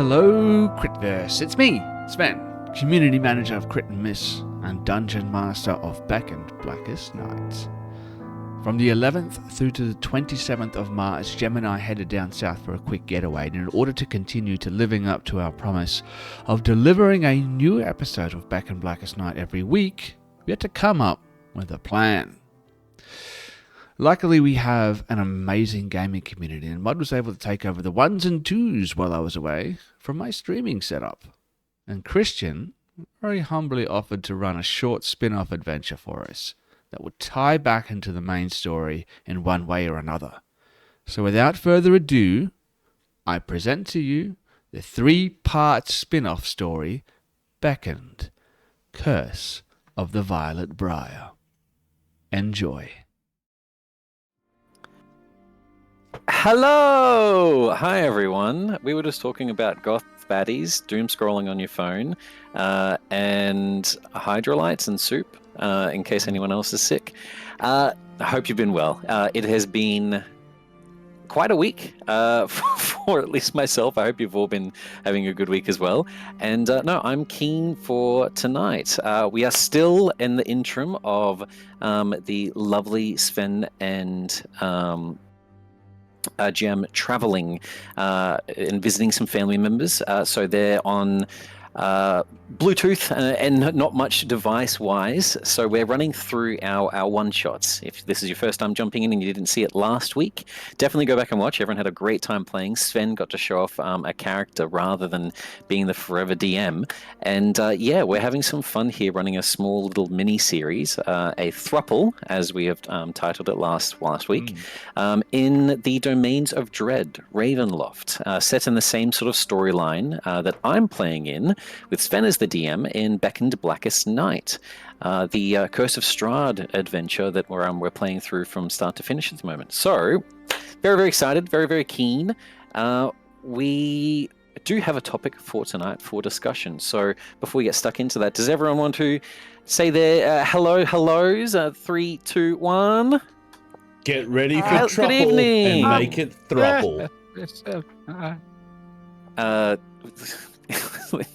Hello, Critverse. It's me, Sven, Community Manager of Crit and Miss and Dungeon Master of Beckoned Blackest Night. From the 11th through to the 27th of March, Gem and I headed down south for a quick getaway, and in order to continue to living up to our promise of delivering a new episode of Beckoned Blackest Night every week, we had to come up with a plan. Luckily, we have an amazing gaming community, and Mud was able to take over the ones and twos while I was away from my streaming setup. And Christian very humbly offered to run a short spin-off adventure for us that would tie back into the main story in one way or another. So without further ado, I present to you the 3-part spin-off story, Beckoned, Curse of the Violet Briar. Enjoy. Hello! Hi everyone. We were just talking about goth baddies, doom scrolling on your phone, and hydrolytes and soup, in case anyone else is sick. I hope you've been well. It has been quite a week for at least myself. I hope you've all been having a good week as well. And no, I'm keen for tonight. We are still in the interim of the lovely Sven and Gem traveling and visiting some family members. So they're on Bluetooth and not much device-wise. So we're running through our one-shots. If this is your first time jumping in and you didn't see it last week, definitely go back and watch. Everyone had a great time playing. Sven got to show off a character rather than being the forever DM. And yeah, we're having some fun here running a small little mini-series, a thruple, as we have titled it last week, in the Domains of Dread, Ravenloft, set in the same sort of storyline that I'm playing in, with Sven as the DM in Beckoned Blackest Night, the Curse of Strahd adventure that we're playing through from start to finish at the moment. So, very, very excited, very, very keen. We do have a topic for tonight for discussion. So, before we get stuck into that, does everyone want to say their hellos? 3, 2, 1. Get ready for Good trouble evening. and make it thruple.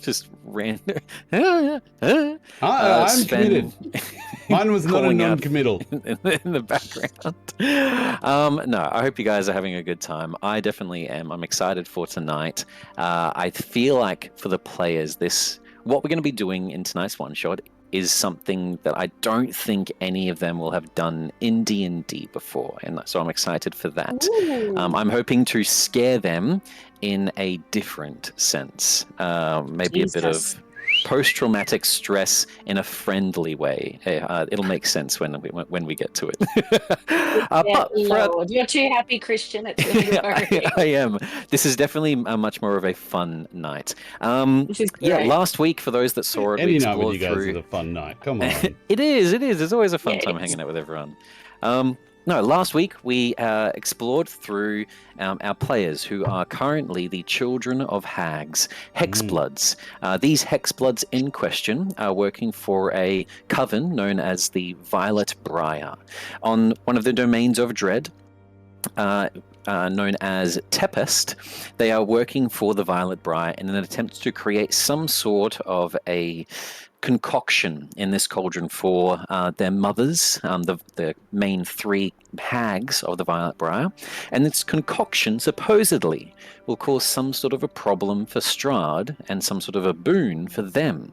Just ran. I'm Sven committed. Mine was not a calling out non-committal. in the background. No, I hope you guys are having a good time. I definitely am. I'm excited for tonight. I feel like for the players, what we're going to be doing in tonight's one shot is something that I don't think any of them will have done in D&D before, and so I'm excited for that. I'm hoping to scare them in a different sense, maybe a bit of post-traumatic stress in a friendly way. It'll make sense when we get to it. You're too happy, Christian. It's really I am. This is definitely much more of a fun night. Last week, for those that saw it, Any we night with explored you guys through. is a fun night. Come on. It is. It's always a fun time hanging out with everyone. No, last week we explored through our players who are currently the children of hags, hexbloods. These hexbloods in question are working for a coven known as the Violet Briar on one of the domains of dread, known as Tempest. They are working for the Violet Briar in an attempt to create some sort of a concoction in this cauldron for their mothers, the main 3 hags of the Violet Briar, and this concoction supposedly will cause some sort of a problem for Strahd and some sort of a boon for them.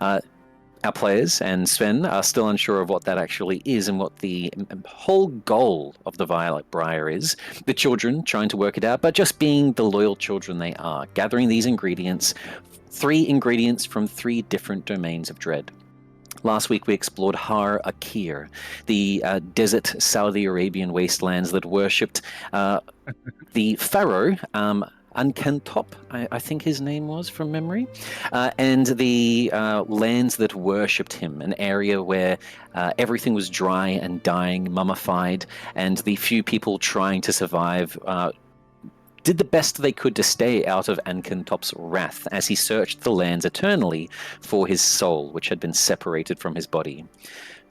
Our players and Sven are still unsure of what that actually is and what the whole goal of the Violet Briar is. The children trying to work it out, but just being the loyal children they are, gathering these ingredients, 3 ingredients from 3 different domains of dread. Last week we explored Har Akir, the desert Saudi Arabian wastelands that worshipped the pharaoh, Ankentop, I think his name was from memory, and the lands that worshipped him, an area where everything was dry and dying, mummified, and the few people trying to survive did the best they could to stay out of Ankentop's wrath as he searched the lands eternally for his soul, which had been separated from his body.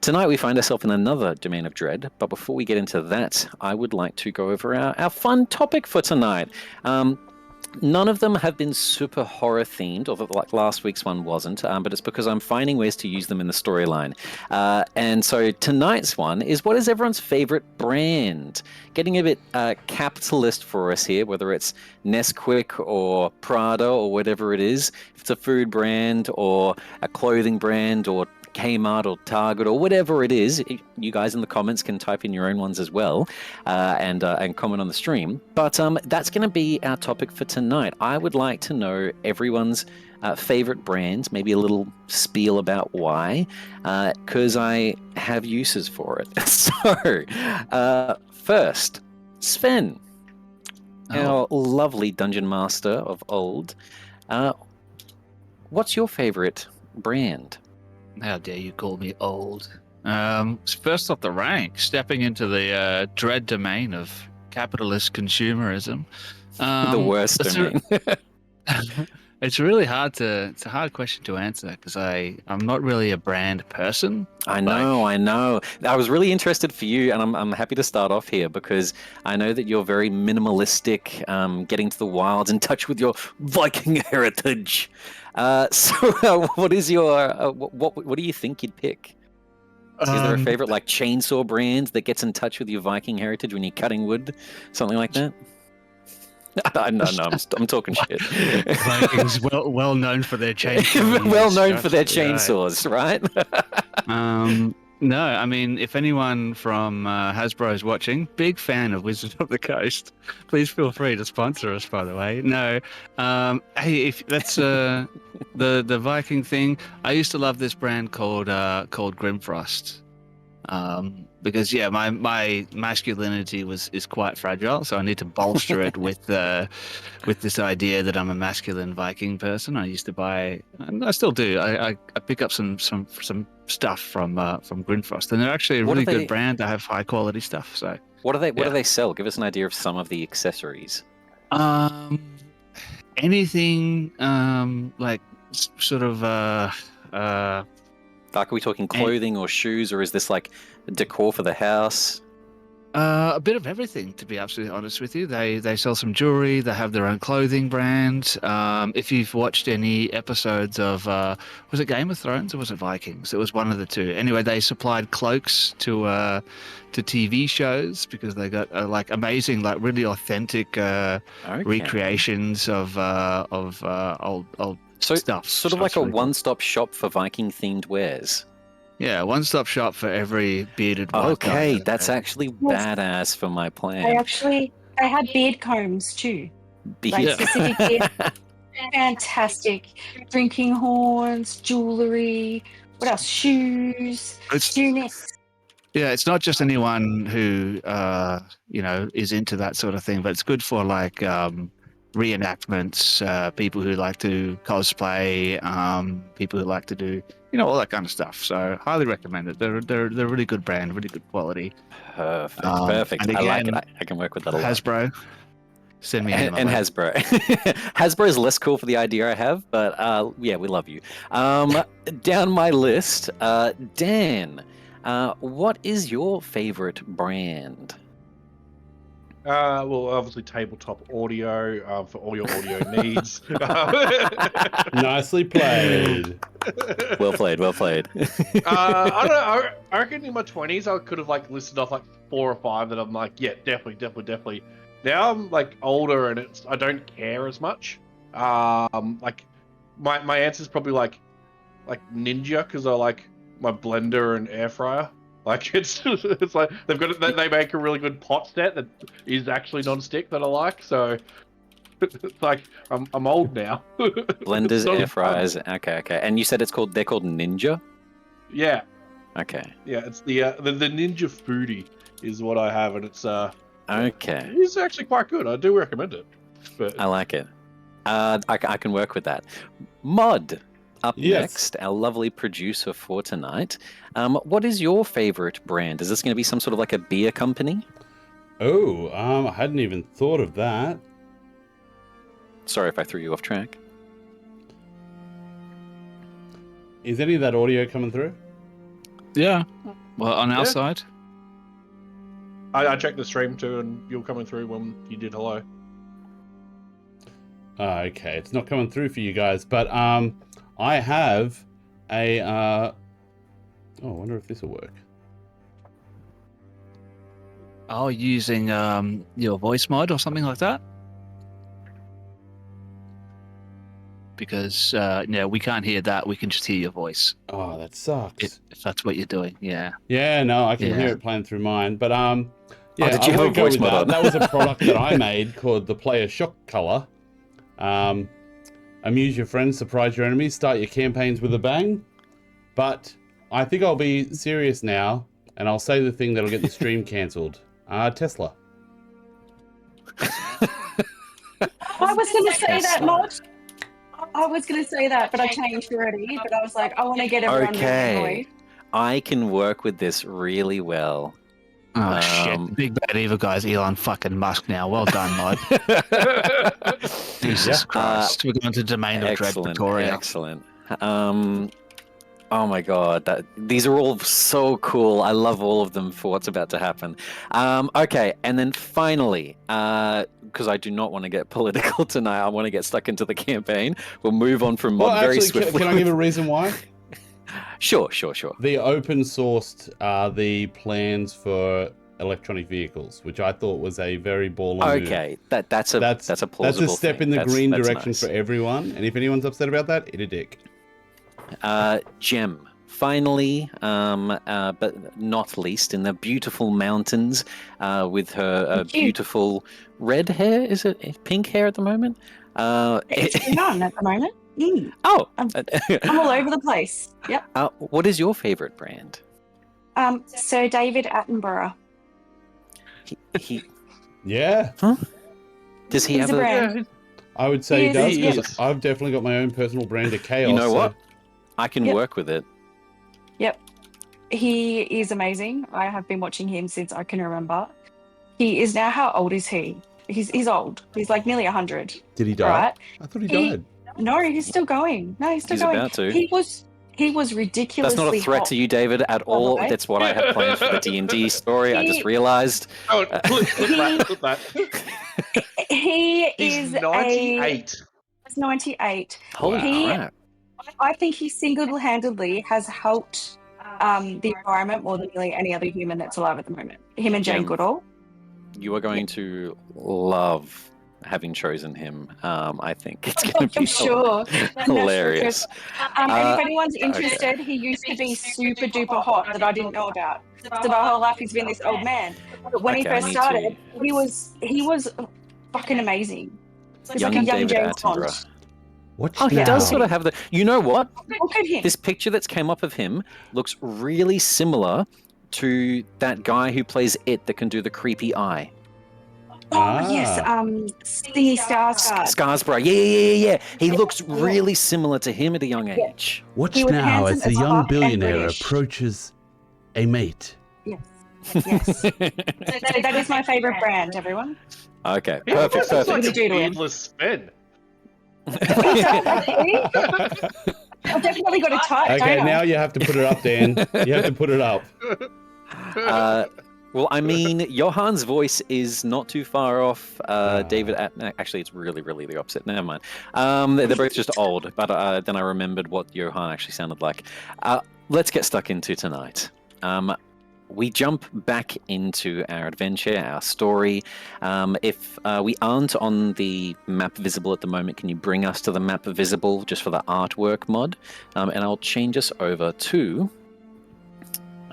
Tonight we find ourselves in another domain of dread, but before we get into that, I would like to go over our fun topic for tonight. None of them have been super horror themed, although like last week's one wasn't, but it's because I'm finding ways to use them in the storyline. And so tonight's one is, what is everyone's favorite brand? Getting a bit capitalist for us here, whether it's Nesquik or Prada or whatever it is. If it's a food brand or a clothing brand or Kmart or Target or whatever it is, you guys in the comments can type in your own ones as well, and comment on the stream. But that's going to be our topic for tonight. I would like to know everyone's favorite brands, maybe a little spiel about why, because I have uses for it. So, first, Sven, our lovely dungeon master of old. What's your favorite brand? How dare you call me old? First off the rank, stepping into the dread domain of capitalist consumerism. The worst domain. It's really hard it's a hard question to answer because I'm not really a brand person. I know. I was really interested for you, and I'm happy to start off here because I know that you're very minimalistic, getting to the wilds, in touch with your Viking heritage. So, what is your what do you think you'd pick? Is there a favorite like chainsaw brand that gets in touch with your Viking heritage when you're cutting wood, something like that? No, I'm talking shit. Vikings well known for their chainsaws. Well known for their chainsaws, right? No, I mean, if anyone from Hasbro is watching, big fan of Wizards of the Coast. Please feel free to sponsor us, by the way. No, hey, if that's the Viking thing, I used to love this brand called Grimfrost. Because my masculinity is quite fragile, so I need to bolster it with this idea that I'm a masculine Viking person. I used to buy, and I still do. I pick up some stuff from Grimfrost, and they're actually a really good brand. They have high quality stuff. So what do they sell? Give us an idea of some of the accessories. Anything like sort of like, are we talking clothing or shoes, or is this like decor for the house? A bit of everything, to be absolutely honest with you. They sell some jewelry. They have their own clothing brand. If you've watched any episodes of, was it Game of Thrones or was it Vikings? It was one of the two. Anyway, they supplied cloaks to TV shows because they got like amazing, like really authentic recreations of old stuff. Sort of like a one-stop shop for Viking-themed wares. Yeah, one-stop shop for every bearded white Okay, guy. that's actually badass for my plan. I had beard combs too. Like specific beard. Fantastic. Drinking horns, jewelry. What else? Shoes. Tunics. Yeah, it's not just anyone who is into that sort of thing, but it's good for like reenactments, people who like to cosplay, people who like to do all that kind of stuff. So highly recommend it. They're a really good brand, really good quality. Perfect. And again, I like it. I can work with that a lot. Hasbro, send me an email. And Hasbro. Hasbro is less cool for the idea I have, but yeah, we love you. Down my list, Dan, what is your favorite brand? Well, obviously tabletop audio for all your audio needs. Nicely played. Well played. I don't know. I reckon in my 20s I could have like listed off like 4 or 5 that I'm like, yeah, definitely. Now I'm like older and I don't care as much. Like my answer is probably like Ninja, because I like my blender and air fryer. Like it's like they make a really good pot set that is actually non-stick that I like. So it's like I'm old now. Blenders, air fryers. Okay. And you said they're called Ninja? Yeah. Okay. Yeah, it's the Ninja Foodie is what I have, and it's okay. It's actually quite good. I do recommend it. But I like it. I can work with that. Mod. Up next, our lovely producer for tonight. What is your favorite brand? Is this going to be some sort of like a beer company? Oh, I hadn't even thought of that. Sorry if I threw you off track. Is any of that audio coming through? Yeah. Well, on our side. I checked the stream too, and you're coming through when you did hello. Okay, it's not coming through for you guys, but I have a. I wonder if this will work. Oh, using your voice mod or something like that? Because we can't hear that. We can just hear your voice. Oh, that sucks. If that's what you're doing, yeah. Yeah, no, I can Yeah. hear it playing through mine, but yeah, did you I have a won't go voice with mod that. on? That was a product that I made called the Player Shock Color. Amuse your friends, surprise your enemies, start your campaigns with a bang. But I think I'll be serious now, and I'll say the thing that'll get the stream cancelled. Tesla. I was going to say that, Mod. I was going to say that, but I changed already. But I was like, I want to get everyone really annoyed. I can work with this really well. Oh shit! The big bad evil guy's Elon fucking Musk now. Well done, Mod. Jesus Christ! We're going to Domain of Dread, Victoria. Excellent. Oh my god, these are all so cool. I love all of them for what's about to happen. Okay, and then finally, because I do not want to get political tonight, I want to get stuck into the campaign. We'll move on from mod very swiftly. Can I give a reason why? Sure. The open sourced the plans for electronic vehicles, which I thought was a very baller move. Okay, that's a plausible That's a step in the green direction nice. for everyone. And if anyone's upset about that, eat a dick. Gem. Finally, but not least, in the beautiful mountains, with her beautiful red hair. Is it pink hair at the moment? It's none at the moment. Oh, I'm all over the place. Yep. What is your favorite brand? Sir David Attenborough. He Yeah. Huh? Does he He's have a brand. I would say he does, He because is. I've definitely got my own personal brand of chaos. You know so- what? I can Yep. work with it. Yep. He is amazing. I have been watching him since I can remember. He is now, how old is he? He's old. He's like nearly 100. Did he die? Right? I thought he He- died. No, he's still going. No, he's still He's going. about to. He was ridiculously That's not a threat hot. to you, David, at all. way. That's what I had planned for the D&D story. I just realized. Oh, clip that. He He's is 98. He's 98. Holy He- crap. I think he single-handedly has helped the environment more than nearly any other human that's alive at the moment. Him and Jane Yeah. Goodall. You are going to love having chosen him. I think it's going to be I'm sure. hilarious. And if anyone's interested, he used to be super duper hot that I didn't know about. So my whole life he's been this old man. But when he Okay, first me started, he was fucking amazing. He's Young like a young David James Bond. Attenborough. Watch Oh, he now. does sort of have the. You know what? Look at him. This picture that's came up of him looks really similar to that guy who plays It that can do the creepy eye. Oh yes, Stingy Skarsgård. Skarsgård. Yeah. He looks really similar to him at a young age. Watch He was now handsome as the as young fuck and billionaire British. approaches a mate. Yes. So that is my favorite brand, everyone. Okay, He perfect. almost looks like What a do you do to him? beardless Sven. I've definitely got a type. Okay, don't I? now you have to put it up, Dan. You have to put it up. Well, I mean, Johan's voice is not too far off. David, actually, it's really the opposite. Never mind. They're both just old, but then I remembered what Johan actually sounded like. Let's get stuck into tonight. We jump back into our adventure, our story. If we aren't on the map visible at the moment, can you bring us to the map visible just for the artwork mod? And I'll change us over to...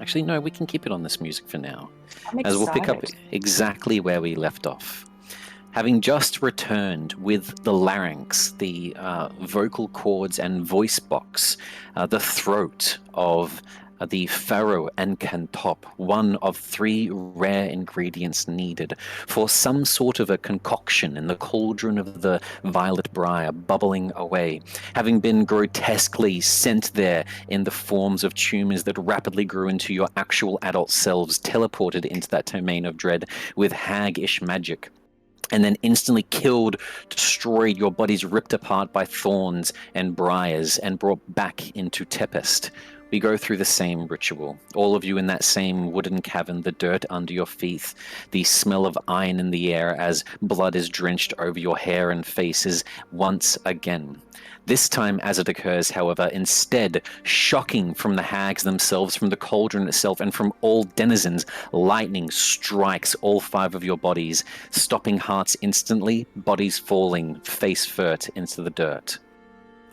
Actually, no, we can keep it on this music for now, I'm as we'll pick up excited. exactly where we left off. Having just returned with the larynx, the vocal cords and voice box, the throat of the Pharaoh and Cantop, one of 3 rare ingredients needed for some sort of a concoction in the cauldron of the Violet Briar bubbling away, having been grotesquely sent there in the forms of tumors that rapidly grew into your actual adult selves, teleported into that domain of dread with hag-ish magic, and then instantly killed, destroyed, your bodies ripped apart by thorns and briars and brought back into Tempest. We go through the same ritual. All of you in that same wooden cavern, the dirt under your feet, the smell of iron in the air as blood is drenched over your hair and faces once again. This time, as it occurs, however, instead, shocking from the hags themselves, from the cauldron itself, and from all denizens, lightning strikes all 5 of your bodies, stopping hearts instantly, bodies falling face first into the dirt.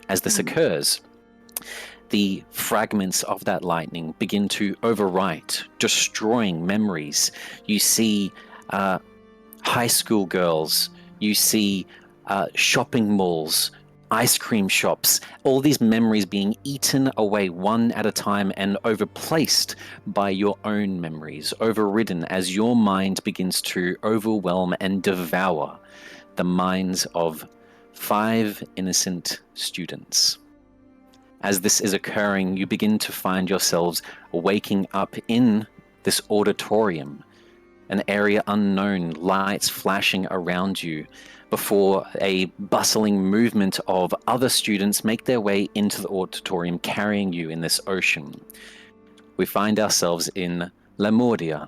As this occurs, the fragments of that lightning begin to overwrite, destroying memories. You see high school girls, you see shopping malls, ice cream shops, all these memories being eaten away one at a time and overplaced by your own memories, overridden as your mind begins to overwhelm and devour the minds of 5 innocent students. As this is occurring, you begin to find yourselves waking up in this auditorium, an area unknown, lights flashing around you, before a bustling movement of other students make their way into the auditorium, carrying you in this ocean. We find ourselves in Lemordia.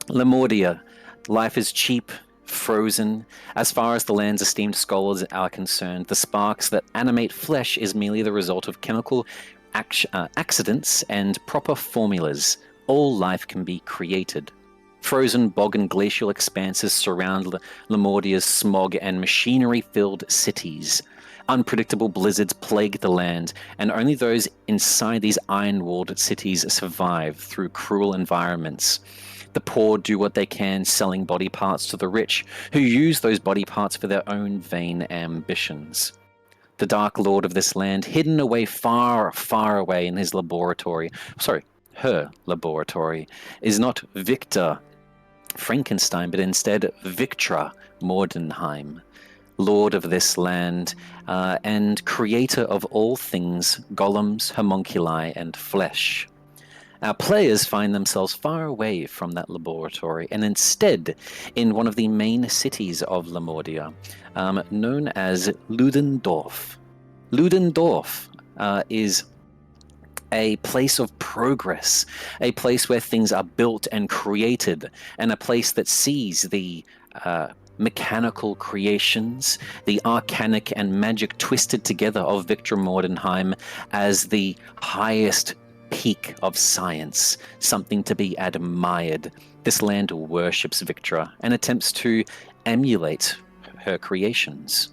Lemordia, life is cheap, frozen. As far as the land's esteemed scholars are concerned, the sparks that animate flesh is merely the result of chemical accidents and proper formulas. All life can be created. Frozen bog and glacial expanses surround Lemordia's smog and machinery-filled cities. Unpredictable blizzards plague the land, and only those inside these iron-walled cities survive through cruel environments. The poor do what they can, selling body parts to the rich, who use those body parts for their own vain ambitions. The Dark Lord of this land, hidden away far, far away in his laboratory, her laboratory, is not Victor Frankenstein, but instead Victra Mordenheim, lord of this land, and creator of all things golems, homunculi, and flesh. Our players find themselves far away from that laboratory, and instead in one of the main cities of Lemordia, known as Ludendorff. Ludendorff is a place of progress, a place where things are built and created, and a place that sees the mechanical creations, the arcanic and magic twisted together of Victor Mordenheim as the highest peak of science, something to be admired. This land worships Victra and attempts to emulate her creations.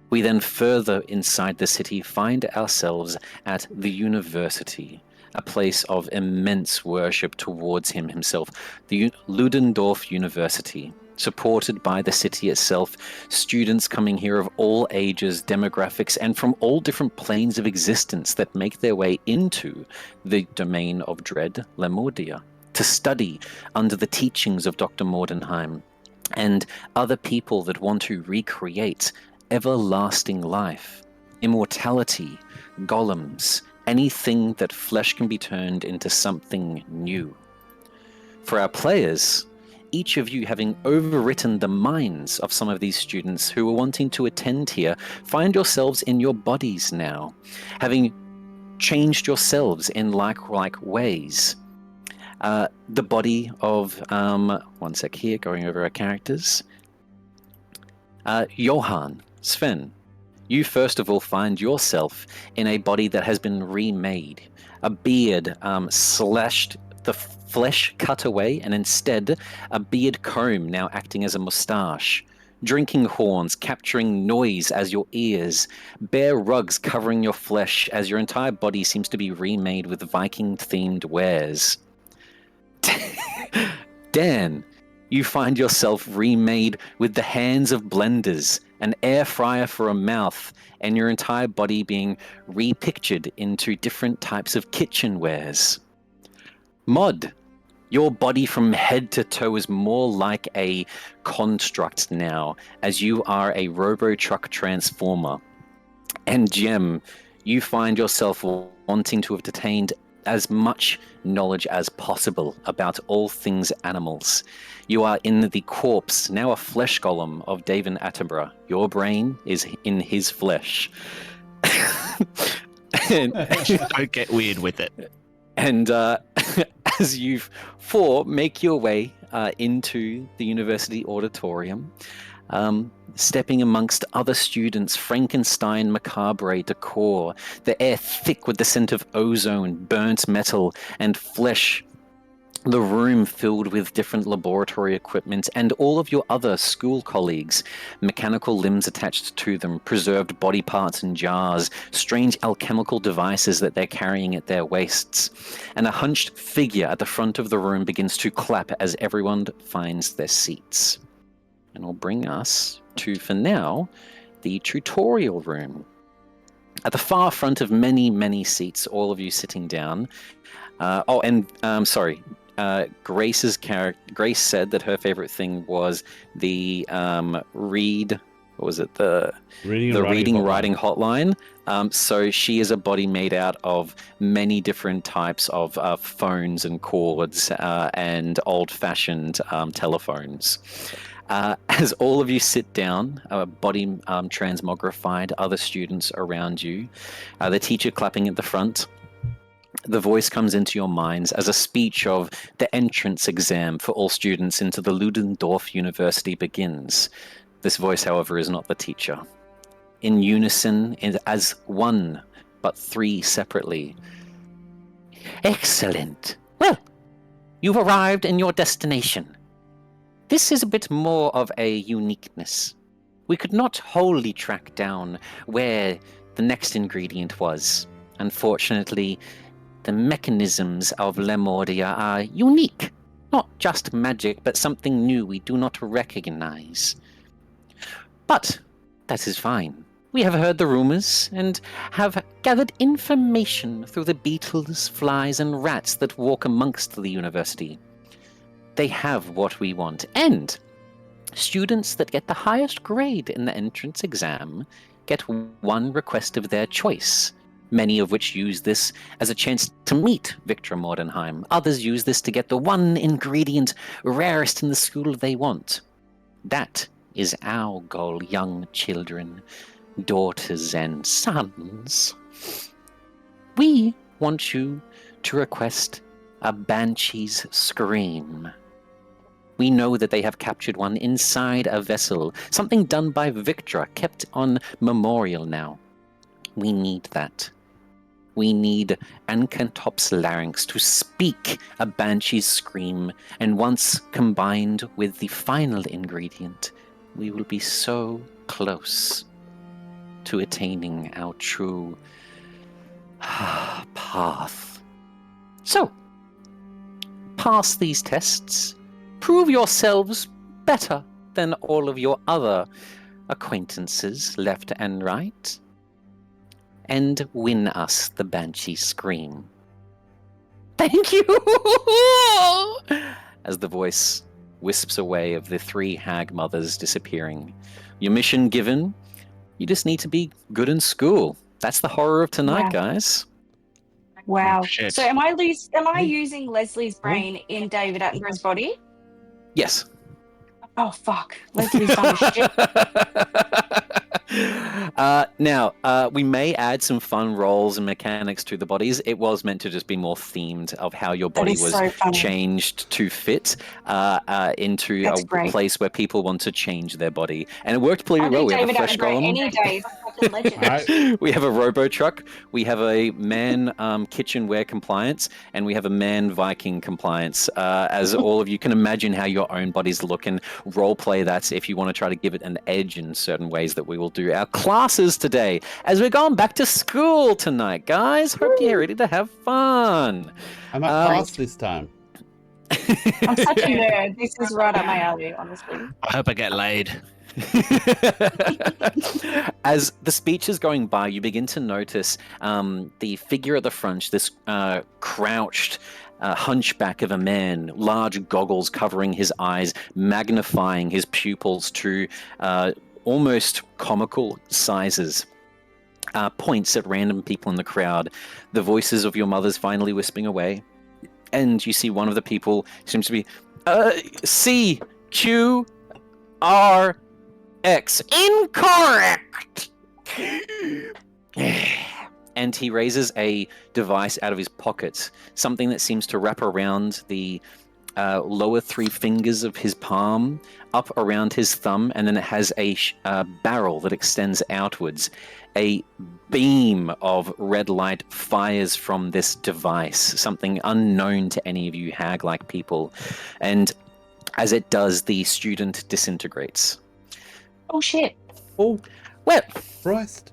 We then further inside the city find ourselves at the university, a place of immense worship towards him himself, the Ludendorff University. Supported by the city itself, students coming here of all ages, demographics, and from all different planes of existence that make their way into the domain of dread Lemordia, to study under the teachings of Dr. Mordenheim and other people that want to recreate everlasting life, immortality, golems, anything that flesh can be turned into something new. For our players, each of you having overwritten the minds of some of these students who are wanting to attend here, find yourselves in your bodies now, having changed yourselves in like ways. The body of, one sec here, going over our characters. Johann, Sven, you first of all find yourself in a body that has been remade, a beard slashed, the flesh cut away, and instead a beard comb now acting as a moustache, drinking horns capturing noise as your ears, bare rugs covering your flesh as your entire body seems to be remade with Viking-themed wares. Dan, you find yourself remade with the hands of blenders, an air fryer for a mouth, and your entire body being repictured into different types of kitchenwares. Mod, your body from head to toe is more like a construct now, as you are a robo-truck transformer. And Gem, you find yourself wanting to have detained as much knowledge as possible about all things animals. You are in the corpse, now a flesh golem of David Attenborough. Your brain is in his flesh. And, Don't get weird with it. and as you four make your way into the university auditorium, stepping amongst other students, Frankenstein macabre decor, the air thick with the scent of ozone, burnt metal, and flesh. The room filled with different laboratory equipment and all of your other school colleagues, mechanical limbs attached to them, preserved body parts in jars, strange alchemical devices that they're carrying at their waists. And a hunched figure at the front of the room begins to clap as everyone finds their seats. And will bring us to, for now, the tutorial room. At the far front of many, many seats, all of you sitting down. Grace's character. Grace said that her favorite thing was the read. What was it? The reading writing hotline. So she is a body made out of many different types of phones and cords and old-fashioned telephones. As all of you sit down, body transmogrified, other students around you, the teacher clapping at the front. The voice comes into your minds as a speech of the entrance exam for all students into the Ludendorff University begins. This voice, however, is not the teacher. In unison, as one, but three separately. Excellent. Well, you've arrived in your destination. This is a bit more of a uniqueness. We could not wholly track down where the next ingredient was. Unfortunately, the mechanisms of Lemordia are unique. Not just magic, but something new we do not recognize. But that is fine. We have heard the rumors and have gathered information through the beetles, flies, and rats that walk amongst the university. They have what we want, and students that get the highest grade in the entrance exam get one request of their choice. Many of which use this as a chance to meet Victor Mordenheim. Others use this to get the one ingredient rarest in the school they want. That is our goal, young children, daughters and sons. We want you to request a banshee's scream. We know that they have captured one inside a vessel, something done by Victra, kept on memorial now. We need that. We need Ankantop's larynx to speak a banshee's scream, and once combined with the final ingredient, we will be so close to attaining our true path. So, pass these tests, prove yourselves better than all of your other acquaintances left and right, and win us the Banshee Scream. Thank you! As the voice wisps away of the three hag mothers disappearing. Your mission given, you just need to be good in school. That's the horror of tonight, guys. Wow. Shit. So am I using Leslie's brain in David Attenborough's body? Yes. Oh, fuck. Leslie's done shit. Now, we may add some fun roles and mechanics to the bodies. It was meant to just be more themed of how your body is was so funny. changed to fit into That's a great. place where people want to change their body. And it worked pretty I well. think We have a David fresh Attenborough golem. any day is a fucking legend. Alright. We have a robo truck. We have a man kitchenware compliance, and we have a man Viking compliance. As all of you can imagine how your own bodies look, and role play that if you want to try to give it an edge in certain ways that we will do our classes today. As we're going back to school tonight, guys. Hope you're ready to have fun. I'm at pass this time. I'm such a nerd. This is right up my alley, honestly. I hope I get laid. As the speech is going by, you begin to notice the figure at the front, this crouched hunchback of a man, large goggles covering his eyes, magnifying his pupils to almost comical sizes. Points at random people in the crowd. The voices of your mothers finally wisping away. And you see one of the people seems to be CQRX. Incorrect! And and he raises a device out of his pocket, something that seems to wrap around the lower 3 fingers of his palm, up around his thumb, and then it has a barrel that extends outwards. A beam of red light fires from this device, something unknown to any of you hag-like people, and as it does, the student disintegrates. Oh shit. Oh, Well, Christ.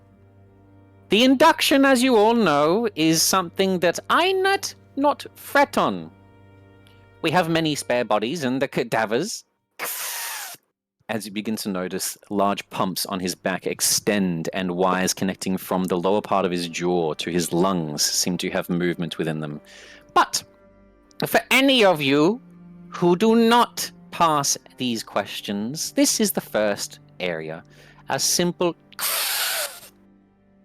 the induction, as you all know, is something that I not fret on. We have many spare bodies and the cadavers. As you begin to notice, large pumps on his back extend and wires connecting from the lower part of his jaw to his lungs seem to have movement within them. But for any of you who do not pass these questions, this is the first area. A simple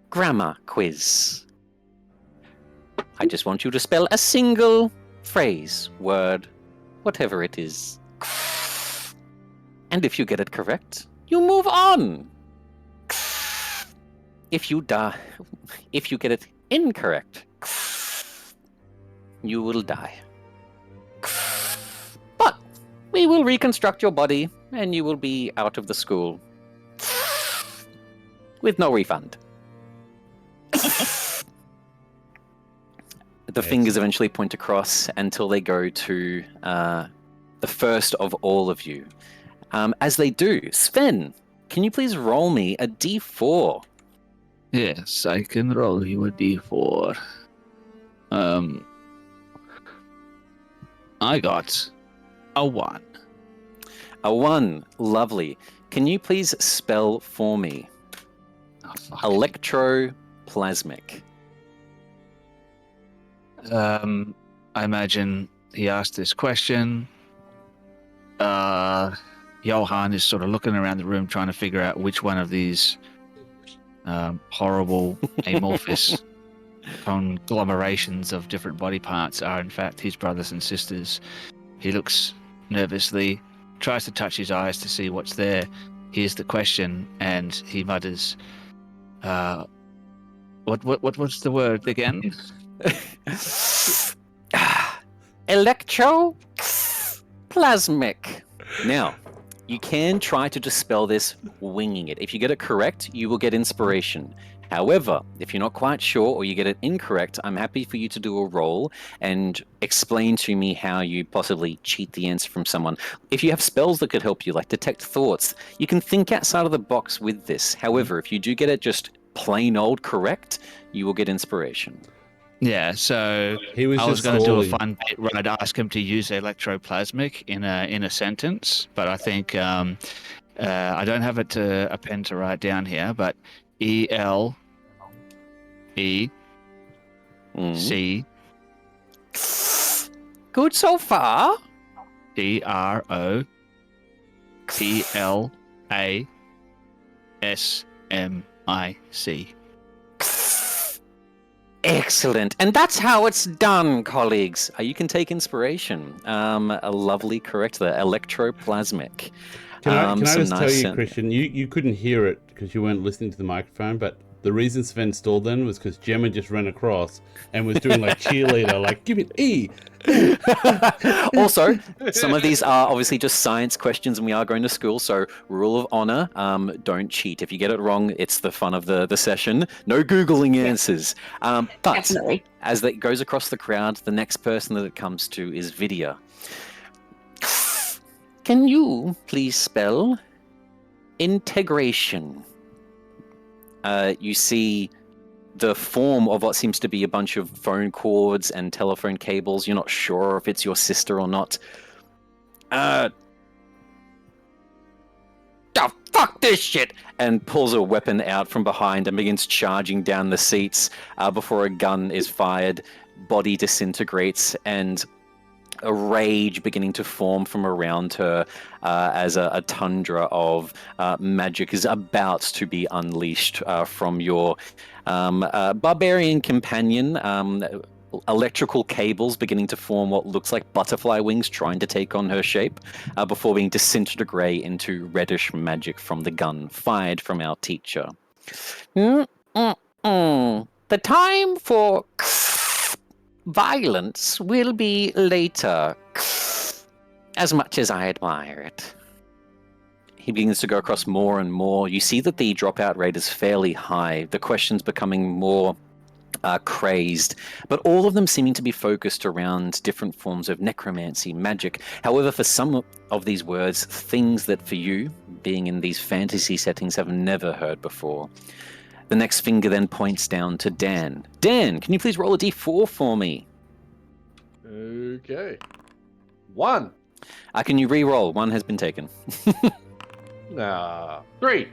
grammar quiz. I just want you to spell a single phrase, word, whatever it is. And if you get it correct, you move on. If you get it incorrect, you will die. But we will reconstruct your body and you will be out of the school with no refund. The fingers eventually point across until they go to the first of all of you. As they do, Sven, can you please roll me a d4? Yes, I can roll you a d4. I got a 1. A 1, lovely. Can you please spell for me? Oh, fuck. Electroplasmic. I imagine he asked this question. Johan is sort of looking around the room trying to figure out which one of these horrible amorphous conglomerations of different body parts are in fact his brothers and sisters. He looks nervously, tries to touch his eyes to see what's there, hears the question, and he mutters, what's the word again? Electroplasmic. Now, you can try to dispel this winging it. If you get it correct, you will get inspiration. However, if you're not quite sure or you get it incorrect, I'm happy for you to do a roll and explain to me how you possibly cheat the answer from someone. If you have spells that could help you, like detect thoughts, you can think outside of the box with this. However, if you do get it just plain old correct, you will get inspiration. Yeah, so He was I was just going to do a stalling. fun bit where I'd ask him to use electroplasmic in a sentence, but I think I don't have a pen to write down here, but ELECTRO Good so far. DROPLASMIC. Excellent. And that's how it's done, colleagues. You can take inspiration. A lovely correct there. Electroplasmic. Can I some just tell nice you, Christian, you couldn't hear it because you weren't listening to the microphone, but the reason Sven stalled then was because Gemma just ran across and was doing like cheerleader, like, give it E. Also, some of these are obviously just science questions and we are going to school, so rule of honor, don't cheat. If you get it wrong, it's the fun of the session. No Googling answers. But Definitely. as that goes across the crowd, the next person that it comes to is Vidya. Can you please spell integration? You see the form of what seems to be a bunch of phone cords and telephone cables. You're not sure if it's your sister or not. The fuck this shit! And pulls a weapon out from behind and begins charging down the seats before a gun is fired. Body disintegrates and a rage beginning to form from around her as a tundra of magic is about to be unleashed from your barbarian companion. Electrical cables beginning to form what looks like butterfly wings trying to take on her shape before being disintegrate into reddish magic from the gun fired from our teacher. The time for violence will be later, as much as I admire it. He begins to go across more and more. You see that the dropout rate is fairly high. The questions becoming more crazed, but all of them seeming to be focused around different forms of necromancy, magic. However, for some of these words, things that for you, being in these fantasy settings, have never heard before. The next finger then points down to Dan. Dan, can you please roll a d4 for me? Okay. 1. Can you re-roll? 1 has been taken. 3.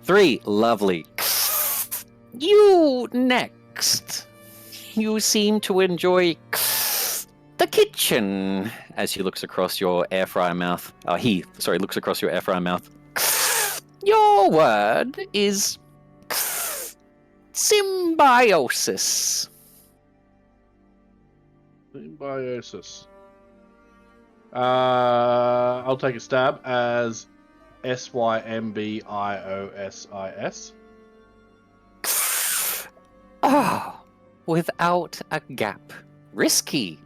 3, lovely. You next. You seem to enjoy the kitchen as he looks across your air fryer mouth. Looks across your air fryer mouth. Your word is symbiosis. Symbiosis. I'll take a stab as SYMBIOSIS. Oh, without a gap. Risky.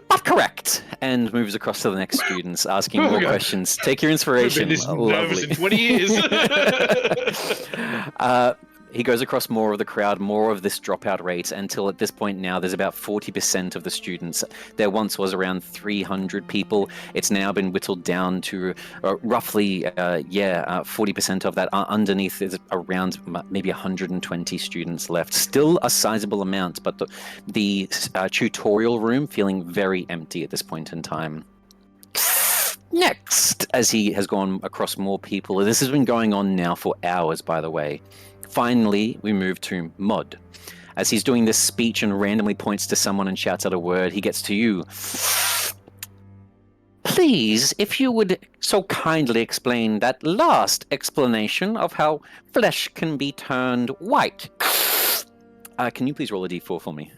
But correct. And moves across to the next students, asking more questions. Take your inspiration. I've been this Lovely. nervous in 20 years. He goes across more of the crowd, more of this dropout rate, until at this point now there's about 40% of the students. There once was around 300 people. It's now been whittled down to roughly 40% of that. Underneath is around maybe 120 students left. Still a sizable amount, but the tutorial room feeling very empty at this point in time. Next, as he has gone across more people, this has been going on now for hours, by the way. Finally, we move to Mod. As he's doing this speech and randomly points to someone and shouts out a word, he gets to you. Please, if you would so kindly explain that last explanation of how flesh can be turned white. Can you please roll a d4 for me?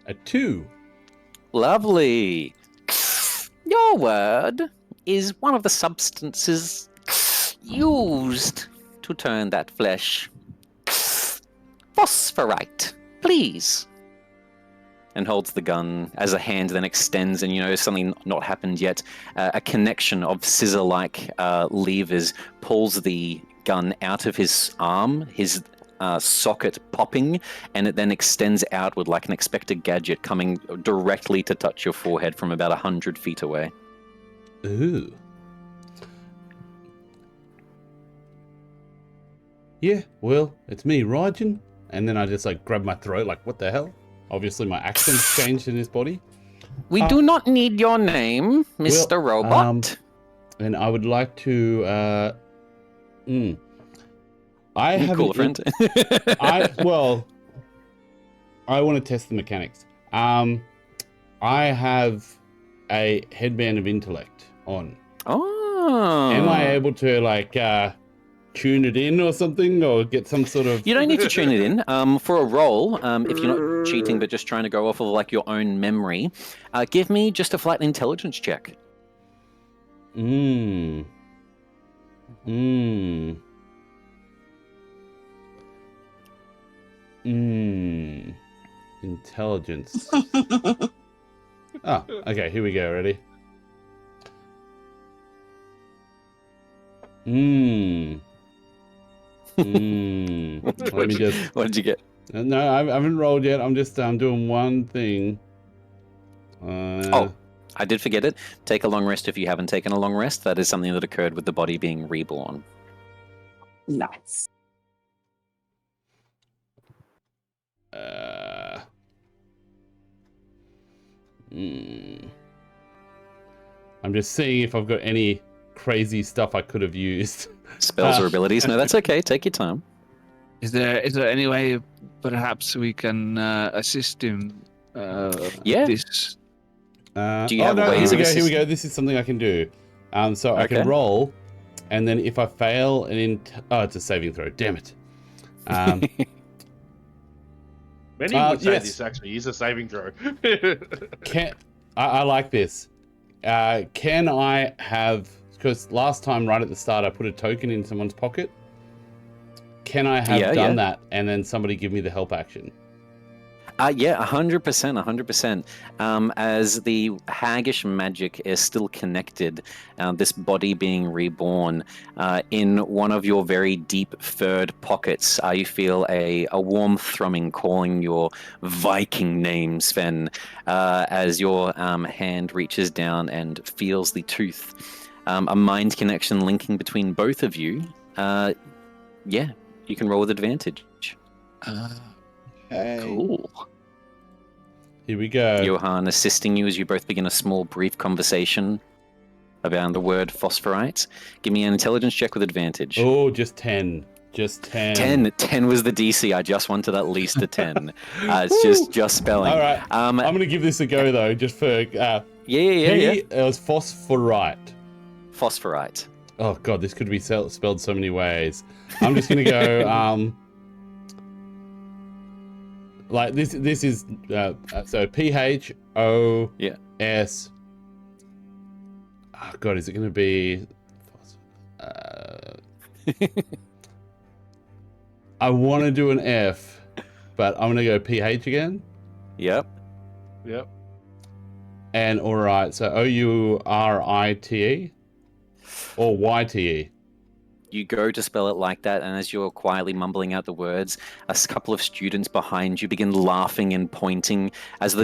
A 2. Lovely. Your word is one of the substances used to turn that flesh. Phosphorite, please. And holds the gun as a hand then extends, and something not happened yet. A connection of scissor-like levers pulls the gun out of his arm, his socket popping, and it then extends outward like an expected gadget, coming directly to touch your forehead from about 100 feet away. Ooh. Yeah, well, it's me, Rajan. And then I just grab my throat, what the hell? Obviously my accent's changed in his body. We do not need your name, Mr. Robot. And I would like to I have cool friend. I want to test the mechanics. I have a headband of intellect on. Oh. Am I able to tune it in or something, or get some sort of... You don't need to tune it in. For a roll, if you're not cheating but just trying to go off of your own memory, give me just a flat intelligence check. Intelligence. Oh, okay, here we go. Ready? Let me just... What did you get? No, I haven't rolled yet. I'm just doing one thing. I did forget it. Take a long rest if you haven't taken a long rest. That is something that occurred with the body being reborn. Nice. I'm just seeing if I've got any crazy stuff I could have used. Spells or abilities? No, that's okay. Take your time. Is there any way perhaps we can assist him? Yeah. This. Do you have ways of Here we go. This is something I can do. So I can roll, and then if I fail it's a saving throw. Damn it. Many would say this actually is a saving throw. I like this. Can I have... Because last time, right at the start, I put a token in someone's pocket. can I have Yeah, done yeah. that and then somebody give me the help action? Yeah, 100%, 100%. As the haggish magic is still connected, this body being reborn, in one of your very deep furred pockets, you feel a warm thrumming calling your Viking name, Sven, as your hand reaches down and feels the tooth. A mind connection linking between both of you. Yeah, you can roll with advantage. Cool. Here we go. Johan assisting you as you both begin a small, brief conversation about the word phosphorite. Give me an intelligence check with advantage. Oh, just 10. Just 10. 10 was the DC. I just wanted at least a 10. It's just spelling. All right. I'm going to give this a go, though, just for... Yeah. It was phosphorite. Phosphorite. Oh, God, this could be spelled so many ways. I'm just going to go... like, this is... so, Phos... Yeah. Oh, God, is it going to be... I want to do an F, but I'm going to go PH again. Yep. And all right, so Ourite or YTE. You go to spell it like that, and as you're quietly mumbling out the words, a couple of students behind you begin laughing and pointing. As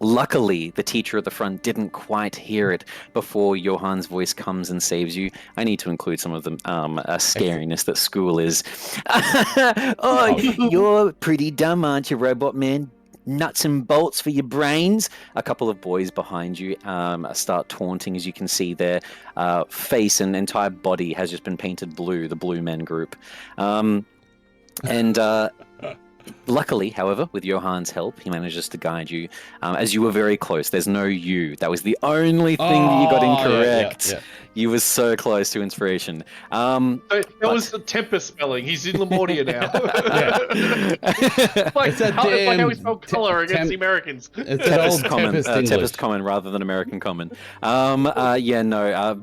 luckily, the teacher at the front didn't quite hear it before Johan's voice comes and saves you. I need to include some of the scariness that school is. You're pretty dumb, aren't you, Robot Man? Nuts and bolts for your brains. A couple of boys behind you start taunting. As you can see, their face and entire body has just been painted blue, the Blue Men group. Luckily, however, with Johan's help, he manages to guide you. As you were very close, there's no you. That was the only thing that you got incorrect. Yeah. You were so close to inspiration. That was the Tempest spelling. He's in Lemuria now. It's like how we spell color against the Americans. It's an old Tempest common rather than American common.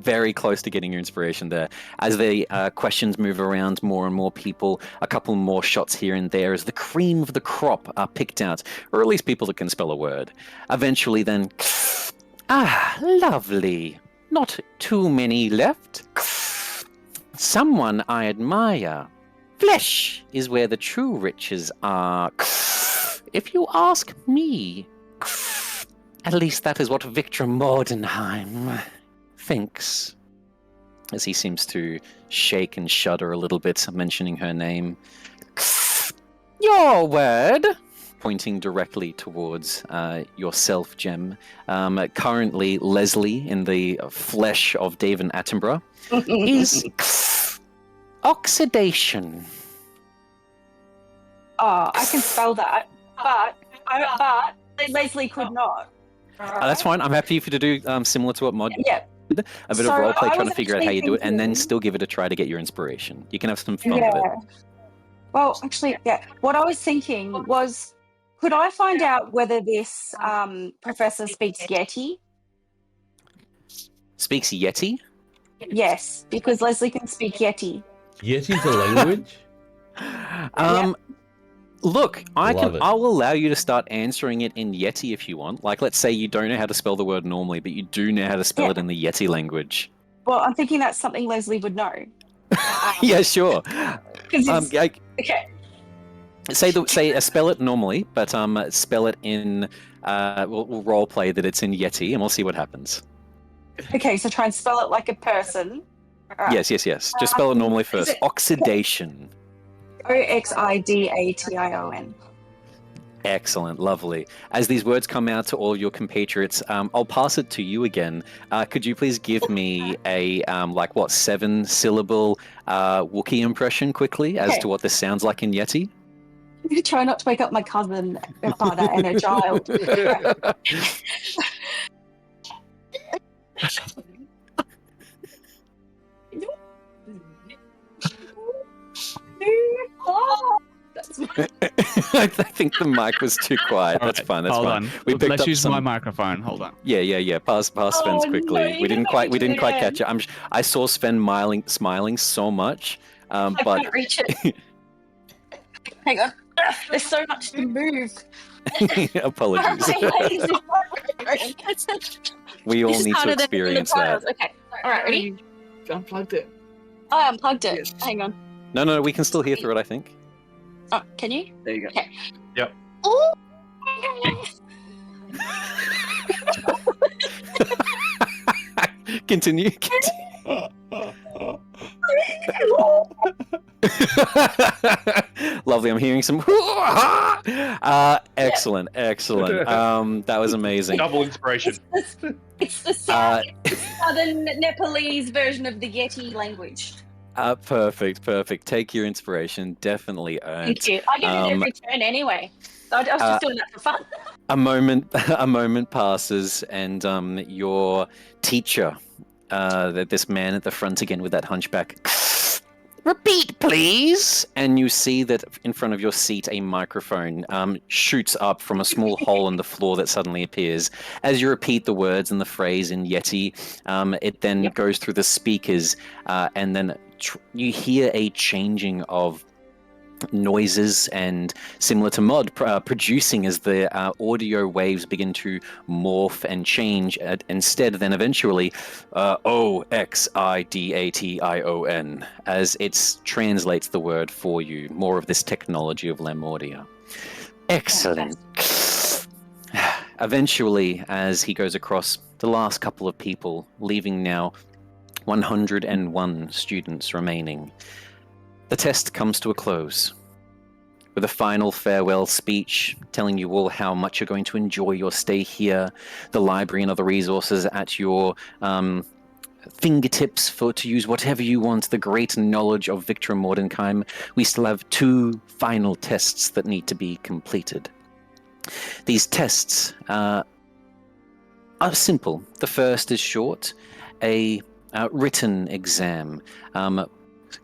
Very close to getting your inspiration there. As the questions move around, more and more people, a couple more shots here and there as the cream of the crop are picked out, or at least people that can spell a word. Eventually then, lovely. Not too many left. Someone I admire. Flesh is where the true riches are. If you ask me. At least that is what Victor Mordenheim thinks. As he seems to shake and shudder a little bit, mentioning her name. Your word, pointing directly towards yourself, Jem. Currently, Leslie, in the flesh of David Attenborough, is oxidation. Oh, I can spell that, but Leslie could not. That's fine. I'm happy for you to do similar to what Mod did. Yeah. A bit of roleplay, trying to figure out how you do it, and then still give it a try to get your inspiration. You can have some fun with it. Well, actually, yeah. What I was thinking was, could I find out whether this professor speaks Yeti? Speaks Yeti? Yes, because Leslie can speak Yeti. Yeti's a language? Look, I'll allow you to start answering it in Yeti if you want. Like, let's say you don't know how to spell the word normally, but you do know how to spell it in the Yeti language. Well, I'm thinking that's something Leslie would know. Yeah, sure. Okay. Spell it normally, but spell it in. We'll role play that it's in Yeti, and we'll see what happens. Okay, so try and spell it like a person. Right. Yes. Just spell it normally first. Oxidation. Oxidation. Excellent, lovely. As these words come out to all your compatriots, I'll pass it to you again. Could you please give me a 7-syllable Wookiee impression quickly as to what this sounds like in Yeti? I'm going to try not to wake up my cousin, her father, and her child. I think the mic was too quiet. That's fine. That's Hold fine. on. We picked Let's up use some... my microphone. Hold on. Yeah. Pass Sven's quickly. No, we didn't quite catch it. I saw Sven smiling so much, I but can't reach it. Hang on. There's so much to move. Apologies. We all This is need to harder than experience the that. files. Okay. All right, ready? Unplugged it. I unplugged it. Yes. Hang on. No, we can still hear through it, I think. Oh, can you? There you go. Okay. Yep. Oh. Continue. Lovely. I'm hearing some. Excellent. That was amazing. Double inspiration. It's the southern Nepalese version of the Yeti language. Perfect. Take your inspiration. Definitely earned. Thank you. I get it every turn anyway. I was just doing that for fun. A moment passes, and your teacher, this man at the front again with that hunchback. Repeat, please. And you see that in front of your seat, a microphone shoots up from a small hole in the floor that suddenly appears. As you repeat the words and the phrase in Yeti, it then goes through the speakers, and then you hear a changing of noises and similar to mod producing as the audio waves begin to morph and change instead then eventually OXIDATION as it translates the word for you. More of this technology of Lemordia. Excellent. Eventually, as he goes across the last couple of people, leaving now 101 students remaining, the test comes to a close with a final farewell speech telling you all how much you're going to enjoy your stay here, the library and other resources at your fingertips to use whatever you want, the great knowledge of Victor Mordenheim. We still have 2 final tests that need to be completed. These tests are simple. The first is short, a written exam.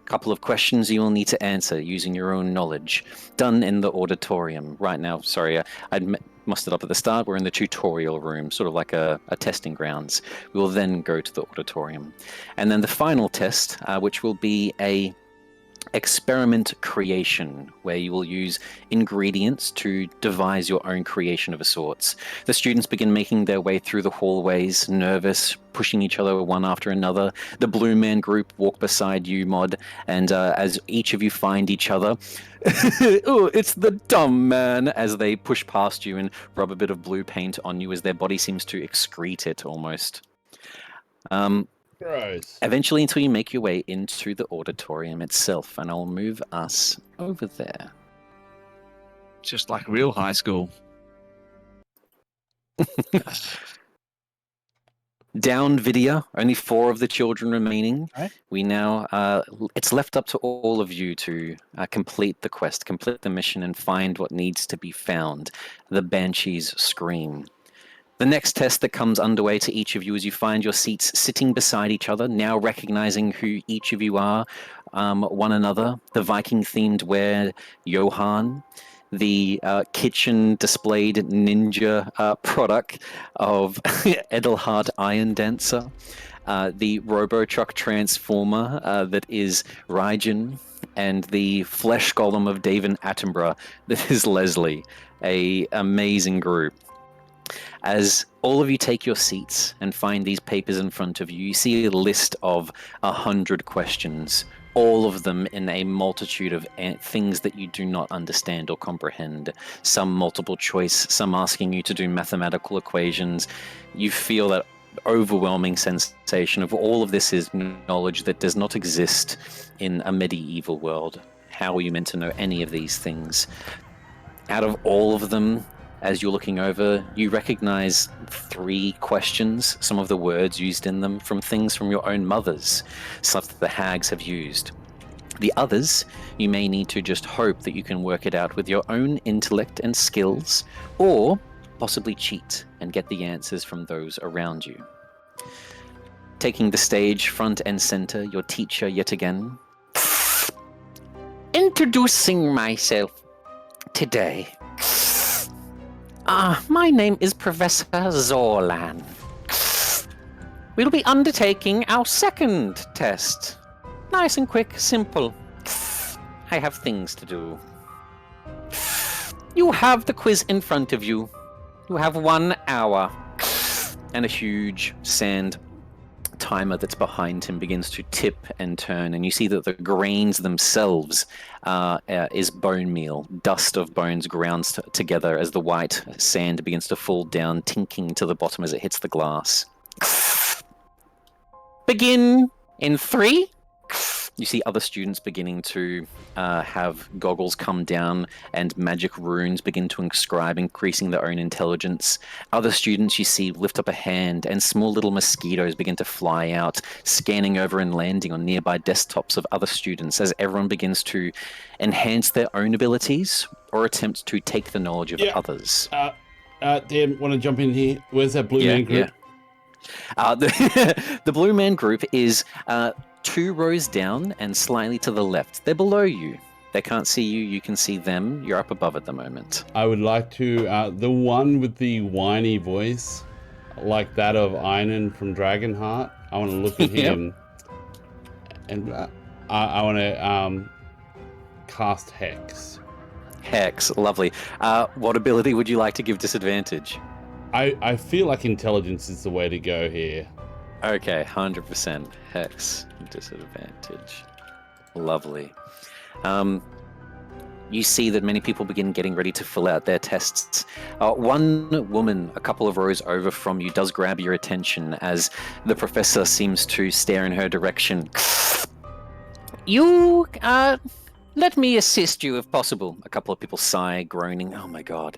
Couple of questions you will need to answer using your own knowledge, done in the auditorium. Right now, sorry, I mustered up at the start. We're in the tutorial room, sort of like a testing grounds. We will then go to the auditorium. And then the final test, which will be a experiment creation, where you will use ingredients to devise your own creation of a sorts. The students begin making their way through the hallways, nervous, pushing each other one after another. The Blue Man group walk beside you, Mod, and as each of you find each other, oh, it's the dumb man, as they push past you and rub a bit of blue paint on you as their body seems to excrete it almost. Gross. Eventually until you make your way into the auditorium itself, and I'll move us over there. Just like real high school. Down Vidya, only 4 of the children remaining. Right. We now, it's left up to all of you to complete the quest, complete the mission, and find what needs to be found. The Banshee's Scream. The next test that comes underway to each of you as you find your seats sitting beside each other, now recognizing who each of you are, one another. The Viking-themed were Johan, the kitchen displayed ninja product of Edelhard Iron Dancer, the Robotruck Transformer that is Raijin, and the flesh golem of David Attenborough that is Leslie. A amazing group. As all of you take your seats and find these papers in front of you, you see a list of 100 questions, all of them in a multitude of things that you do not understand or comprehend. Some multiple choice, some asking you to do mathematical equations. You feel that overwhelming sensation of all of this is knowledge that does not exist in a medieval world. How are you meant to know any of these things? Out of all of them, as you're looking over, you recognize 3 questions, some of the words used in them from things from your own mothers, stuff that the hags have used. The others, you may need to just hope that you can work it out with your own intellect and skills, or possibly cheat and get the answers from those around you. Taking the stage front and center, your teacher yet again. Introducing myself today. My name is Professor Zorlan. We'll be undertaking our second test. Nice and quick, simple. I have things to do. You have the quiz in front of you. You have 1 hour. And a huge sand timer that's behind him begins to tip and turn, and you see that the grains themselves is bone meal, dust of bones ground together as the white sand begins to fall down, tinking to the bottom as it hits the glass. Begin in 3. You see other students beginning to have goggles come down and magic runes begin to inscribe, increasing their own intelligence. Other students you see lift up a hand, and small little mosquitoes begin to fly out, scanning over and landing on nearby desktops of other students as everyone begins to enhance their own abilities or attempt to take the knowledge of others. Dan, want to jump in here? Where's that blue man group? The blue man group is 2 rows down and slightly to the left. They're below you. They can't see you. You can see them. You're up above at the moment. I would like to, the one with the whiny voice, like that of Einan from Dragonheart. I want to look at him, and I want to cast Hex. Hex, lovely. What ability would you like to give disadvantage? I feel like intelligence is the way to go here. Okay, 100% Hex disadvantage. Lovely. You see that many people begin getting ready to fill out their tests. One woman, a couple of rows over from you, does grab your attention as the professor seems to stare in her direction. You, let me assist you if possible. A couple of people sigh, groaning. Oh my god.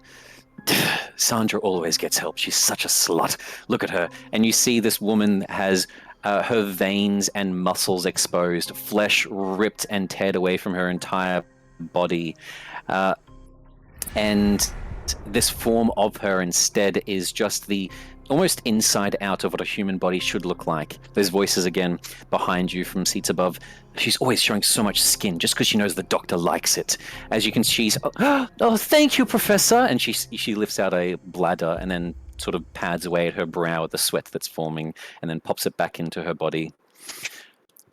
Sandra always gets help. She's such a slut. Look at her. And you see this woman has her veins and muscles exposed, flesh ripped and teared away from her entire body. And this form of her instead is just the almost inside out of what a human body should look like. Those voices again behind you from seats above. She's always showing so much skin just because she knows the doctor likes it. As you can, she's, oh, thank you, Professor. And she lifts out a bladder and then sort of pads away at her brow at the sweat that's forming and then pops it back into her body.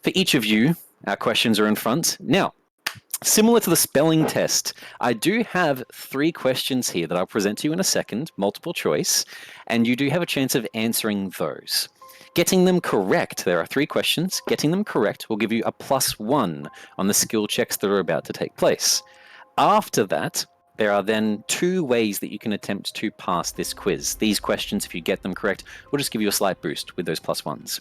For each of you, our questions are in front. Now, similar to the spelling test, I do have 3 questions here that I'll present to you in a second, multiple choice, and you do have a chance of answering those. Getting them correct, there are 3 questions. Getting them correct will give you a +1 on the skill checks that are about to take place. After that, there are then 2 ways that you can attempt to pass this quiz. These questions, if you get them correct, will just give you a slight boost with those +1s.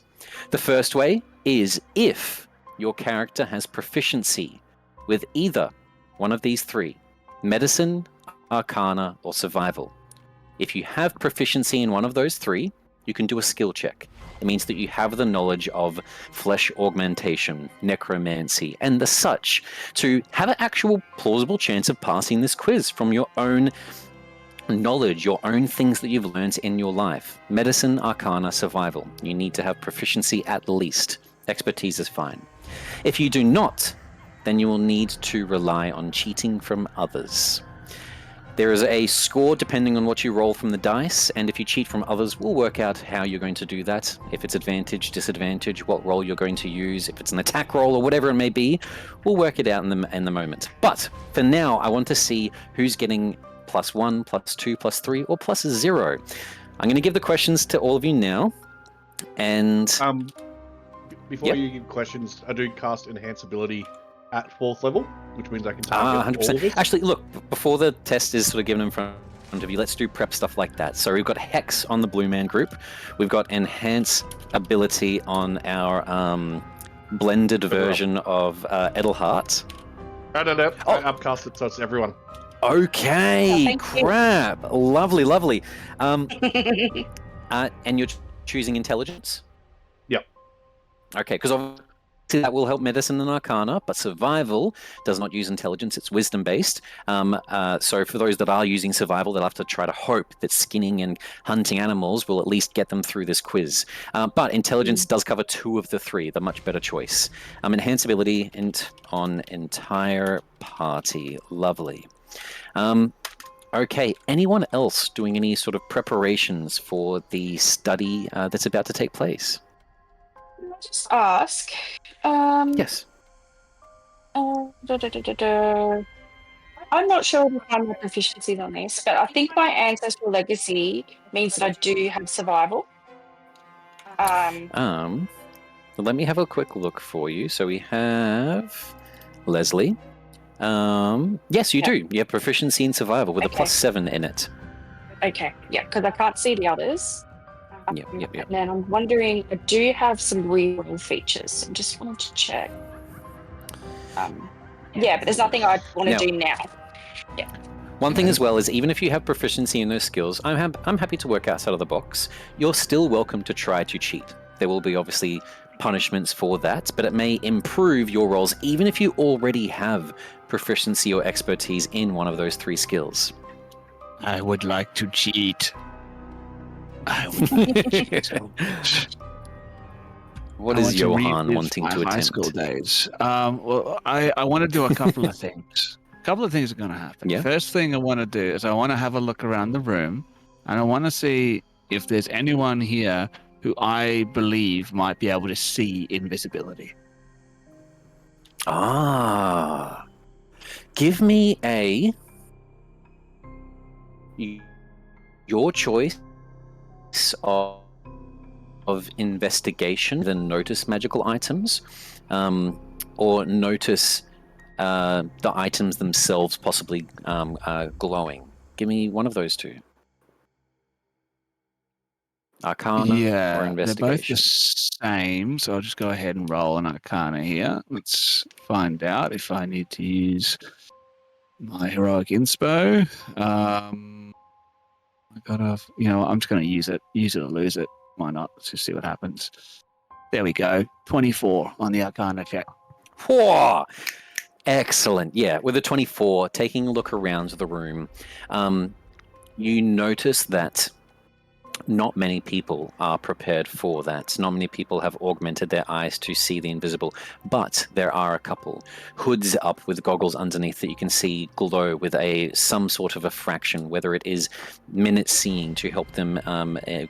The first way is if your character has proficiency with either one of these 3, medicine, arcana, or survival. If you have proficiency in one of those 3, you can do a skill check. It means that you have the knowledge of flesh augmentation, necromancy, and the such to have an actual plausible chance of passing this quiz from your own knowledge, your own things that you've learned in your life. Medicine, arcana, survival. You need to have proficiency at least. Expertise is fine. If you do not, then you will need to rely on cheating from others. There is a score depending on what you roll from the dice, and if you cheat from others, we'll work out how you're going to do that. If it's advantage, disadvantage, what roll you're going to use, if it's an attack roll or whatever it may be, we'll work it out in the moment. But for now, I want to see who's getting +1, +2, +3, or +0. I'm going to give the questions to all of you now, and before you give questions, I do cast enhance ability at 4th level, which means I can target 100%. all of it. Actually, look, before the test is sort of given in front of you, let's do prep stuff like that. So we've got Hex on the Blue Man group. We've got Enhance ability on our blended version of Edelhart. No. I upcast it so it's everyone. Okay, Thank you. crap. Lovely. And you're choosing intelligence? Yep. Okay, because obviously that will help medicine and arcana, but survival does not use intelligence, it's wisdom based. So for those that are using survival, they'll have to try to hope that skinning and hunting animals will at least get them through this quiz. But intelligence does cover 2 of the 3, the much better choice. Enhance ability on entire party. Lovely. Okay, anyone else doing any sort of preparations for the study that's about to take place? I'll just ask. Yes. I I'm not sure if I'm my proficiencies on this, but I think my ancestral legacy means that I do have survival. Let me have a quick look for you. So we have Leslie. Yes, you do. You have proficiency in survival with a Okay. +7 in it. Okay, yeah, because I can't see the others. Yep. And then I'm wondering, I do have some reroll features. So just wanted to check. Yeah, but there's nothing I want to Now- do now. Yeah. One thing as well is even if you have proficiency in those skills, I'm happy to work outside of the box. You're still welcome to try to cheat. There will be obviously punishments for that, but it may improve your rolls even if you already have proficiency or expertise in one of those 3 skills. I would like to cheat. I would like to cheat so much. What I is want Johan relive wanting my to high school attempt? days. Well, I want to do a couple of things. A couple of things are going to happen. Yeah. First thing I want to do is I want to have a look around the room, and I want to see if there's anyone here who I believe might be able to see invisibility. Ah. Give me your choice of investigation, then notice magical items, or notice the items themselves possibly glowing. Give me one of those 2. Arcana or Yeah, they're both the investigation. same, so I'll just go ahead and roll an Arcana here. Let's find out if I need to use my heroic inspo. I gotta, I'm just gonna use it or lose it. Why not? Let's just see what happens. There we go. 24 on the Arcana check. Whoa! Excellent. Yeah, with a 24, taking a look around the room, you notice that not many people are prepared for that. Not many people have augmented their eyes to see the invisible, but there are a couple. Hoods up with goggles underneath that you can see glow with some sort of a fraction, whether it is minute seeing to help them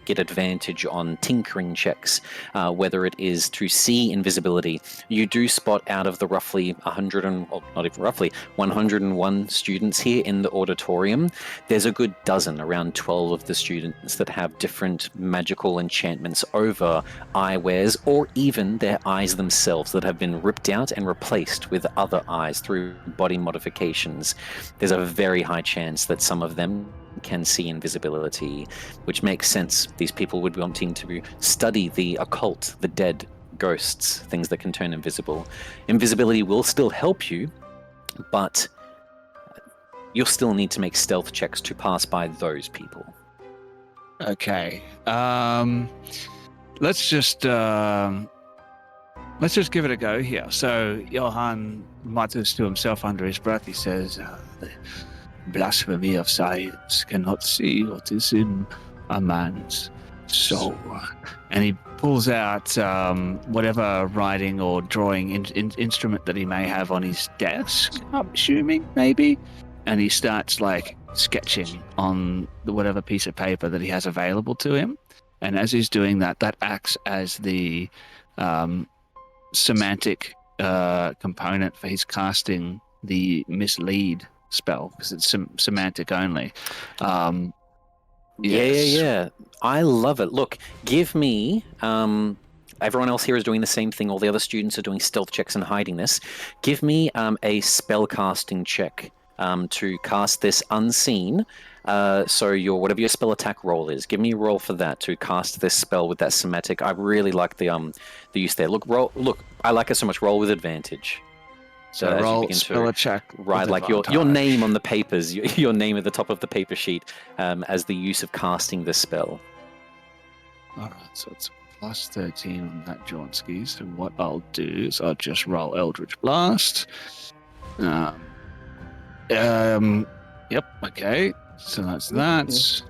get advantage on tinkering checks, whether it is to see invisibility. You do spot out of the roughly 101 students here in the auditorium, there's a good dozen, around 12 of the students that have different magical enchantments over eyewears or even their eyes themselves that have been ripped out and replaced with other eyes through body modifications. There's a very high chance that some of them can see invisibility, which makes sense. These people would be wanting to study the occult, the dead, ghosts, things that can turn invisible. Invisibility will still help you, but you'll still need to make stealth checks to pass by those people. Okay. Let's just give it a go here. So Johan mutters to himself under his breath. He says, "The blasphemy of science cannot see what is in a man's soul." And he pulls out whatever writing or drawing instrument that he may have on his desk, I'm assuming, maybe. And he starts sketching on whatever piece of paper that he has available to him. And as he's doing that, that acts as the semantic component for his casting the mislead spell, because it's semantic only. Yes. Yeah. I love it. Look, give me. Everyone else here is doing the same thing. All the other students are doing stealth checks and hiding this. Give me a spell casting check to cast this unseen. So whatever your spell attack roll is, give me a roll for that to cast this spell with that semantic. I really like the use there. Look, I like it so much. Roll with advantage. So as you roll begin spell to check. write your name on the papers, your name at the top of the paper sheet, as the use of casting this spell. All right, so it's plus 13 on that Jawnski. So what I'll do is I'll just roll Eldritch Blast. Yep. Okay. So that's that.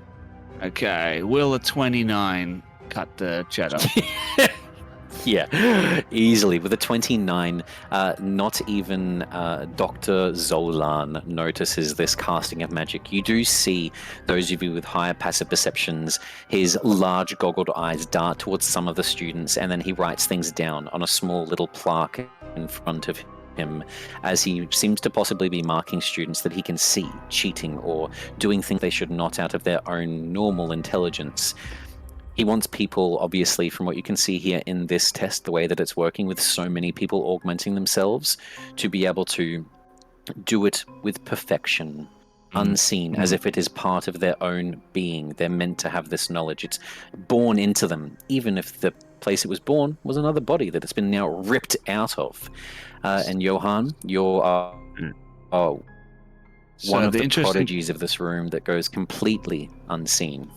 Okay. Will a 29 cut the cheddar? Yeah, easily. With a 29, not even Dr. Zolan notices this casting of magic. You do see, those of you with higher passive perceptions, his large goggled eyes dart towards some of the students, and then he writes things down on a small little plaque in front of him as he seems to possibly be marking students that he can see cheating or doing things they should not out of their own normal intelligence. He wants people, obviously, from what you can see here in this test, the way that it's working with so many people augmenting themselves, to be able to do it with perfection, unseen, as if it is part of their own being. They're meant to have this knowledge. It's born into them, even if the place it was born was another body that it's been now ripped out of. And Johan, you're one of the prodigies of this room that goes completely unseen.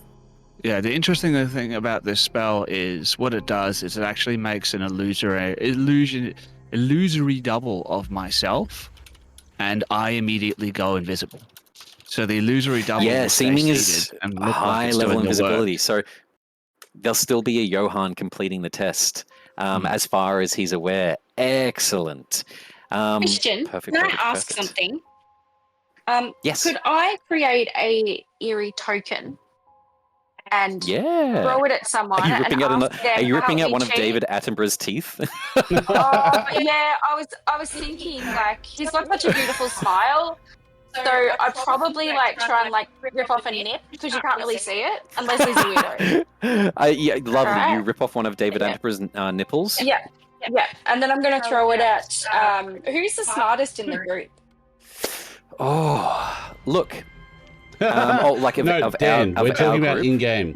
Yeah, the interesting thing about this spell is what it does is it actually makes an illusory double of myself, and I immediately go invisible. So the illusory double will stay seeming is seated and a look high like it's level doing the invisibility. work. So there'll still be a Johan completing the test, as far as he's aware. Excellent. Question, Perfect. can I ask something? Yes. Could I create a eerie token and throw it at someone? Are you ripping out, one of cheat? David Attenborough's teeth? Yeah, I was thinking, like, he's got such a beautiful smile. So I'd probably try and rip off a nip because you can't really see it unless he's a weirdo. Lovely. Right. You rip off one of David Attenborough's nipples. Yeah, and then I'm going to throw it at who's the smartest in the group? Oh, look. Dan, we're talking about in-game.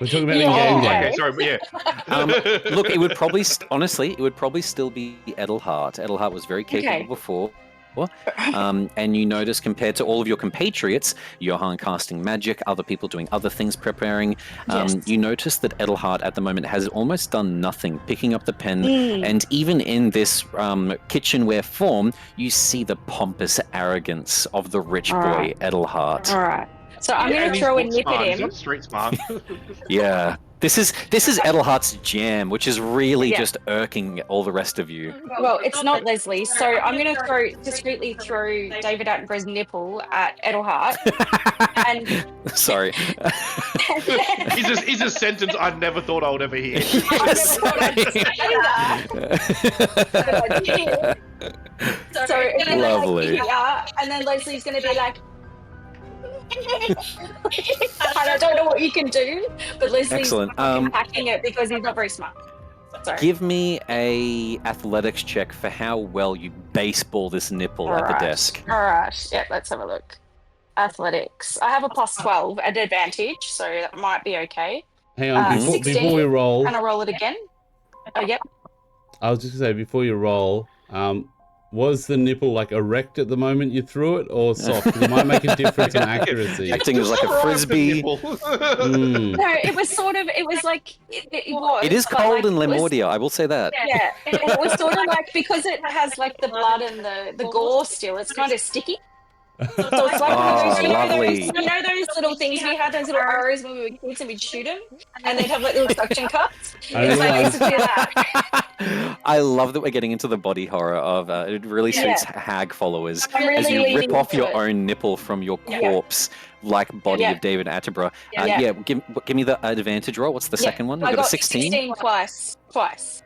We're talking about in-game. Okay, sorry, but yeah. Look, it would probably, honestly, still be Edelhart. Edelhart was very capable before. And you notice, compared to all of your compatriots, Johan casting magic, other people doing other things, preparing, you notice that Edelhart at the moment has almost done nothing, picking up the pen, and even in this kitchenware form, you see the pompous arrogance of the rich boy, Edelhart. All right. So I'm going to throw a nip at him. He's not street smart. Yeah. This is Edelhart's jam, which is really just irking all the rest of you. Well, it's not Leslie, so I'm going to discreetly throw David Attenborough's nipple at Edelhart. And sorry. He's a sentence I never thought I would ever hear. I never thought I'd say that. But I did. So it's gonna Lovely. and then Leslie's going to be like, and I don't know what you can do, but Leslie's hacking it because he's not very smart. Sorry. Give me a athletics check for how well you baseball this nipple at the desk. All right. Yeah, let's have a look. Athletics. I have a +12 at advantage, so that might be okay. Hang on, before we roll. Can I roll it again? Oh, yep. I was just going to say, before you roll, was the nipple erect at the moment you threw it, or soft? Because it might make a difference in accuracy. Acting as like a frisbee. No, it was sort of. It was like it was. It is cold in Lemordia, I will say that. Yeah, it was sort of because it has the blood and the gore still. It's kind of sticky. So it's like lovely. you know those little things we had, those little arrows when we were kids and we'd shoot them, and they'd have little suction cups. It's basically that. I love that we're getting into the body horror of it really suits hag followers as you rip off your own nipple from your corpse like body of David Attenborough. Give me the advantage roll. What's the second one? I got a 16? 16 twice. 16,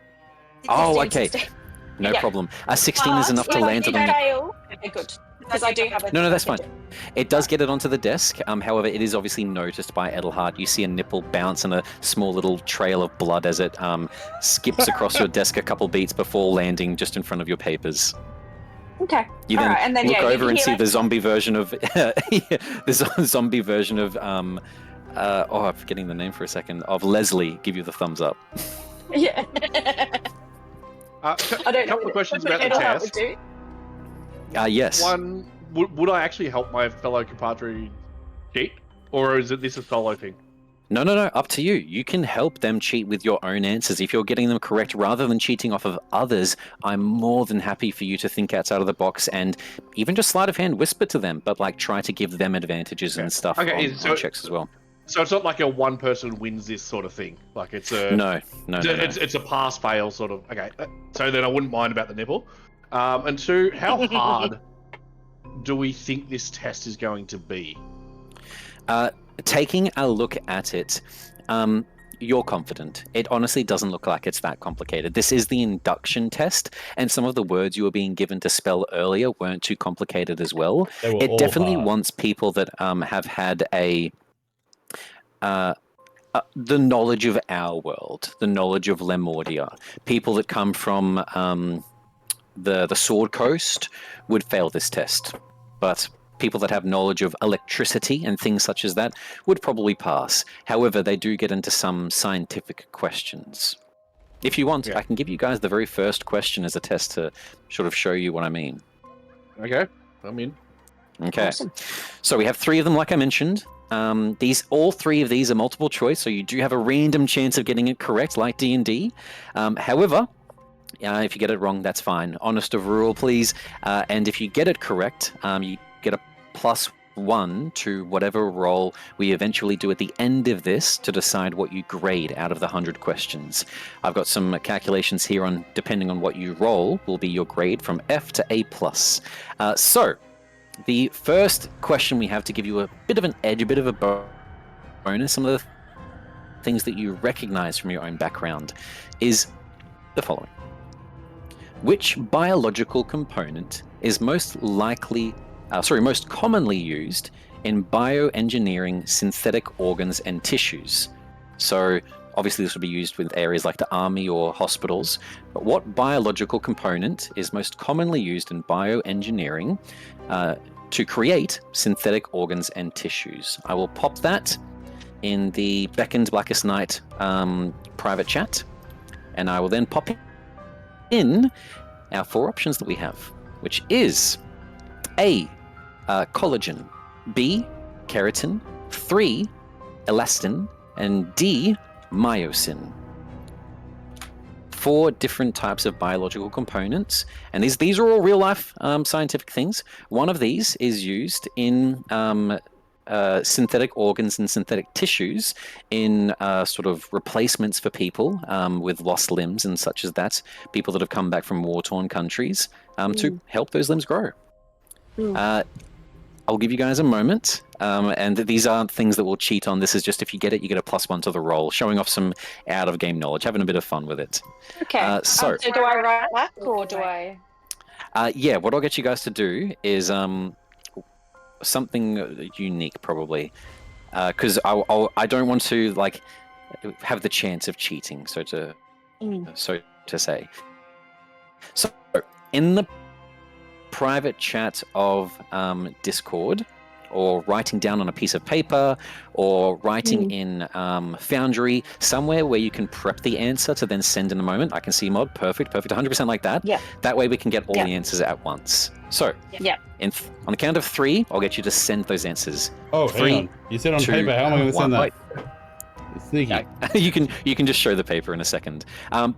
okay. 16. No problem. A 16 is enough to land it on your... Okay, good. Because I do have a... No, that's fine. It does get it onto the desk. However, it is obviously noticed by Edelhart. You see a nipple bounce and a small little trail of blood as it skips across your desk a couple beats before landing just in front of your papers. Okay. You then, look over and see the zombie version of I'm forgetting the name for a second, of Leslie give you the thumbs up. Yeah. A couple of questions about the test. Yes. One, would I actually help my fellow compadre cheat? Or is this a solo thing? No. Up to you. You can help them cheat with your own answers. If you're getting them correct rather than cheating off of others, I'm more than happy for you to think outside of the box and even just sleight of hand whisper to them, but try to give them advantages and stuff on checks as well. So it's not like a one person wins this sort of thing. It's a no. It's a pass fail sort of. Okay, so then I wouldn't mind about the nipple. And two, how hard do we think this test is going to be? Taking a look at it, you're confident. It honestly doesn't look like it's that complicated. This is the induction test, and some of the words you were being given to spell earlier weren't too complicated as well. They were It all definitely hard. wants people that have had the knowledge of our world, the knowledge of Lemordia. People that come from the Sword Coast would fail this test, but people that have knowledge of electricity and things such as that would probably pass. However, they do get into some scientific questions. If you want, I can give you guys the very first question as a test to sort of show you what I mean. Okay, I'm in. Okay. Awesome. So we have 3 of them, like I mentioned. All 3 of these are multiple choice, so you do have a random chance of getting it correct, like D&D. However, if you get it wrong, that's fine. Honest of rule, please. And if you get it correct, you get a +1 to whatever roll we eventually do at the end of this to decide what you grade out of the 100 questions. I've got some calculations here on, depending on what you roll, will be your grade from F to A+. So, the first question we have to give you a bit of an edge, a bit of a bonus, some of the things that you recognize from your own background, is the following. Which biological component is most commonly used in bioengineering synthetic organs and tissues? So obviously this would be used with areas like the army or hospitals, but what biological component is most commonly used in bioengineering to create synthetic organs and tissues? I will pop that in the Beckoned Blackest Night private chat, and I will then pop in our 4 options that we have, which is A, collagen, B, keratin, 3, elastin, and D, myosin. 4 different types of biological components, and these are all real life scientific things. One of these is used in synthetic organs and synthetic tissues in sort of replacements for people with lost limbs and such as that, people that have come back from war-torn countries to help those limbs grow. I'll give you guys a moment, and these aren't things that we'll cheat on. This is just if you get it, you get a +1 to the roll, showing off some out-of-game knowledge, having a bit of fun with it. Okay. So do I write back or do I? Yeah, what I'll get you guys to do is something unique, probably, because I don't want to like have the chance of cheating, so to say. So in the private chat of Discord, or writing down on a piece of paper, or writing in Foundry, somewhere where you can prep the answer to then send in a moment. I can see mod, perfect, 100% like that. Yeah. That way we can get all the answers at once. So, on the count of 3, I'll get you to send those answers. Oh, 3, hang on. You said on 2, paper. How am I going to send that? Wait. Sneaky. You can just show the paper in a second.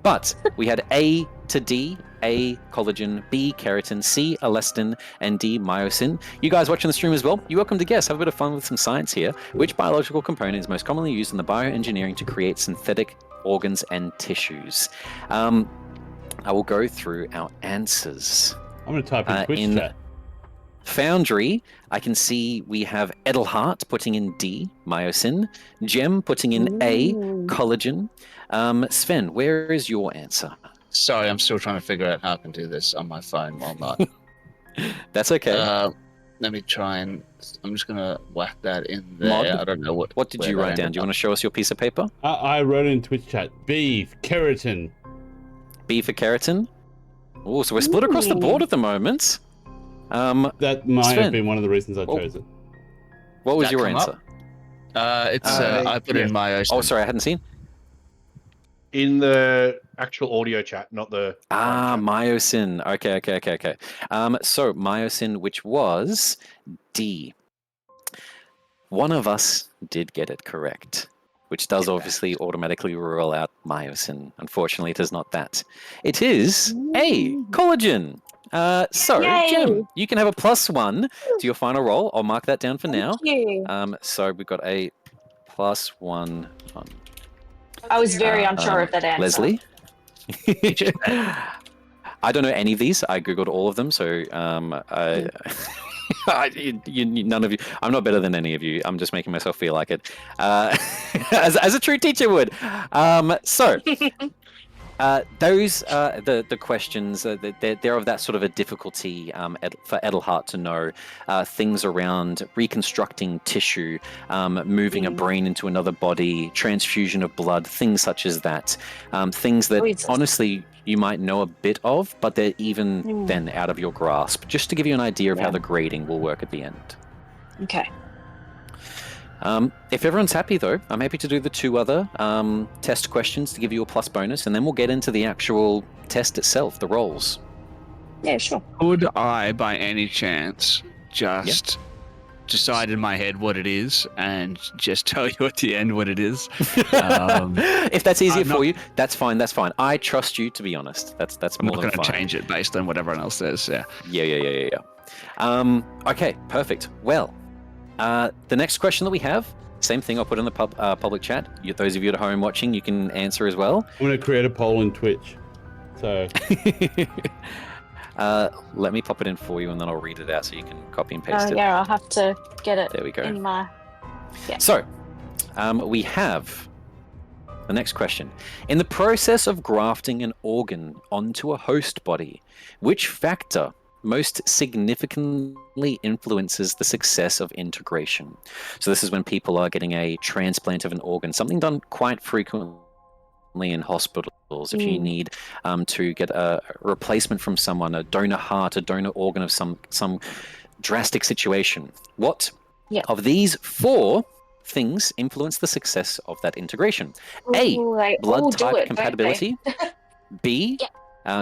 But we had A to D, A, collagen, B, keratin, C, elastin, and D, myosin. You guys watching the stream as well, you're welcome to guess. Have a bit of fun with some science here. Which biological component is most commonly used in the bioengineering to create synthetic organs and tissues? I will go through our answers. I'm going to type in Twitch chat. Foundry, I can see we have Edelhart putting in D, myosin. Gem putting in A, collagen. Sven, where is your answer? Sorry, I'm still trying to figure out how I can do this on my phone while not. That's okay. Let me try and... I'm just going to whack that in there. Mod, I don't know what... What did you write down? Do you want to show us your piece of paper? I wrote in Twitch chat. B, keratin. B for keratin? Oh, so we're split across the board at the moment. That might Sven, have been one of the reasons I chose it. What was That your come answer? I put in my... Oh, sorry, I hadn't seen. In the actual audio chat, not the... myosin. Okay. So myosin, which was D. One of us did get it correct, which does obviously automatically rule out myosin. Unfortunately, it is not that. It is A, collagen. So, Yay! Gem, you can have a +1 to your final roll. I'll mark that down for now. Thank you. So we've got a +1 on I was very unsure of that answer. Leslie? I don't know any of these. I googled all of them, so None of you. I'm not better than any of you. I'm just making myself feel like it, as a true teacher would. Those the questions. They're of that sort of a difficulty for Edelhart to know. Things around reconstructing tissue, moving a brain into another body, transfusion of blood, things such as that. Things that honestly you might know a bit of, but they're even then out of your grasp. Just to give you an idea of how the grading will work at the end. Okay. If everyone's happy, though, I'm happy to do the 2 other test questions to give you a plus bonus, and then we'll get into the actual test itself, the rolls. Yeah, sure. Could I, by any chance, just decide in my head what it is and just tell you at the end what it is? If that's easier for you, that's fine. That's fine. I trust you, to be honest. That's I'm more not than going fine. to change it based on what everyone else says. Yeah. Yeah. Okay, perfect. Well, the next question that we have, same thing. I'll put in the public chat. Those of you at home watching, you can answer as well. I'm going to create a poll in Twitch. So let me pop it in for you, and then I'll read it out so you can copy and paste it. Yeah, I'll have to get it. There we go. In my... So, we have the next question. In the process of grafting an organ onto a host body, which factor most significantly influences the success of integration? So this is when people are getting a transplant of an organ, something done quite frequently in hospitals. If you need to get a replacement from someone, a donor heart, a donor organ of some drastic situation. What of these 4 things influence the success of that integration? A, blood type compatibility. B,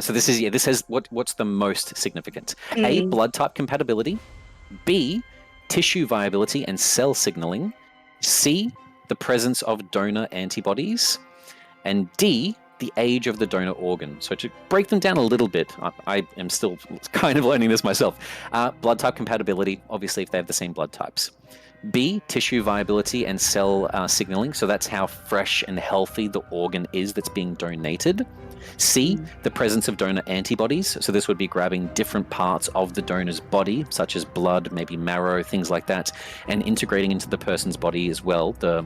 so this is what's the most significant. A, blood type compatibility. B, tissue viability and cell signaling. C, the presence of donor antibodies. And D, the age of the donor organ. So to break them down a little bit, I am still kind of learning this myself. Blood type compatibility, obviously if they have the same blood types. B, tissue viability and cell signaling. So that's how fresh and healthy the organ is that's being donated. C, the presence of donor antibodies. So this would be grabbing different parts of the donor's body, such as blood, maybe marrow, things like that, and integrating into the person's body as well, the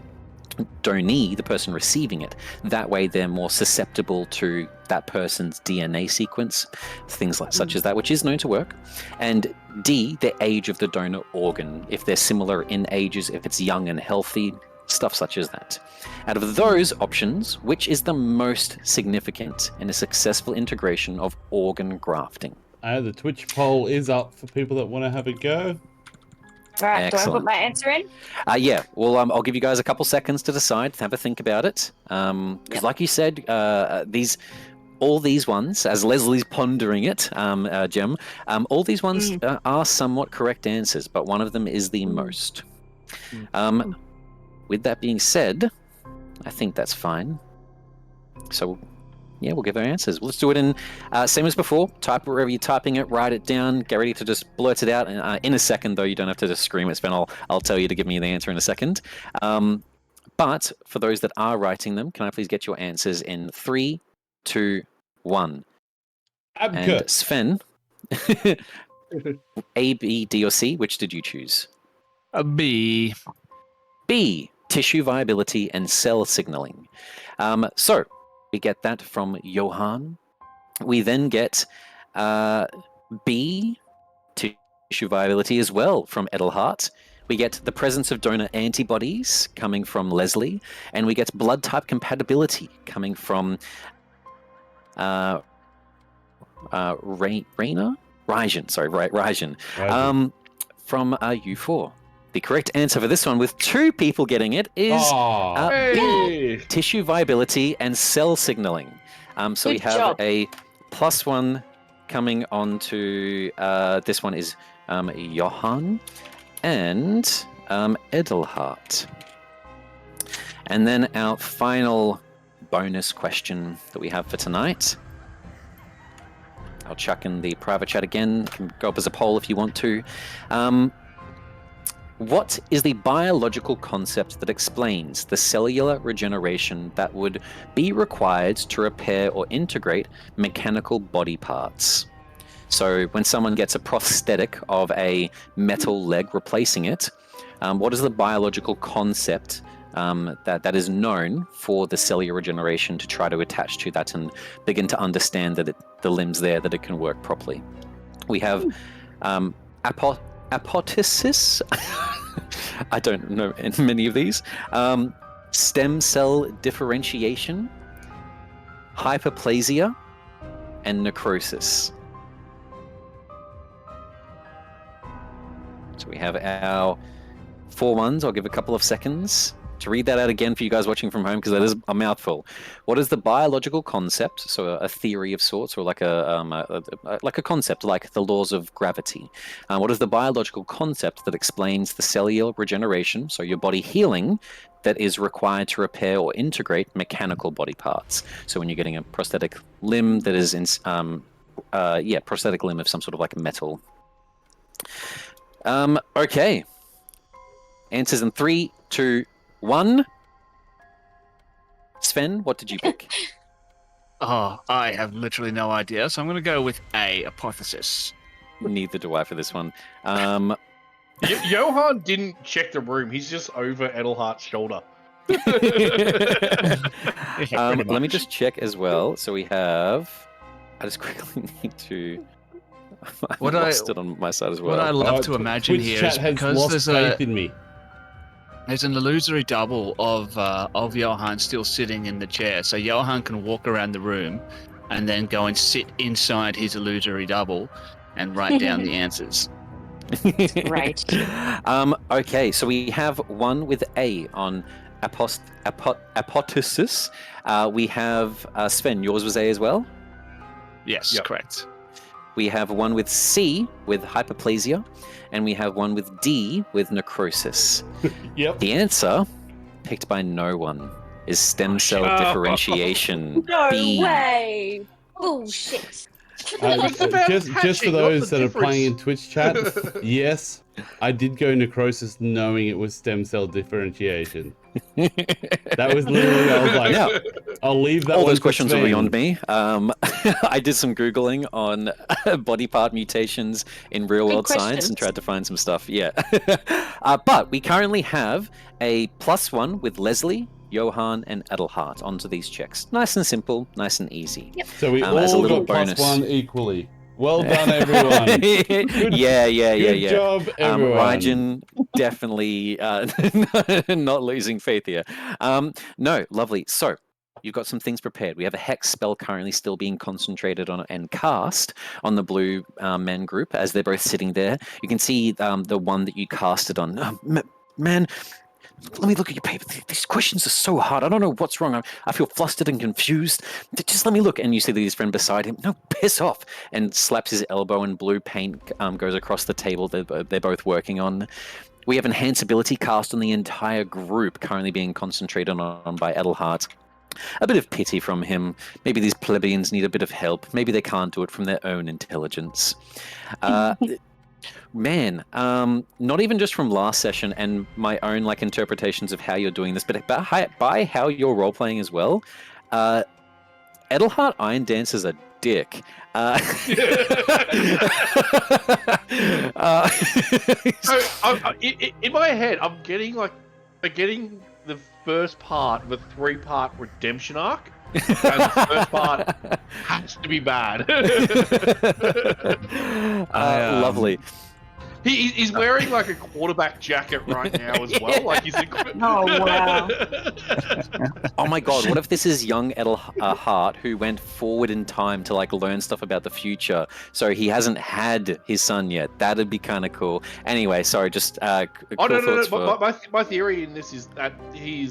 donee, the person receiving it. That way they're more susceptible to that person's DNA sequence, things like such as that, which is known to work. And D, the age of the donor organ, if they're similar in ages, if it's young and healthy, stuff such as that. Out of those options, which is the most significant in a successful integration of organ grafting? the Twitch poll is up for people that want to have a go. All right, Excellent. do I put my answer in? Yeah, well, I'll give you guys a couple seconds to decide, have a think about it. Because like you said, all these ones, as Leslie's pondering it, Jem, all these ones are somewhat correct answers, but one of them is the most. With that being said, I think that's fine. So, yeah, we'll give our answers. Let's do it in, same as before, type wherever you're typing it, write it down, get ready to just blurt it out. In a second, though, you don't have to just scream it, Sven. I'll tell you to give me the answer in a second. But for those that are writing them, can I please get your answers in 3, 2, 1? And Sven, A, B, D, or C, which did you choose? A B. B, tissue viability and cell signaling. So we get that from Johan. We then get B, tissue viability as well from Edelhart. We get the presence of donor antibodies coming from Leslie, and we get blood type compatibility coming from Rajan. From U4. The correct answer for this one, with 2 people getting it, is B, tissue viability and cell signaling. So we have a +1 coming on to, this one is Johan and Edelhart. And then our final bonus question that we have for tonight. I'll chuck in the private chat again. You can go up as a poll if you want to. What is the biological concept that explains the cellular regeneration that would be required to repair or integrate mechanical body parts? So when someone gets a prosthetic of a metal leg replacing it, what is the biological concept that is known for the cellular regeneration to try to attach to that and begin to understand that the limb's there, that it can work properly? We have apoptosis. I don't know many of these. Stem cell differentiation, hyperplasia, and necrosis. So we have our 4 ones. I'll give a couple of seconds to read that out again for you guys watching from home, because that is a mouthful. What is the biological concept? So a theory of sorts, or like a concept, like the laws of gravity. What is the biological concept that explains the cellular regeneration, so your body healing, that is required to repair or integrate mechanical body parts? So when you're getting a prosthetic limb that is in, prosthetic limb of some sort of like metal. Okay. Answers in 3, 2, 1. Sven, what did you pick? Oh, I have literally no idea, so I'm going to go with A, hypothesis. Neither do I for this one. Johan didn't check the room. He's just over Edelhart's shoulder. Let me just check as well. So we have... I just quickly need to... I lost it on my side as well. What I love to imagine Twitch here chat is has because lost faith in me. there's an illusory double of Johan still sitting in the chair. So Johan can walk around the room and then go and sit inside his illusory double and write down the answers. Right. Okay, so we have one with A on apoptosis. We have Sven, yours was A as well? Yes, Yep. correct. We have one with C with hyperplasia, and we have one with D with necrosis. Yep. The answer, picked by no one, is stem cell shit. differentiation. No B. way. Bullshit. about just for hatching, those what's the that are playing in difference? Twitch chat, yes, I did go necrosis knowing it was stem cell differentiation. That was literally, I was like, Now, I'll leave that all one those for questions are Sven. beyond me. I did some Googling on body part mutations in real world science and questions. tried to find some stuff. Yeah. But we currently have a +1 with Leslie, Johan, and Edelhart onto these checks. Nice and simple, nice and easy. So we as a all little got bonus. +1 equally. Well done, everyone. Yeah. Good job, everyone. Rajan definitely not losing faith here. No, lovely. So you've got some things prepared. We have a hex spell currently still being concentrated on and cast on the blue men group as they're both sitting there. You can see the one that you casted on. Man, let me look at your paper. These questions are so hard. I don't know what's wrong. I feel flustered and confused. Just let me look. And you see his friend beside him. No, piss off. And slaps his elbow, and blue paint goes across the table that they're both working on. We have enhance ability cast on the entire group, currently being concentrated on by Edelhart. A bit of pity from him. Maybe these plebeians need a bit of help. Maybe they can't do it from their own intelligence. Man, not even just from last session and my own like interpretations of how you're doing this, but by how you're role playing as well. Edelhart Iron Dance is a dick. In my head, I'm getting the first part of a 3-part redemption arc. And the first part has to be bad. Lovely. He's wearing like a quarterback jacket right now as well. Like he's Oh, wow. Oh my god, what if this is young Edelhart who went forward in time to like learn stuff about the future, so he hasn't had his son yet? That'd be kind of cool. Anyway, sorry, just Oh no. My theory in this is that he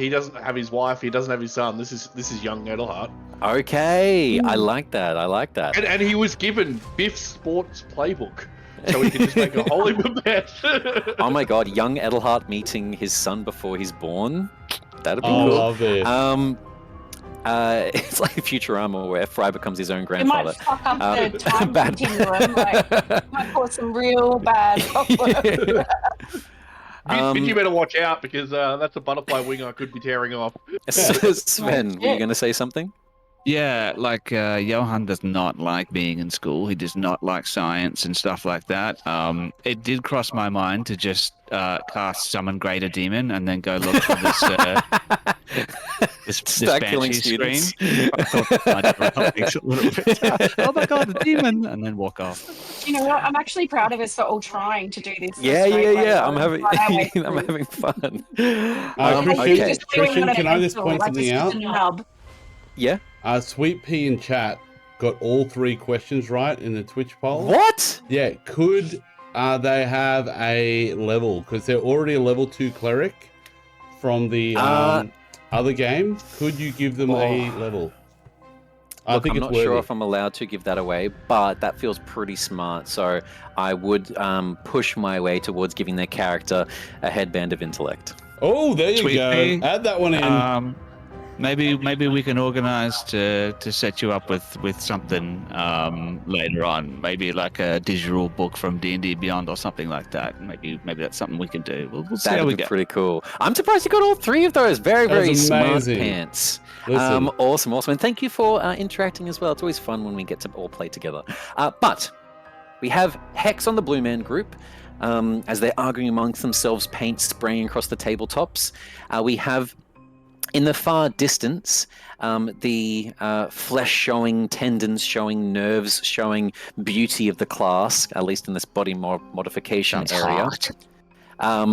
doesn't have his wife, he doesn't have his son. This is young Edelhart. Okay, I like that. And he was given Biff's sports playbook, so he can just make a whole heap of bets. Oh my god, young Edelhart meeting his son before he's born. That'd be I cool. love it. It's like Futurama where Fry becomes his own It grandfather. might fuck up the time bad- continuum. Like, might cause some real bad problems. You better watch out, because that's a butterfly wing I could be tearing off. Sven, were you going to say something? Yeah, like Johan does not like being in school. He does not like science and stuff like that. It did cross my mind to just cast Summon Greater Demon and then go look for this this Start killing banshee screen. students. I thought that might help me a little bit. Oh my god, the demon! And then walk off. You know what? I'm actually proud of us for all trying to do this. Yeah. I'm having I'm I'm having fun. Christian, Just doing Christian, what can I I just feel point like something it's just out? a nub. Yeah. Sweet Pea in chat got all 3 questions right in the Twitch poll. What? Yeah, could they have a level? Because they're already a level 2 cleric from the other game. Could you give them a level? Look, I'm not sure if I'm allowed to give that away, but that feels pretty smart. So I would push my way towards giving their character a headband of intellect. Oh, there you Sweet go. Pea. Add that one in. Maybe we can organize to set you up with something later on. Maybe like a digital book from D&D Beyond or something like that. Maybe that's something we can do. We'll see how we That'd be go. pretty cool. I'm surprised you got all 3 of those. Very smart amazing. pants. Listen. Awesome. And thank you for interacting as well. It's always fun when we get to all play together. But we have Hex on the Blue Man group. As they're arguing amongst themselves, paint spraying across the tabletops. We have in the far distance, the flesh showing, tendons showing, nerves showing beauty of the class, at least in this body modification Sounds area. hot.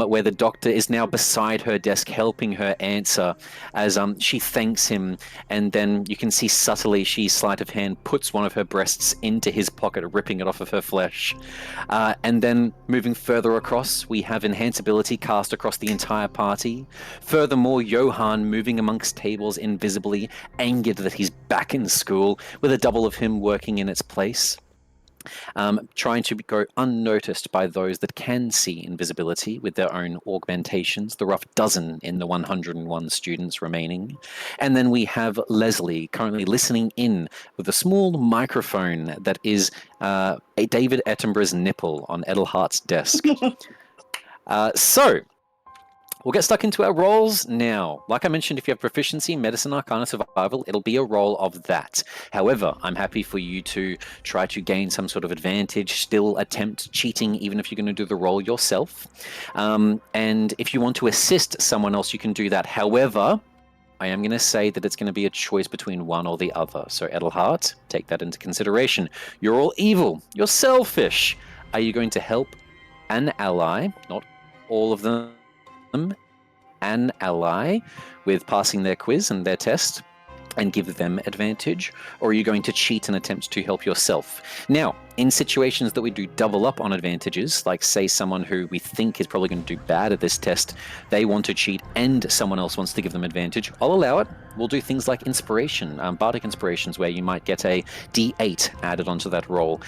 Where the doctor is now beside her desk helping her answer as she thanks him, and then you can see subtly she, sleight of hand, puts one of her breasts into his pocket, ripping it off of her flesh. And then moving further across, we have enhanceability cast across the entire party. Furthermore, Johan moving amongst tables invisibly, angered that he's back in school, with a double of him working in its place. Trying to go unnoticed by those that can see invisibility with their own augmentations, the rough dozen in the 101 students remaining. And then we have Leslie currently listening in with a small microphone that is a David Attenborough's nipple on Edelhart's desk. So we'll get stuck into our roles now. Like I mentioned, if you have proficiency, medicine, arcana, survival, it'll be a roll of that. However, I'm happy for you to try to gain some sort of advantage, still attempt cheating, even if you're going to do the roll yourself. And if you want to assist someone else, you can do that. However, I am going to say that it's going to be a choice between one or the other. So Edelhart, take that into consideration. You're all evil. You're selfish. Are you going to help an ally, not all of them, an ally with passing their quiz and their test and give them advantage, or are you going to cheat and attempt to help yourself? Now, in situations that we do double up on advantages, like say someone who we think is probably going to do bad at this test, they want to cheat and someone else wants to give them advantage, I'll allow it. We'll do things like inspiration, bardic inspirations, where you might get a d8 added onto that roll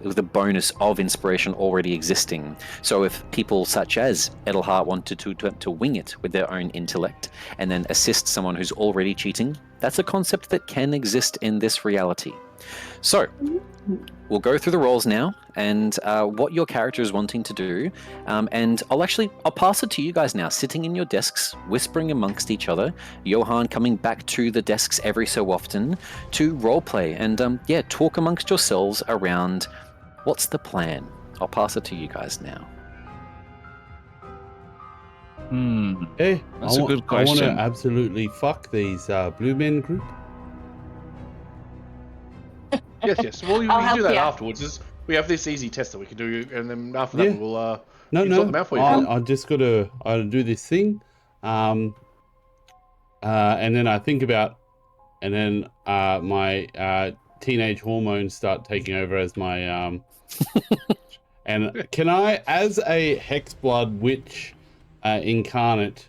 with a bonus of inspiration already existing. So if people such as Edelhart wanted to wing it with their own intellect and then assist someone who's already cheating, that's a concept that can exist in this reality. So we'll go through the roles now and what your character is wanting to do. And I'll pass it to you guys now, sitting in your desks, whispering amongst each other. Johan coming back to the desks every so often to roleplay and talk amongst yourselves around what's the plan. I'll pass it to you guys now. Hey, That's a good question. I want to absolutely fuck these Blue Men group. Yes. Well, we I'll can do help that you. afterwards. We have this easy test that we can do, and then after that Yeah. we'll No, you sort them out for you. I just gotta do this thing, and then I think about, and then my teenage hormones start taking over as my and can I, as a hexblood witch incarnate,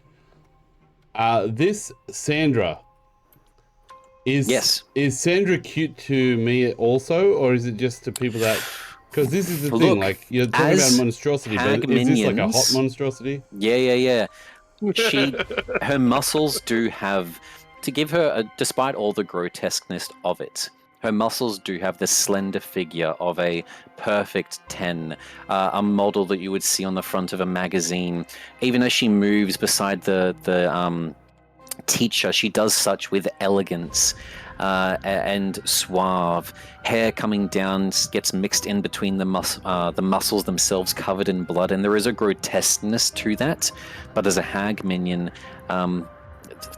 this Sandra. Yes. Is Sandra cute to me also, or is it just to people that? Because this is the Look, thing, like you're talking about as monstrosity, hag but is this like a hot minions- monstrosity? Yeah. Her muscles do have, to give her, despite all the grotesqueness of it, her muscles do have the slender figure of a perfect 10, a model that you would see on the front of a magazine. Even as she moves beside the teacher. She does such with elegance and suave. Hair coming down gets mixed in between the muscles themselves, covered in blood, and there is a grotesqueness to that. But as a hag minion,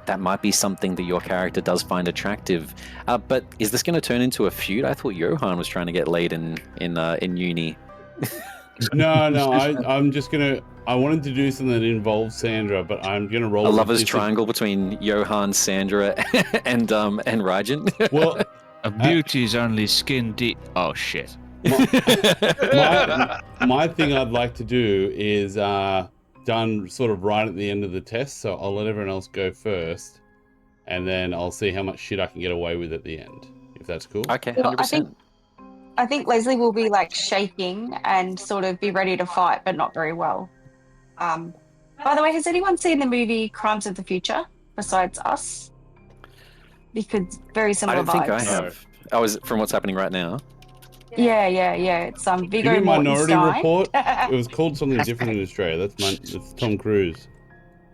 that might be something that your character does find attractive. But is this going to turn into a feud? I thought Johan was trying to get laid in uni. No, I'm just gonna. I wanted to do something that involves Sandra, but I'm gonna roll A lover's triangle between Johan, Sandra, and Rajan. Well, A beauty's only skin deep. Oh shit. my thing I'd like to do is done sort of right at the end of the test, so I'll let everyone else go first, and then I'll see how much shit I can get away with at the end, if that's cool. Okay, Well, 100%. I think Leslie will be like shaking and sort of be ready to fight, but not very well. By the way, has anyone seen the movie Crimes of the Future besides us? Because very I similar don't think I vibes. have. Oh, is it from what's happening right now? Yeah. It's Give Viggo me Minority Mortenstein. Report. It was called something different in Australia. It's Tom Cruise.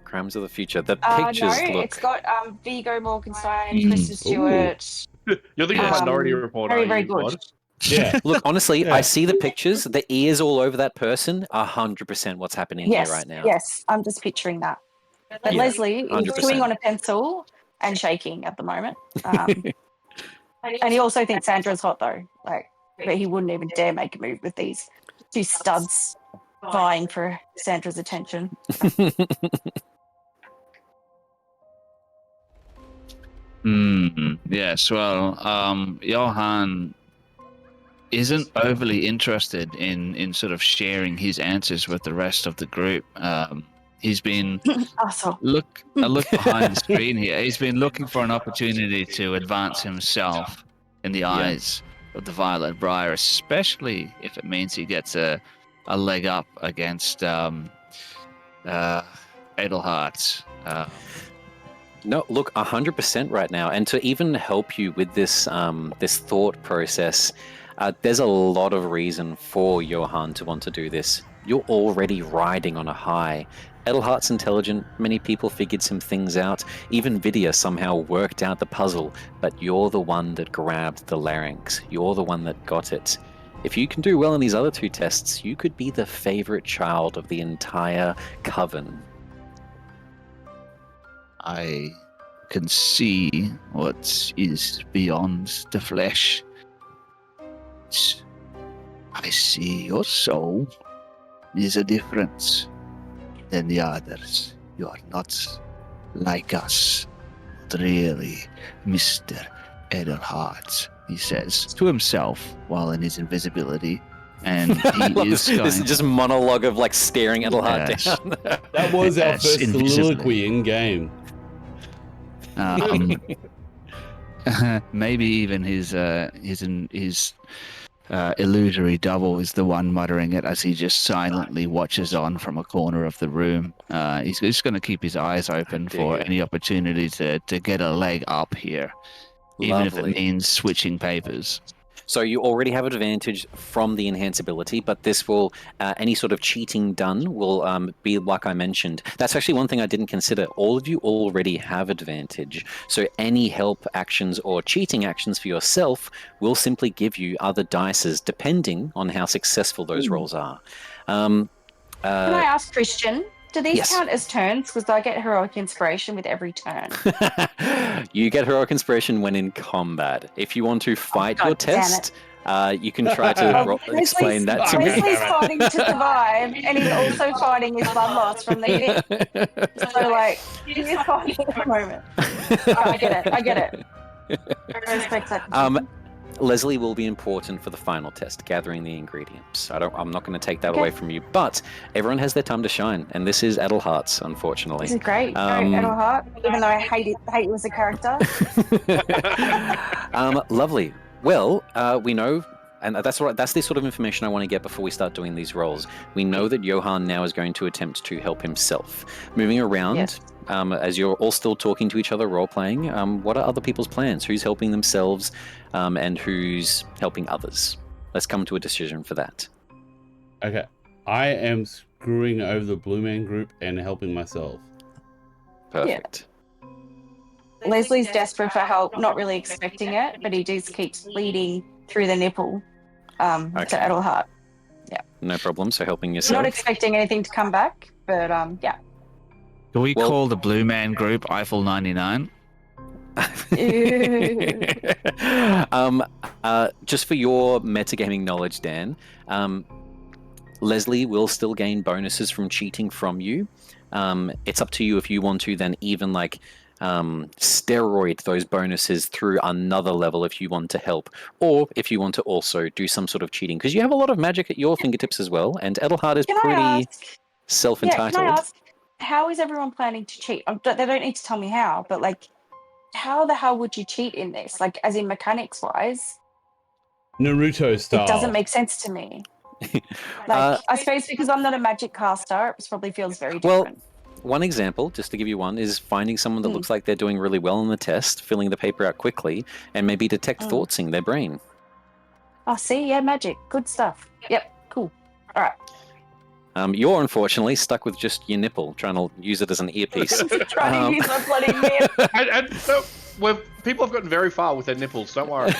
Crimes of the Future. The No, pictures look. it's got Viggo Mortenstein, Kristen Stewart. You're thinking Minority Report, Very, are very you, good. bud? Yeah. Look, honestly, Yeah. I see the pictures. The ears all over that person. 100% what's happening here right now. Yes, I'm just picturing that. But Yeah, Leslie is 100%. chewing on a pencil and shaking at the moment. And he also thinks Sandra's hot though. But he wouldn't even dare make a move with these two studs vying for Sandra's attention. Yes, well, Johan isn't overly interested in sort of sharing his answers with the rest of the group. He's been look behind the screen here. He's been looking for an opportunity to advance himself in the eyes of the Violet Briar, especially if it means he gets a leg up against Edelhart. No, look, 100% right now. And to even help you with this this thought process, there's a lot of reason for Johan to want to do this. You're already riding on a high. Edelhart's intelligent. Many people figured some things out. Even Vidya somehow worked out the puzzle. But you're the one that grabbed the larynx. You're the one that got it. If you can do well in these other two tests, you could be the favorite child of the entire coven. I can see what is beyond the flesh. I see your soul is a difference than the others. You are not like us. Not really, Mr. Edelhart, he says to himself while in his invisibility. And he is this is just monologue of like staring Edelhart down. That was our first invisibly. soliloquy in game. Maybe even his illusory double is the one muttering it as he just silently watches on from a corner of the room. He's just going to keep his eyes open for any opportunity to get a leg up here, even if it means switching papers. So you already have advantage from the enhanceability, but this will, any sort of cheating done will be like I mentioned. That's actually one thing I didn't consider. All of you already have advantage. So any help actions or cheating actions for yourself will simply give you other dices depending on how successful those rolls are. Can I ask Christian, do these Yes. count as turns? Because I get heroic inspiration with every turn. You get heroic inspiration when in combat. If you want to fight your God damn test, you can try to explain that to me. Leslie's fighting to survive, and he's also fighting his blood loss from the hit. So, like, he is fighting at the moment. I get it. I respect that. Leslie will be important for the final test, gathering the ingredients. I'm not going to take that away from you, but everyone has their time to shine, and this is Edelhart's, unfortunately. This is great. Edelhart, even though I hate you as a character. Lovely. Well, we know, and that's the sort of information I want to get before we start doing these rolls. We know that Johan now is going to attempt to help himself. Moving around, as you're all still talking to each other, role-playing, what are other people's plans? Who's helping themselves, and who's helping others? Let's come to a decision for that. Okay. I am screwing over the Blue Man group and helping myself. Perfect. Leslie's desperate for help, not really expecting it, but he just keeps bleeding through the nipple to Okay. Edelhart. No problem. So helping Not yourself. expecting anything to come back, but yeah. Can we Well- call the Blue Man Group Eiffel 99? Just for your metagaming knowledge, Dan, Leslie will still gain bonuses from cheating from you. It's up to you if you want to then even like steroid those bonuses through another level if you want to help, or if you want to also do some sort of cheating, because you have a lot of magic at your fingertips as well, and Edelhart is Can I pretty ask? Yeah, self-entitled. can I ask? How is everyone planning to cheat? They don't need to tell me how, but like, how the hell would you cheat in this? Like, as in mechanics wise, Naruto style. it doesn't make sense to me. Like, I suppose because I'm not a magic caster, it probably feels very different. One example, just to give you one, is finding someone that looks like they're doing really well on the test, filling the paper out quickly, and maybe detect thoughts in their brain. Oh, see, yeah, magic, good stuff. Yep, cool. All right. You're unfortunately stuck with just your nipple, trying to use it as an earpiece. Trying to use my bloody nip. And people have gotten very far with their nipples. Don't worry.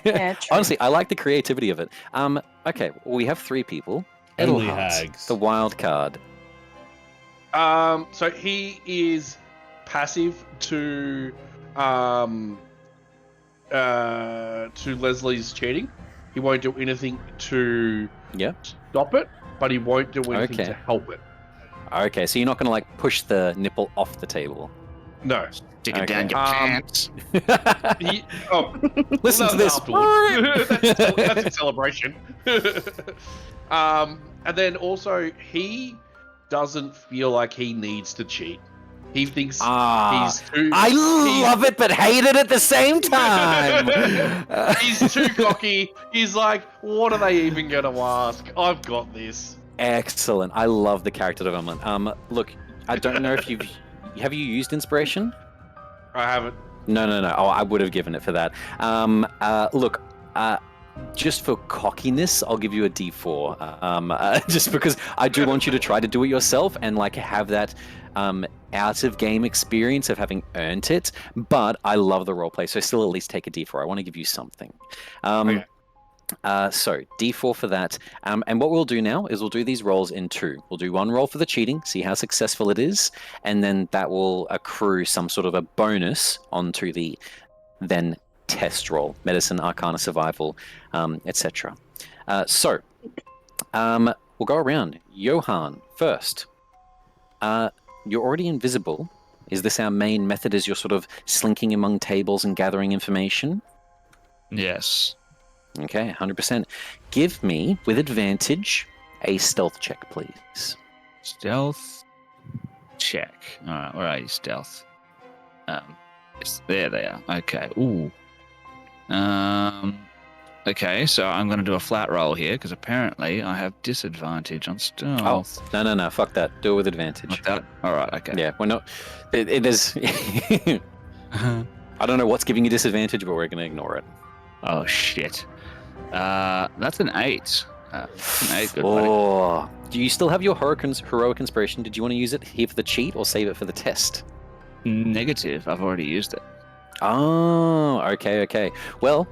Yeah, true. Honestly, I like the creativity of it. Okay, we have 3 people. Only Edelhart, hags. the wild card. So he is passive to Leslie's cheating. He won't do anything to stop it, but he won't do anything to help it. Okay, so you're not going to like push the nipple off the table. No. Stick it down your pants. Listen to this. That's a celebration. And then also, he doesn't feel like he needs to cheat. He thinks he's too... I love it, but hate it at the same time. He's too cocky. He's like, what are they even going to ask? I've got this. Excellent. I love the character development. Look, I don't know if have you used inspiration? I haven't. No. Oh, I would have given it for that. Look, just for cockiness, I'll give you a D4. Just because I do want you to try to do it yourself and like have that out of game experience of having earned it. But I love the roleplay, so still at least take a D4. I want to give you something. Okay. So D4 for that. And what we'll do now is we'll do these rolls in 2. We'll do 1 roll for the cheating, see how successful it is, and then that will accrue some sort of a bonus onto the then test roll, medicine, arcana, survival, etc. So we'll go around. Johan first. You're already invisible. Is this our main method? Is you're sort of slinking among tables and gathering information? Yes. Okay, 100%. Give me, with advantage, a stealth check, please. Stealth check. All right, where are you, stealth? There they are. Okay. Ooh. Okay, so I'm going to do a flat roll here because apparently I have disadvantage on stealth. Oh, no. Fuck that. Do it with advantage. Like that? All right. Okay. Yeah, we're not. It is. I don't know what's giving you disadvantage, but we're going to ignore it. Oh shit. That's an 8. That's an 8. Good buddy. Oh, do you still have your heroic inspiration? Did you want to use it here for the cheat or save it for the test? Negative. I've already used it. Oh, okay. Well,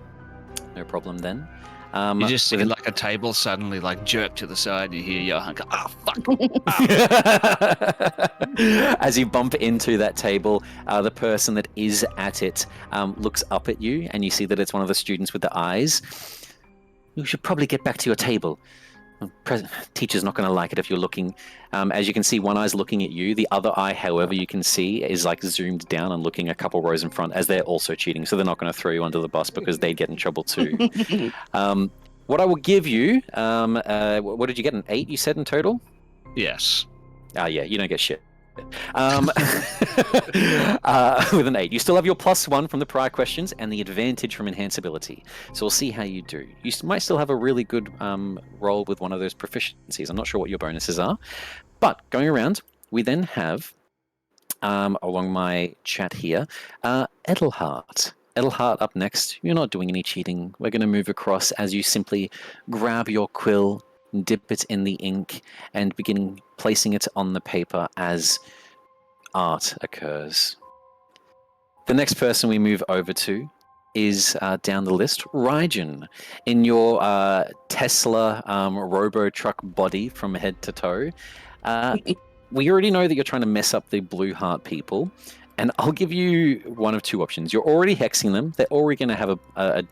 no problem then. You just see like a table suddenly like jerk to the side. And you hear Johan go, "Oh fuck!" As you bump into that table, the person that is at it looks up at you, and you see that it's one of the students with the eyes. You should probably get back to your table. Teacher's not going to like it if you're looking. As you can see, one eye's looking at you. The other eye, however, you can see is like zoomed down and looking a couple rows in front, as they're also cheating. So they're not going to throw you under the bus because they'd get in trouble too. What I will give you, what did you get? An 8, you said in total? Yes. Yeah, you don't get shit. With an 8. You still have your +1 from the prior questions and the advantage from enhanceability. So we'll see how you do. You might still have a really good roll with one of those proficiencies. I'm not sure what your bonuses are. But going around, we then have, along my chat here, Edelhart. Edelhart up next. You're not doing any cheating. We're going to move across as you simply grab your quill, dip it in the ink, and begin placing it on the paper as art occurs. The next person we move over to is down the list, Rygen. In your Tesla robo truck body from head to toe, we already know that you're trying to mess up the blue heart people, and I'll give you one of two options. You're already hexing them. They're already going to have a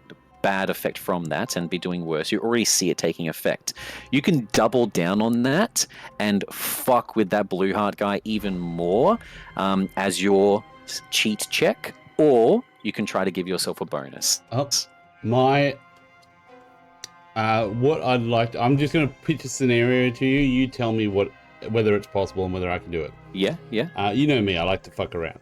bad effect from that and be doing worse. You already see it taking effect. You can double down on that and fuck with that blue heart guy even more as your cheat check, or you can try to give yourself a bonus. What I'd like to, I'm just going to pitch a scenario to you. You tell me whether it's possible and whether I can do it. Yeah. You know me, I like to fuck around.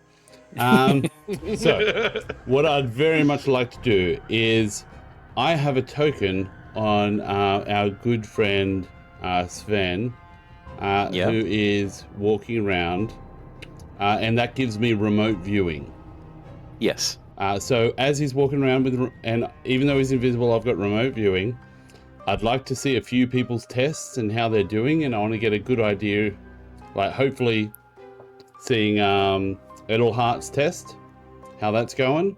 So what I'd very much like to do is I have a token on our good friend Sven, who is walking around, and that gives me remote viewing. Yes. So as he's walking around and even though he's invisible, I've got remote viewing. I'd like to see a few people's tests and how they're doing, and I want to get a good idea, like hopefully seeing Edelhart's test, how that's going.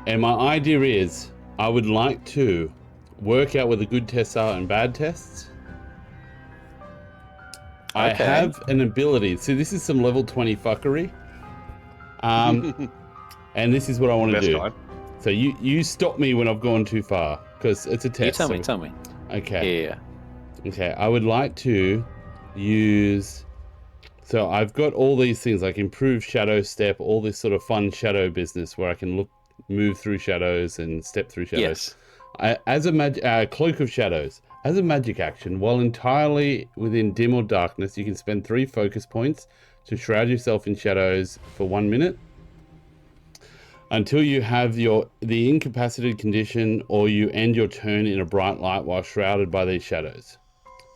And my idea is I would like to work out where the good tests are and bad tests. I have an ability. See, this is some level 20 fuckery. And this is what I want to do. Time. So you stop me when I've gone too far, because it's a test. You tell me. Okay. Yeah. Okay, I would like to use... So I've got all these things like improved shadow step, all this sort of fun shadow business where I can move through shadows and step through shadows. Yes. As a cloak of shadows, as a magic action, while entirely within dim or darkness, you can spend 3 focus points to shroud yourself in shadows for 1 minute until you have the incapacitated condition, or you end your turn in a bright light while shrouded by these shadows.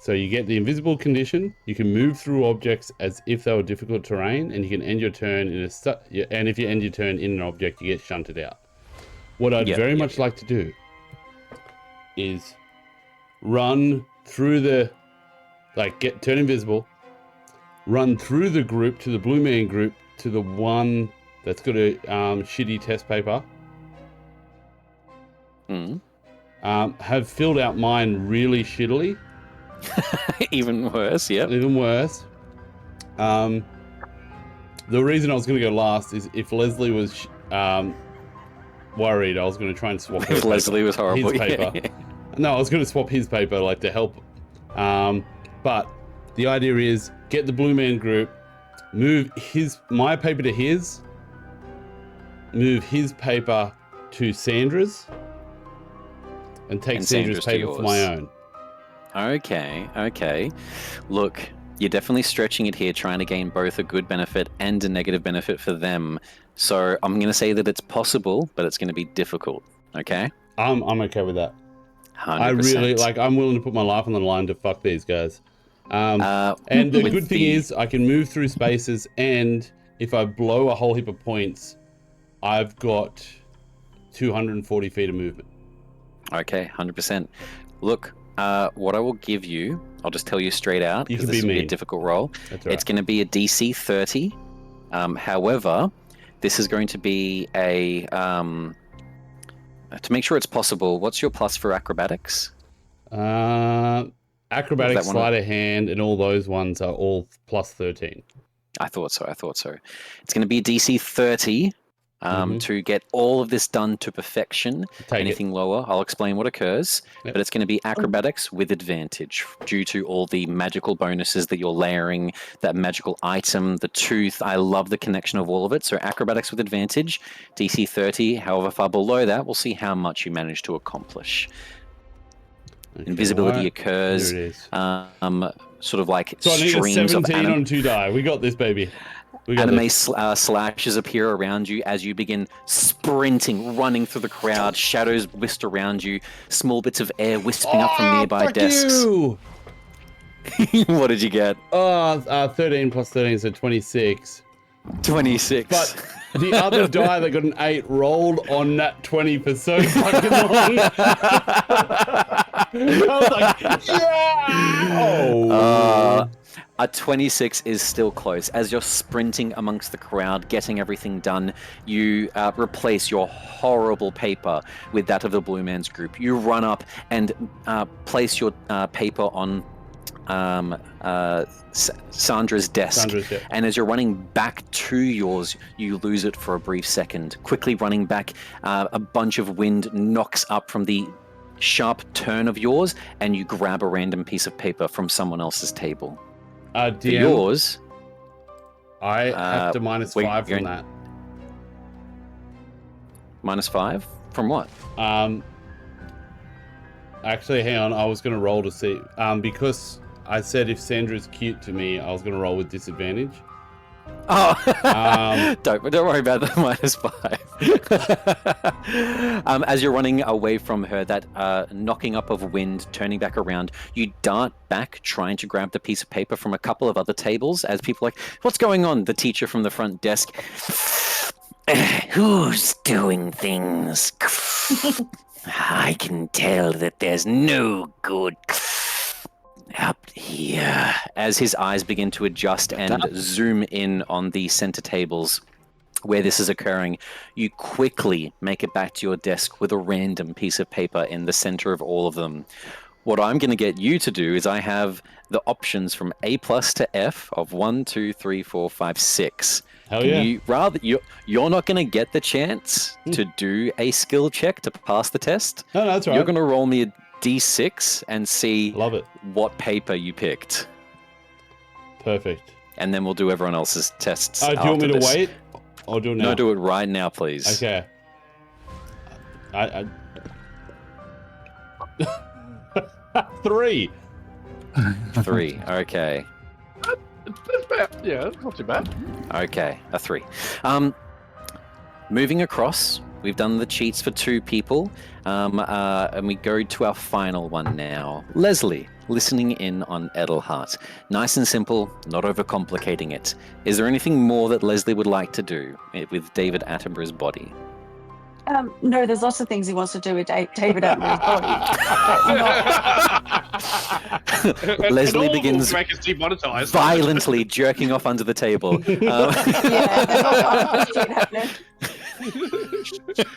So you get the invisible condition, you can move through objects as if they were difficult terrain, and you can end your turn and if you end your turn in an object, you get shunted out. What I'd very much like to do is run through turn invisible, run through the group to the blue man group to the one that's got a shitty test paper. Have filled out mine really shittily. Even worse, yeah. Even worse. The reason I was going to go last is if Leslie was worried, I was going to try and swap if Leslie was horrible. His paper. Yeah. No, I was going to swap his paper to help. But the idea is get the blue man group, move my paper to his, move his paper to Sandra's, and take Sandra's paper for my own. Okay. Look, you're definitely stretching it here, trying to gain both a good benefit and a negative benefit for them. So I'm going to say that it's possible, but it's going to be difficult. Okay? I'm okay with that. 100%. I really I'm willing to put my life on the line to fuck these guys. And the good thing is I can move through spaces, and if I blow a whole heap of points, I've got 240 feet of movement. Okay, 100%. Look, what I will give you, I'll just tell you straight out, because this will be a difficult roll. That's right. It's going to be a DC 30. However, this is going to be a... to make sure it's possible, what's your plus for acrobatics? Acrobatics, sleight of hand, and all those ones are all plus 13. I thought so. It's going to be a DC 30 to get all of this done to perfection. Anything lower, I'll explain what occurs. Yep. But it's going to be acrobatics with advantage due to all the magical bonuses that you're layering, that magical item, the tooth. I love the connection of all of it. So acrobatics with advantage, DC 30. However far below that, we'll see how much you manage to accomplish. Okay, invisibility occurs. There it is. Sort of like so I need streams a 17 of on 2 die. We got this, baby. Anime slashes appear around you as you begin sprinting, running through the crowd. Shadows whisk around you. Small bits of air wisping up from nearby desks. You. What did you get? 13 plus 13, so 26. 26. But the other die that got an 8 rolled on that 20 for so fucking long. I was like, yeah! A 26 is still close. As you're sprinting amongst the crowd, getting everything done, you replace your horrible paper with that of the Blue Man's group. You run up and place your paper on Sandra's desk. And as you're running back to yours, you lose it for a brief second. Quickly running back, a bunch of wind knocks up from the sharp turn of yours, and you grab a random piece of paper from someone else's table. DM, for yours, I have to minus 5 from that. Minus 5 from what? Actually, hang on. I was going to roll to see because I said if Sandra's cute to me, I was going to roll with disadvantage. Oh, don't worry about the minus 5. As you're running away from her, that knocking up of wind, turning back around, you dart back, trying to grab the piece of paper from a couple of other tables. As people are like, "What's going on?" The teacher from the front desk, "Who's doing things? I can tell that there's no good up here." As his eyes begin to adjust and zoom in on the center tables where this is occurring, you quickly make it back to your desk with a random piece of paper in the center of all of them. What I'm going to get you to do is I have the options from A+ to F of 1, 2, 3, 4, 5, 6. Hell yeah. You're not going to get the chance to do a skill check to pass the test. No, that's right. You're going to roll me a D6 and see Love it. what paper you picked. Perfect. And then we'll do everyone else's tests. Do you want me to wait? Or do it now? No, do it right now, please. Okay. I 3. 3. Okay. Yeah, that's not too bad. Okay, a 3. Moving across, we've done the cheats for 2 people, and we go to our final one now. Leslie, listening in on Edelhart. Nice and simple, not overcomplicating it. Is there anything more that Leslie would like to do with David Attenborough's body? No, there's lots of things he wants to do with David Attenborough's body. Leslie begins to make us demonetized. violently jerking off under the table. Yeah, there's all kinds of shit happening.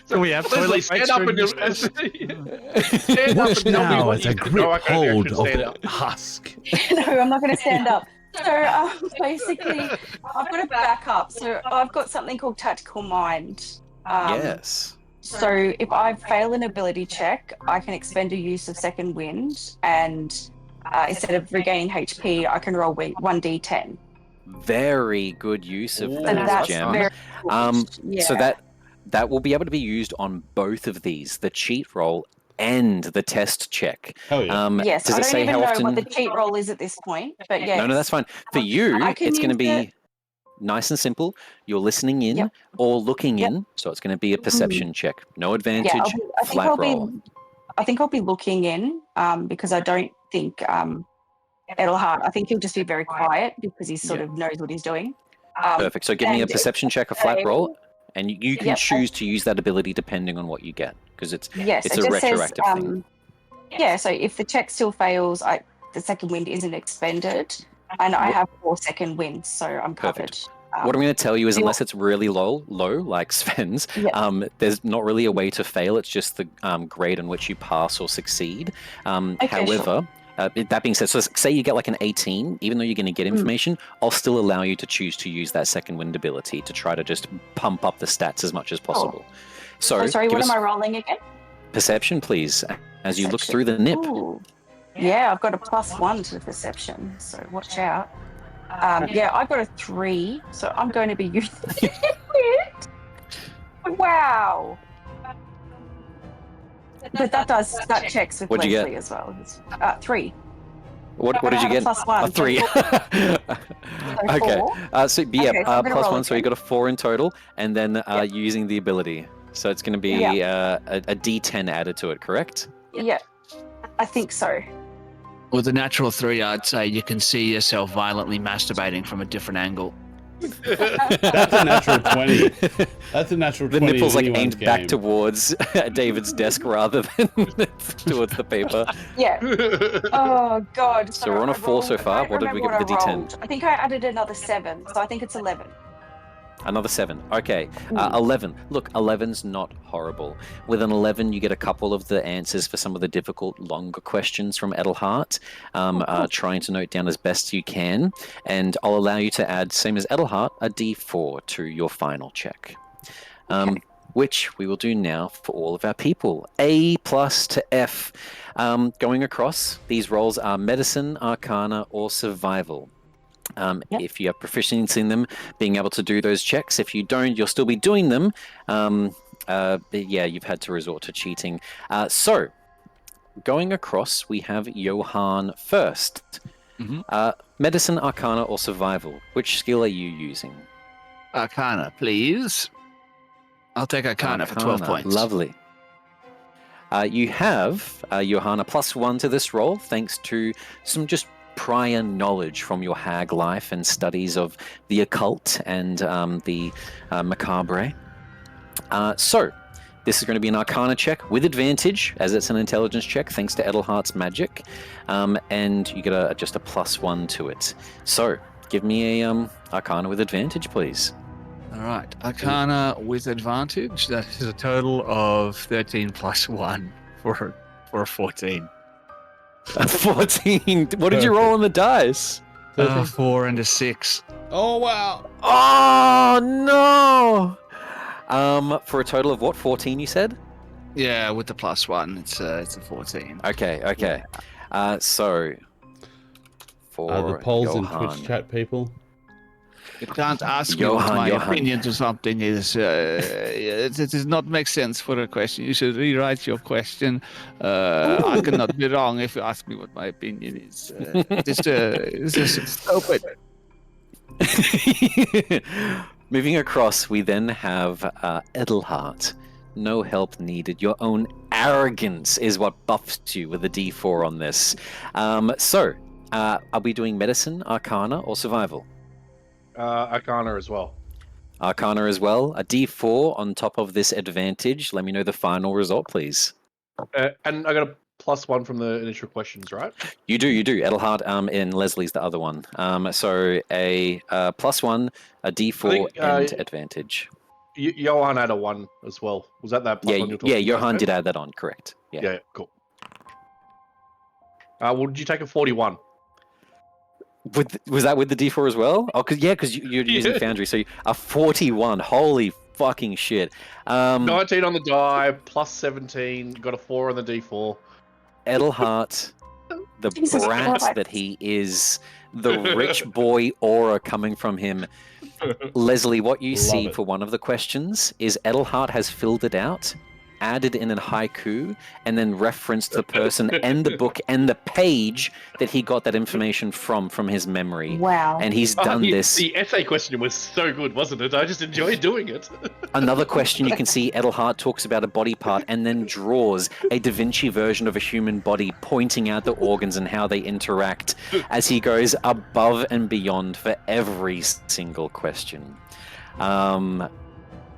So we have Leslie, toilet stand up and stand up and tell me now what as you a think. grip Oh, okay, hold I of should stand the up. husk. No, I'm not going to stand up. So basically, I've got to back up. So I've got something called Tactical Mind. Yes. So if I fail an ability check, I can expend a use of Second Wind, and instead of regaining HP, I can roll 1d10. Very good use of Ooh. And that that's gem. very cool. So that will be able to be used on both of these, the cheat roll and the test check. Hell yeah. Yes, Does I it don't say even how know often? what the cheat roll is at this point, but yes. No, that's fine. For you, I can it's going to use be nice and simple. You're listening in Yep. or looking Yep. in, so it's going to be a perception check. No advantage, I think flat I'll roll. I think I'll be looking in because I don't think Edelhart. I think he'll just be very quiet because he sort of knows what he's doing. Perfect. So give me a and perception check, a flat roll, and you can Yep. choose to use that ability depending on what you get, because it's Yes, it's it a just retroactive says, thing. Yeah, so if the check still fails, the Second Wind isn't expended, and I have 4 second winds, so I'm covered. Perfect. What I'm going to tell you is, you unless it's really low, like Sven's, Yeah. there's not really a way to fail. It's just the grade on which you pass or succeed. However, that being said, so say you get like an 18, even though you're going to get information, I'll still allow you to choose to use that Second Wind ability to try to just pump up the stats as much as possible. So, sorry, give what us am I rolling again? perception, please, as you look Perception. through the nip. Ooh. Yeah, I've got a +1 to perception, so watch out. Yeah, I've got a 3, so I'm going to be using it. Wow. But that checks with What'd you Leslie get? as well. 3. What did you get? +1. A 3. Okay. So yeah, Okay, so I'm gonna roll +1. So you again. got a 4 in total, and then using the ability. So it's going to be a D10 added to it, correct? Yeah, I think so. With a natural 3, I'd say you can see yourself violently masturbating from a different angle. That's a natural 20. That's a natural 20. The nipples like in anyone's aimed back game. towards David's desk rather than towards the paper. Yeah. Oh God. So we're on a I 4 so rolled- far. I What did we remember get with the I D10? rolled. I think I added another 7, so I think it's 11. Another 7. Okay. Mm. 11. Look, 11's not horrible. With an 11, you get a couple of the answers for some of the difficult, longer questions from Edelhart, trying to note down as best you can. And I'll allow you to add, same as Edelhart, a D4 to your final check. Which we will do now for all of our people. A plus to F. Going across, these rolls are Medicine, Arcana, or Survival. If you have proficiency in them, being able to do those checks. If you don't, you'll still be doing them. But yeah, you've had to resort to cheating. So, going across, we have Johan first. Medicine, Arcana, or Survival. Which skill are you using? Arcana, please. I'll take Arcana for 12 points. Lovely. You have, Johan, a +1 to this roll, thanks to some just prior knowledge from your hag life and studies of the occult and the macabre. So, this is going to be an Arcana check with advantage, as it's an intelligence check, thanks to Edelhart's magic, and you get just a +1 to it. So, give me a Arcana with advantage, please. All right, Arcana with advantage. That is a total of 13 plus 1 for a 14. A 14. What did you roll on the dice? 4 and a 6. Oh, wow. Oh no! For a total of what? 14, you said? Yeah, with the +1, it's a 14. Okay. So for The polls in Johan. Twitch chat, people. You can't ask me what my opinion to something is. It does not make sense for a question. You should rewrite your question. I cannot be wrong if you ask me what my opinion is. It's just stupid. Moving across, we then have Edelhart. No help needed. Your own arrogance is what buffs you with a D4 on this. So, are we doing Medicine, Arcana, or Survival? Arcana as well. Arcana as well. A D4 on top of this advantage. Let me know the final result, please. And I got a +1 from the initial questions, right? You do. Edelhart and Leslie's the other one. So a +1, a D4, think, and advantage. Johan had a 1 as well. Was that +1 you're talking about? Johan did add that on, correct. Yeah, cool. Well, did you take a 41? Was that with the D4 as well? Oh, because you're using Foundry, so a 41. Holy fucking shit. 19 on the die, +17, got a 4 on the D4. Edelhart, the Jesus brat Christ. that he is, the rich boy aura coming from him. Leslie, what you see it. for one of the questions is Edelhart has filled it out, added in a haiku, and then referenced the person and the book and the page that he got that information from his memory. Wow. And he's done this. The essay question was so good, wasn't it? I just enjoyed doing it. Another question you can see Edelhart talks about a body part and then draws a Da Vinci version of a human body, pointing out the organs and how they interact as he goes above and beyond for every single question.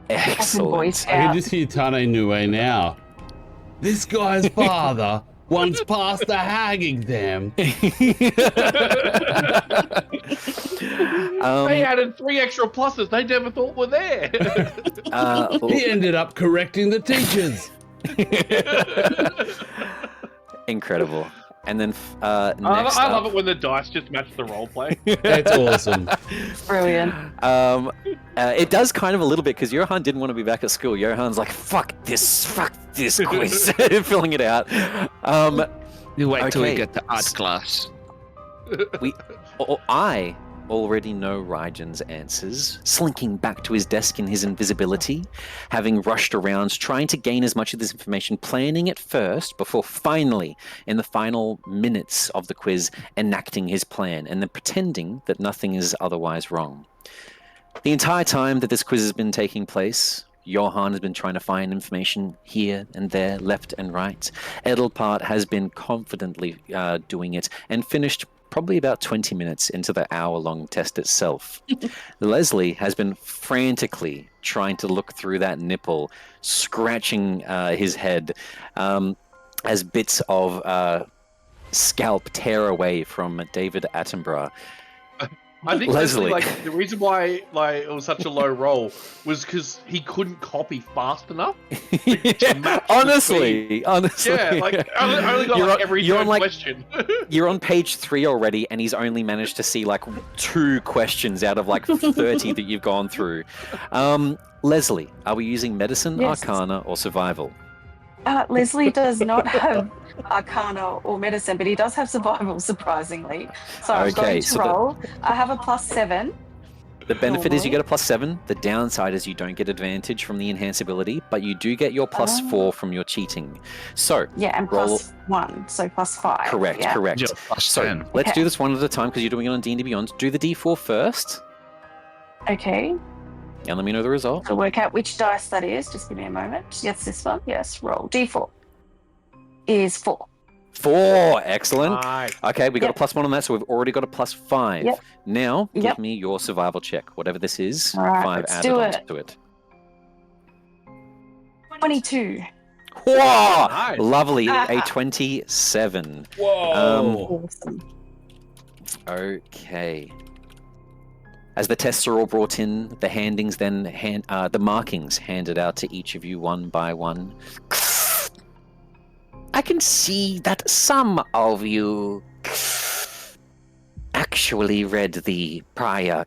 Excellent. Boy I can Scout. just hear Tane Nue now. This guy's father once passed the hag exam. They added 3 extra pluses they never thought were there. He ended up correcting the teachers. Incredible. And then next I love up, it when the dice just match the role play. That's awesome. Brilliant. it does kind of a little bit because Johan didn't want to be back at school. Johan's like, fuck this quiz, filling it out. You wait till we Okay. get to art class. I already know Rajan's answers, slinking back to his desk in his invisibility, having rushed around, trying to gain as much of this information, planning it first before finally, in the final minutes of the quiz, enacting his plan and then pretending that nothing is otherwise wrong. The entire time that this quiz has been taking place, Johan has been trying to find information here and there, left and right. Edelhart has been confidently doing it and finished probably about 20 minutes into the hour-long test itself. Leslie has been frantically trying to look through that nipple, scratching his head as bits of scalp tear away from David Attenborough. I think Leslie. like the reason why it was such a low roll was because he couldn't copy fast enough. To match honestly, yeah, like I only got like every third question. You're on page 3 already, and he's only managed to see like 2 questions out of like 30 that you've gone through. Leslie, are we using medicine, arcana, or survival? Leslie does not have arcana or medicine, but he does have survival, surprisingly. So I'm going to roll. I have a +7. The benefit is you get a +7. The downside is you don't get advantage from the enhanceability, but you do get your +4 from your cheating. So yeah, and roll... +1, so +5. Correct, yeah. correct. Yeah, so let's do this one at a time because you're doing it on D&D Beyond. Do the D4 first. Okay. And let me know the result. So work out which dice that is. Just give me a moment. Yes, this one. Yes, roll. D4 is 4. 4, excellent. Nice. Okay, we got a +1 on that, so we've already got a +5. Yep. Now, give me your survival check, whatever this is. All right, 5 let's added do onto it. 22. Whoa! Nice. Lovely, a 27. Whoa! Awesome. Okay. As the tests are all brought in, the handings then the markings handed out to each of you one by one. I can see that some of you actually read the prior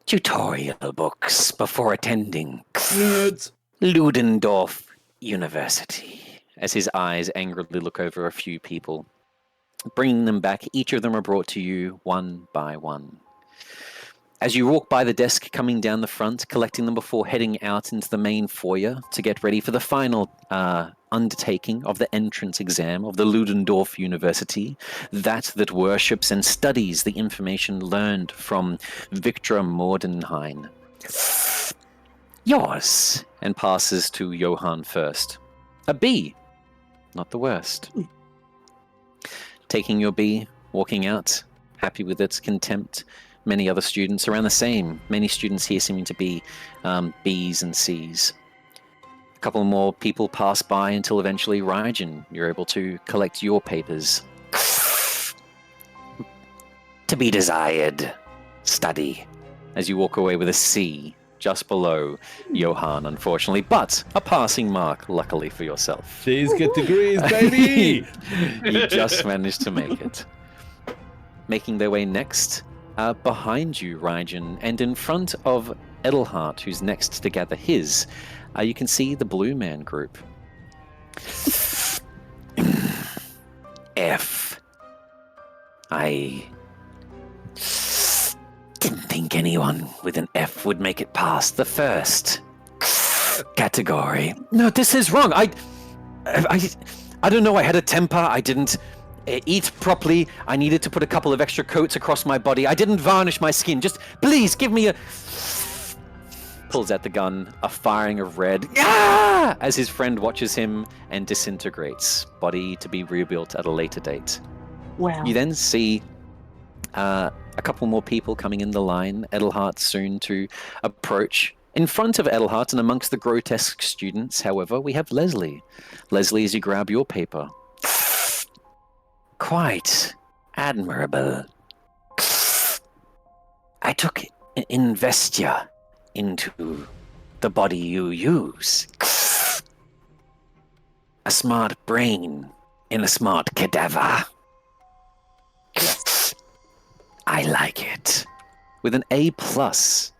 tutorial books before attending Nerds. Ludendorff University. As his eyes angrily look over a few people, bringing them back, each of them are brought to you one by one. As you walk by the desk coming down the front, collecting them before heading out into the main foyer to get ready for the final undertaking of the entrance exam of the Ludendorff University, that worships and studies the information learned from Victor Mordenheim. Yours, and passes to Johann first. A B, not the worst. Taking your B, walking out, happy with its contempt. Many other students around the same. Many students here seeming to be B's and C's. A couple more people pass by until eventually, Raijin, you're able to collect your papers. To be desired. Study. As you walk away with a C just below Johann, unfortunately, but a passing mark, luckily for yourself. These get degrees, baby! You just managed to make it. Making their way next, behind you, Raijin, and in front of Edelhart, who's next to gather his, you can see the Blue Man group. F. I didn't think anyone with an F would make it past the first category. No, this is wrong. I don't know. I had a temper. I didn't eat properly. I needed to put a couple of extra coats across my body. I didn't varnish my skin. Just please give me a... Pulls out the gun, a firing of red. Ah! As his friend watches him and disintegrates, body to be rebuilt at a later date. Wow. You then see a couple more people coming in the line. Edelhart soon to approach. In front of Edelhart and amongst the grotesque students, however, we have Leslie. Leslie, as you grab your paper. Quite admirable. I took investia into the body you use. A smart brain in a smart cadaver. I like it. With an A+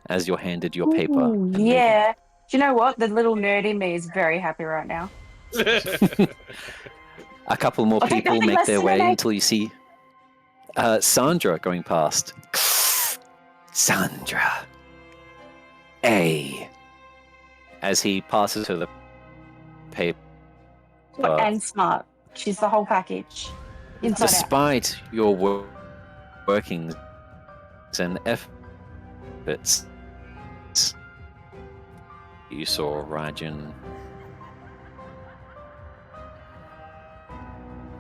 as you're handed your paper. Ooh, yeah. Do you know what? The little nerd in me is very happy right now. A couple more Okay, people nothing make less their than way an A. until you see Sandra going past. Sandra. A. As he passes her the paper. And smart. She's the whole package. Inside out. Despite your workings and efforts, you saw Raijin.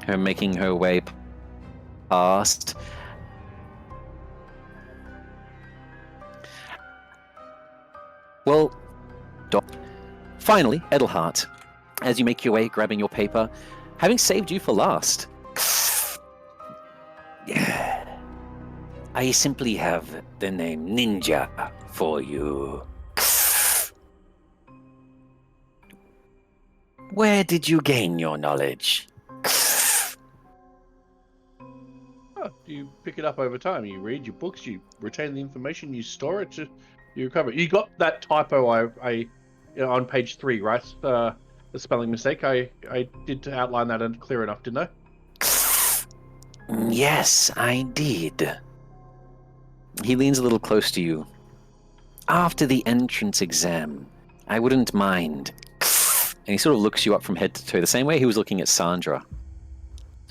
Her making her way past. Well, finally, Edelhart, as you make your way, grabbing your paper, having saved you for last. I simply have the name Ninja for you. Where did you gain your knowledge? Oh, you pick it up over time. You read your books. You retain the information. You store it. You recover. You got that typo on page 3, right? The spelling mistake. I did outline that and clear enough, didn't I? Yes, I did. He leans a little close to you. After the entrance exam, I wouldn't mind. And he sort of looks you up from head to toe, the same way he was looking at Sandra.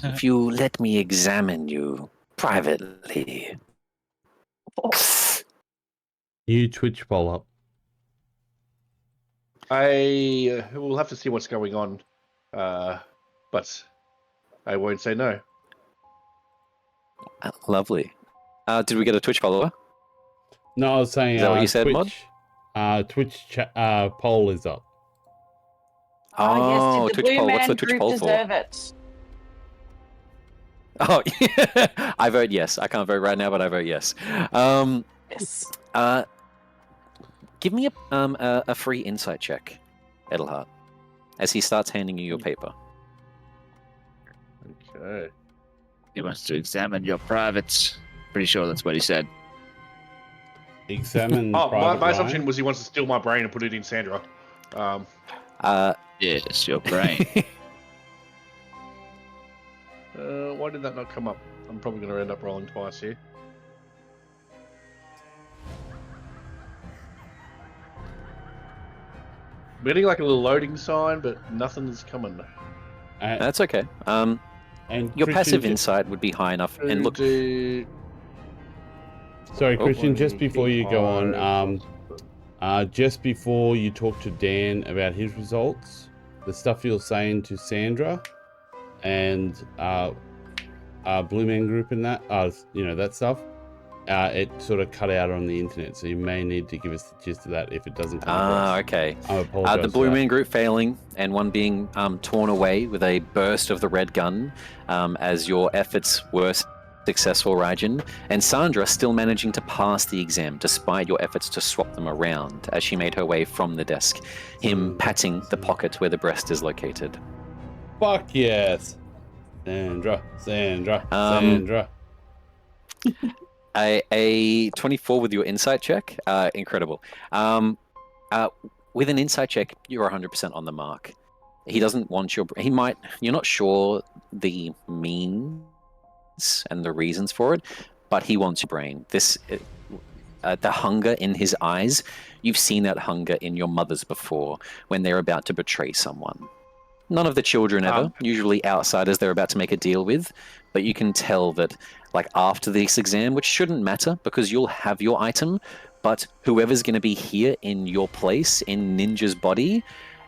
If you let me examine you privately. You Twitch poll up. I will have to see what's going on, but I won't say no. Lovely. Did we get a Twitch follower? No, I was saying. Is that what you said, Mod? Twitch poll is up. Oh, yes, did the Twitch Blue poll. What's Man the Twitch group poll deserve for? it? Oh, yeah. I vote yes. I can't vote right now, but I vote yes. Yes. Give me a free insight check, Edelhart, as he starts handing you your paper. Okay. He wants to examine your privates. Pretty sure that's what he said. Examine. Oh, private my line. assumption was he wants to steal my brain and put it in Sandra. Yes, your brain. Why did that not come up? I'm probably going to end up rolling twice here. Getting like a little loading sign, but nothing's coming. That's okay. And Your Christian, passive insight would be high enough. And look, Sorry, Christian. Just before you go high, on, just before you talk to Dan about his results, the stuff you're saying to Sandra and Blue Man Group and that, that stuff, it sort of cut out on the internet. So you may need to give us the gist of that if it doesn't come across. okay. I apologize. The Blue Man Group failing and one being torn away with a burst of the red gun as your efforts were successful, Rajan, and Sandra still managing to pass the exam despite your efforts to swap them around as she made her way from the desk, him patting the pocket where the breast is located. Fuck yes. Sandra. A 24 with your insight check. Incredible. With an insight check, you're 100% on the mark. He doesn't want you're not sure the means and the reasons for it, but he wants your brain. The hunger in his eyes, you've seen that hunger in your mothers before when they're about to betray someone. None of the children ever, usually outsiders they're about to make a deal with, but you can tell that like after this exam, which shouldn't matter because you'll have your item, but whoever's going to be here in your place in Ninja's body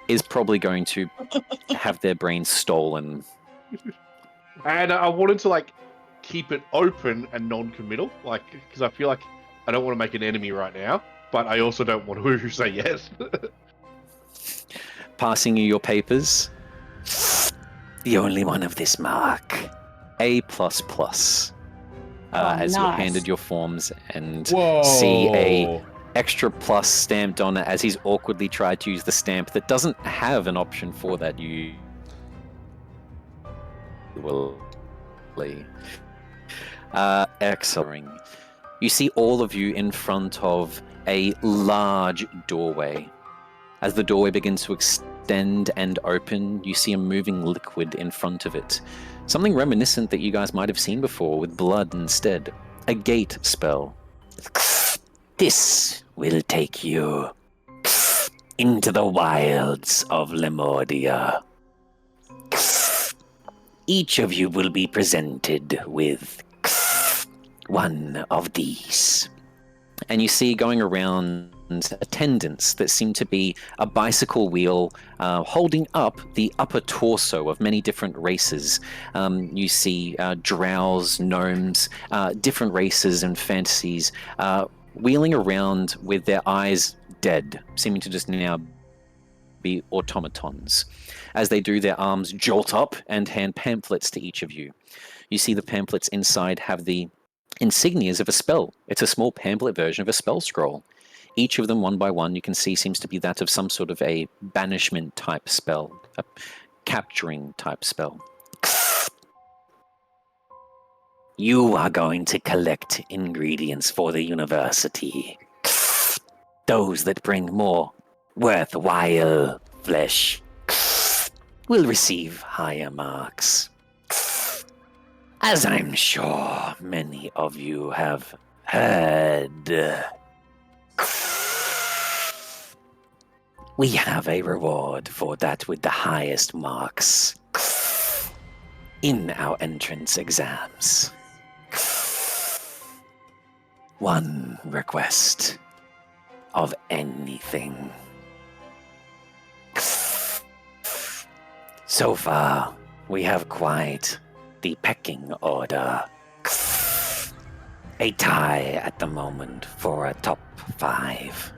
is probably going to have their brain stolen. And I wanted to keep it open and non-committal, because I feel like I don't want to make an enemy right now, but I also don't want to say yes. Passing you your papers. The only one of this mark. A++. As you're handed your forms and see a extra plus stamped on it as he's awkwardly tried to use the stamp that doesn't have an option for that. You will excellent. You see all of you in front of a large doorway. As the doorway begins to extend and open, you see a moving liquid in front of it. Something reminiscent that you guys might have seen before with blood instead. A gate spell. This will take you into the wilds of Lemordia. Each of you will be presented with one of these. And you see going around attendants that seem to be a bicycle wheel holding up the upper torso of many different races. You see drows, gnomes, different races and fantasies wheeling around with their eyes dead, seeming to just now be automatons. As they do, their arms jolt up and hand pamphlets to each of you. You see the pamphlets inside have the insignias of a spell. It's a small pamphlet version of a spell scroll. Each of them, one by one, you can see seems to be that of some sort of a banishment type spell, a capturing type spell. You are going to collect ingredients for the university. Those that bring more worthwhile flesh will receive higher marks. As I'm sure many of you have heard, we have a reward for that with the highest marks in our entrance exams. One request of anything. So far, we have quite the pecking order. A tie at the moment for a top 5.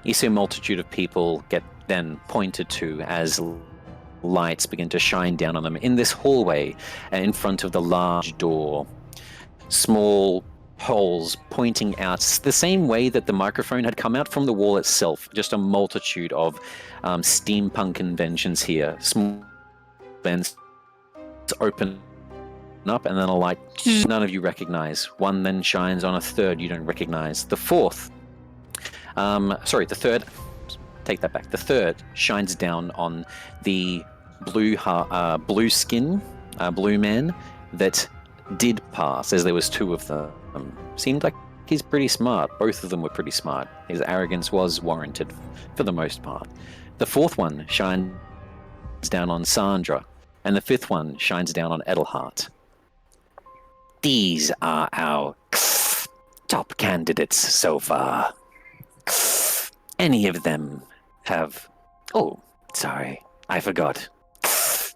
You see a multitude of people get then pointed to as lights begin to shine down on them in this hallway in front of the large door. Small holes pointing out the same way that the microphone had come out from the wall itself. Just a multitude of steampunk conventions here. Small vents open up and then a light none of you recognize. One then shines on a third you don't recognize. The fourth, the third, take that back. The third shines down on the blue skin, blue man that did pass, as there was 2 of them. Seemed like he's pretty smart. Both of them were pretty smart. His arrogance was warranted for the most part. The fourth one shines down on Sandra, and the fifth one shines down on Edelhart. These are our top candidates so far. Any of them have... Oh, sorry, I forgot.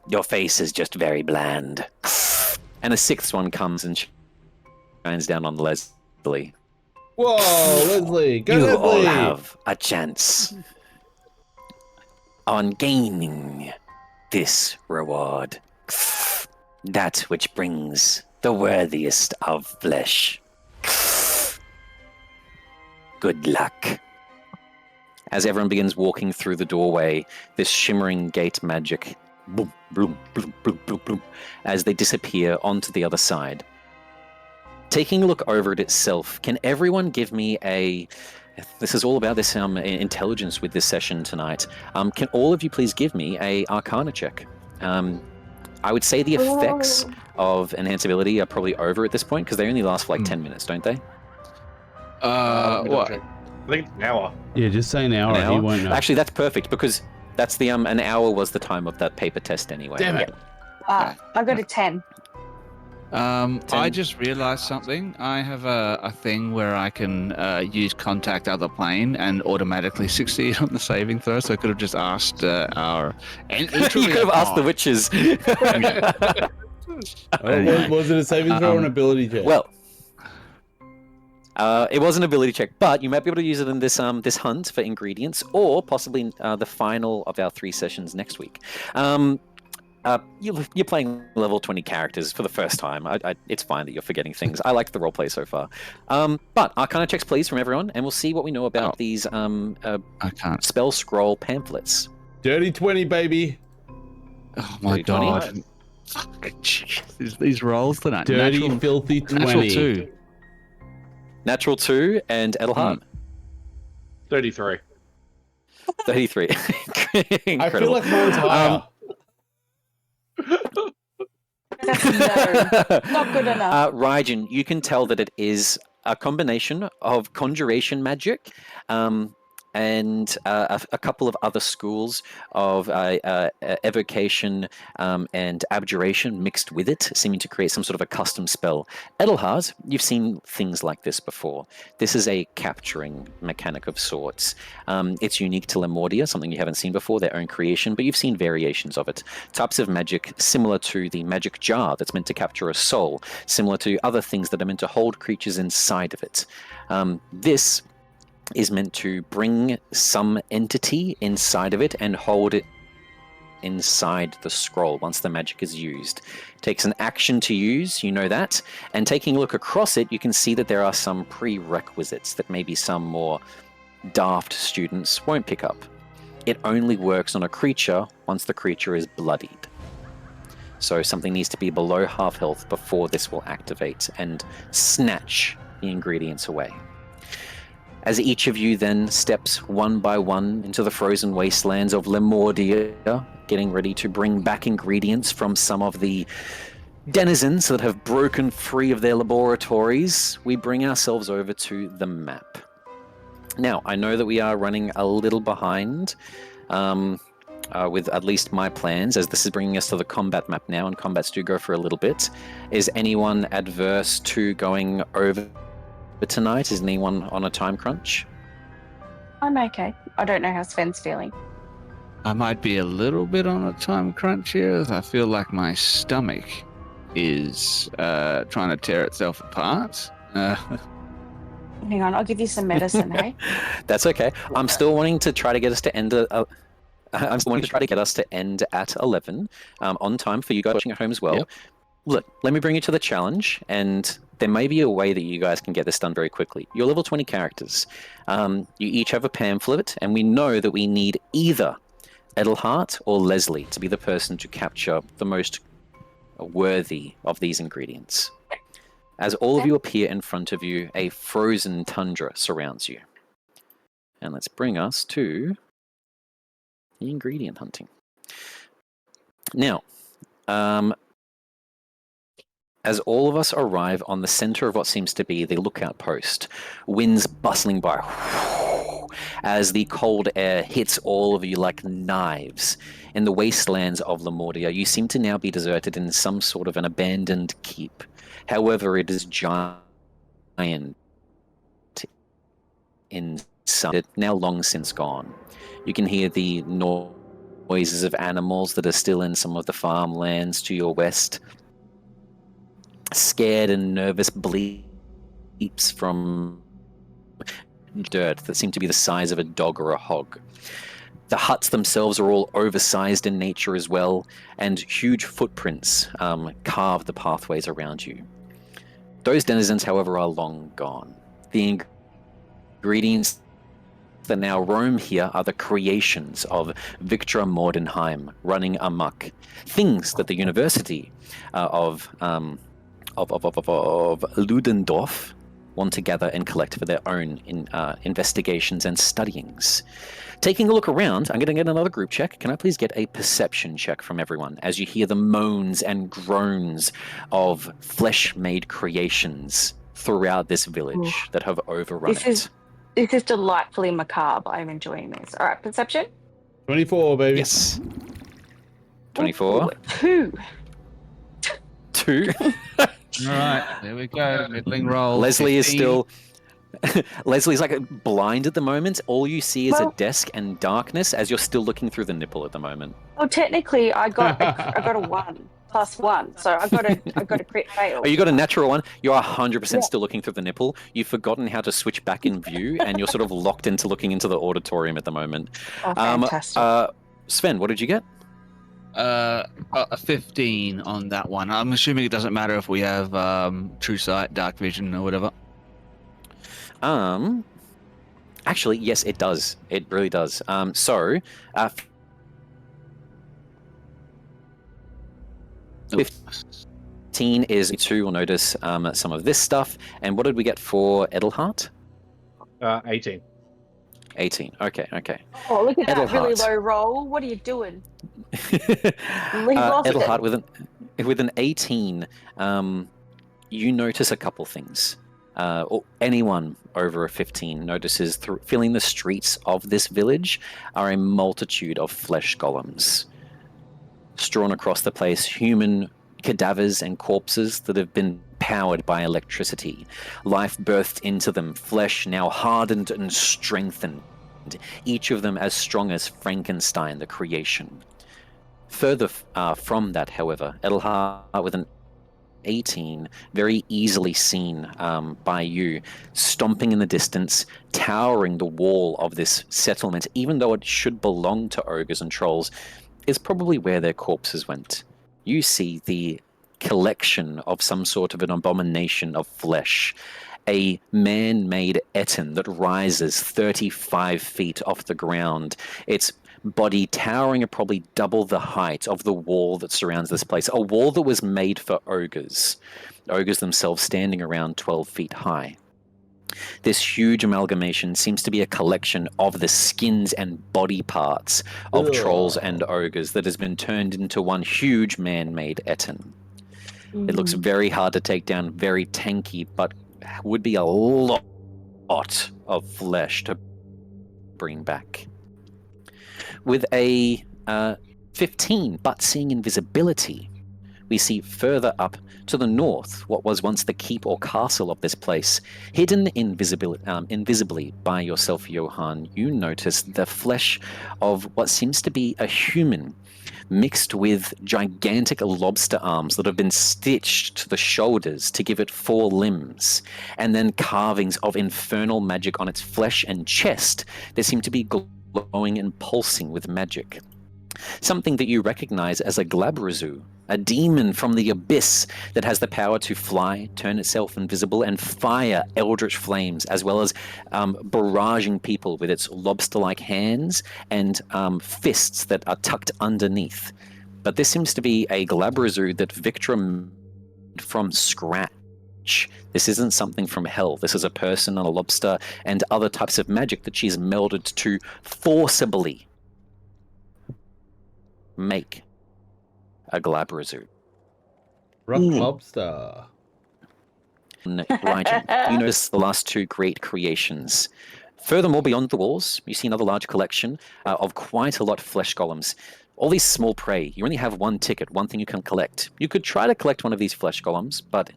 Your face is just very bland. And the sixth one comes and shines down on Leslie. Whoa, Leslie, go You Leslie! all have a chance on gaining this reward. That which brings the worthiest of flesh. Good luck. As everyone begins walking through the doorway, this shimmering gate magic, boom, boom, boom, boom, boom, boom, as they disappear onto the other side. Taking a look over it itself, can everyone give me a... This is all about this intelligence with this session tonight. Can all of you please give me a Arcana check? I would say the effects of enhanced ability are probably over at this point because they only last for like 10 minutes, don't they? What? I think it's an hour. Yeah, just say an hour. An hour? He won't know. Actually, that's perfect because that's the an hour was the time of that paper test anyway. Damn it. I got a 10. I just realized something. I have a thing where I can use contact other plane and automatically succeed on the saving throw. So I could have just asked our. You could have asked the witches. Was it a saving throw or an ability check? Well, it was an ability check, but you might be able to use it in this this hunt for ingredients, or possibly the final of our 3 sessions next week. You're playing level 20 characters for the first time. It's fine that you're forgetting things. I like the roleplay so far. But Arcana checks, please, from everyone, and we'll see what we know about these spell scroll pamphlets. Dirty 20, baby. Oh my Dirty 20? god. These rolls tonight. Dirty, filthy 20. Natural 2. Natural 2 and Edelhart. 33. 33. Incredible. I feel like mine's higher. That's no, not good enough. Raijin, you can tell that it is a combination of conjuration magic, and a couple of other schools of evocation and abjuration mixed with it, seeming to create some sort of a custom spell. Edelhard, you've seen things like this before. This is a capturing mechanic of sorts. It's unique to Lemordia, something you haven't seen before, their own creation, but you've seen variations of it. Types of magic similar to the magic jar that's meant to capture a soul, similar to other things that are meant to hold creatures inside of it. This is meant to bring some entity inside of it and hold it inside the scroll once the magic is used. It takes an action to use, you know that, and taking a look across it, you can see that there are some prerequisites that maybe some more daft students won't pick up. It only works on a creature once the creature is bloodied. So something needs to be below half health before this will activate and snatch the ingredients away. As each of you then steps one by one into the frozen wastelands of Lemordia, getting ready to bring back ingredients from some of the denizens that have broken free of their laboratories, we bring ourselves over to the map. Now, I know that we are running a little behind with at least my plans, as this is bringing us to the combat map now, and combats do go for a little bit. Is anyone adverse to going over tonight? Is anyone on a time crunch? I'm okay. I don't know how Sven's feeling. I might be a little bit on a time crunch here, as I feel like my stomach is trying to tear itself apart. Hang on, I'll give you some medicine, hey? That's okay. I'm still wanting to try to get us to end I'm still wanting to try to get us to end at 11 on time for you guys watching at home as well. Yep. Look, let me bring you to the challenge, and there may be a way that you guys can get this done very quickly. You're level 20 characters. You each have a pamphlet, and we know that we need either Edelhart or Leslie to be the person to capture the most worthy of these ingredients. As all of you appear in front of you, a frozen tundra surrounds you. And let's bring us to the ingredient hunting. Now, as all of us arrive on the center of what seems to be the lookout post, winds bustling by as the cold air hits all of you like knives. In the wastelands of Lemordia, you seem to now be deserted in some sort of an abandoned keep. However, it is giant inside, now long since gone. You can hear the noises of animals that are still in some of the farmlands to your west. Scared and nervous bleeps from dirt that seem to be the size of a dog or a hog. The huts themselves are all oversized in nature as well, and huge footprints carve the pathways around you. Those denizens, however, are long gone. The ingredients that now roam here are the creations of Victor Mordenheim running amok. Things that the University of Ludendorff want to gather and collect for their own investigations and studyings. Taking a look around, I'm going to get another group check. Can I please get a perception check from everyone as you hear the moans and groans of flesh-made creations throughout this village that have overrun it? This is delightfully macabre. I'm enjoying this. All right, perception? 24, baby. Yes. 24. Ooh, 2. All right, there we go. Middling roll. Leslie 15. is still... Leslie's like blind at the moment. All you see is a desk and darkness as you're still looking through the nipple at the moment. Well, technically, I got a 1 plus 1, so I got a crit fail. Oh, you got a natural 1. You're 100% still looking through the nipple. You've forgotten how to switch back in view, and you're sort of locked into looking into the auditorium at the moment. Oh, fantastic. Sven, what did you get? A 15 on that one. I'm assuming it doesn't matter if we have true sight, dark vision, or whatever. Actually, yes, it does. It really does. 15 is 2. We'll notice some of this stuff. And what did we get for Edelhart? 18. 18. Okay. Oh, look at that really Edelhart. low roll. What are you doing? Leave off it. Edelhart with an 18, you notice a couple things. or anyone over a 15 notices filling the streets of this village are a multitude of flesh golems strewn across the place, human cadavers and corpses that have been powered by electricity. Life birthed into them, flesh now hardened and strengthened, each of them as strong as Frankenstein, the creation. Further from that, however, Edelhart with an 18, very easily seen by you, stomping in the distance, towering the wall of this settlement, even though it should belong to ogres and trolls, is probably where their corpses went. You see the collection of some sort of an abomination of flesh, a man-made Etten that rises 35 feet off the ground, its body towering at probably double the height of the wall that surrounds this place, a wall that was made for ogres themselves standing around 12 feet high. This huge amalgamation seems to be a collection of the skins and body parts of trolls and ogres that has been turned into one huge man-made Etten. It looks very hard to take down, very tanky, but would be a lot of flesh to bring back. With a 15, but seeing invisibility, we see further up to the north what was once the keep or castle of this place. Hidden invisibly by yourself, Johan, you notice the flesh of what seems to be a human mixed with gigantic lobster arms that have been stitched to the shoulders to give it 4 limbs, and then carvings of infernal magic on its flesh and chest that seem to be glowing and pulsing with magic. Something that you recognize as a Glabrazu, a demon from the abyss that has the power to fly, turn itself invisible, and fire eldritch flames, as well as barraging people with its lobster-like hands and fists that are tucked underneath. But this seems to be a Glabrazu that Victra made from scratch. This isn't something from hell. This is a person and a lobster and other types of magic that she's melded to forcibly make a Glabrazu. Rock lobster. Rigel, you notice the last 2 great creations. Furthermore, beyond the walls, you see another large collection of quite a lot of flesh golems. All these small prey. You only have 1 ticket, 1 thing you can collect. You could try to collect one of these flesh golems, but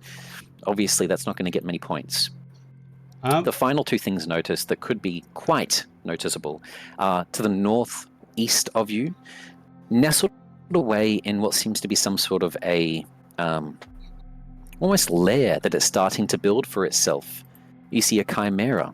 obviously that's not going to get many points. The final 2 things noticed that could be quite noticeable are to the northeast of you, nestled away in what seems to be some sort of a almost lair that it's starting to build for itself. You see a chimera,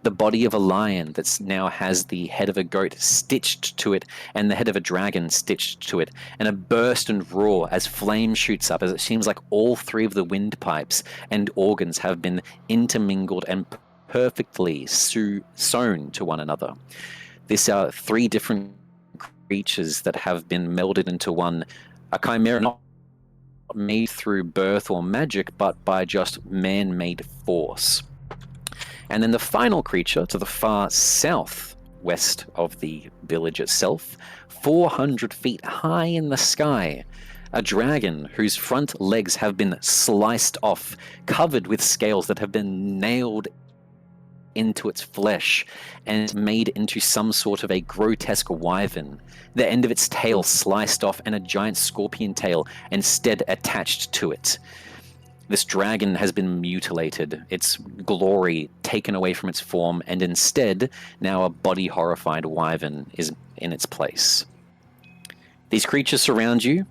the body of a lion that now has the head of a goat stitched to it and the head of a dragon stitched to it, and a burst and roar as flame shoots up, as it seems like all 3 of the windpipes and organs have been intermingled and perfectly sewn to one another. These are 3 different creatures that have been melded into one, a chimera not made through birth or magic, but by just man-made force. And then the final creature to the far southwest of the village itself, 400 feet high in the sky, a dragon whose front legs have been sliced off, covered with scales that have been nailed into its flesh and made into some sort of a grotesque wyvern, the end of its tail sliced off and a giant scorpion tail instead attached to it. This dragon has been mutilated, its glory taken away from its form, and instead now a body-horrified wyvern is in its place. These creatures surround you.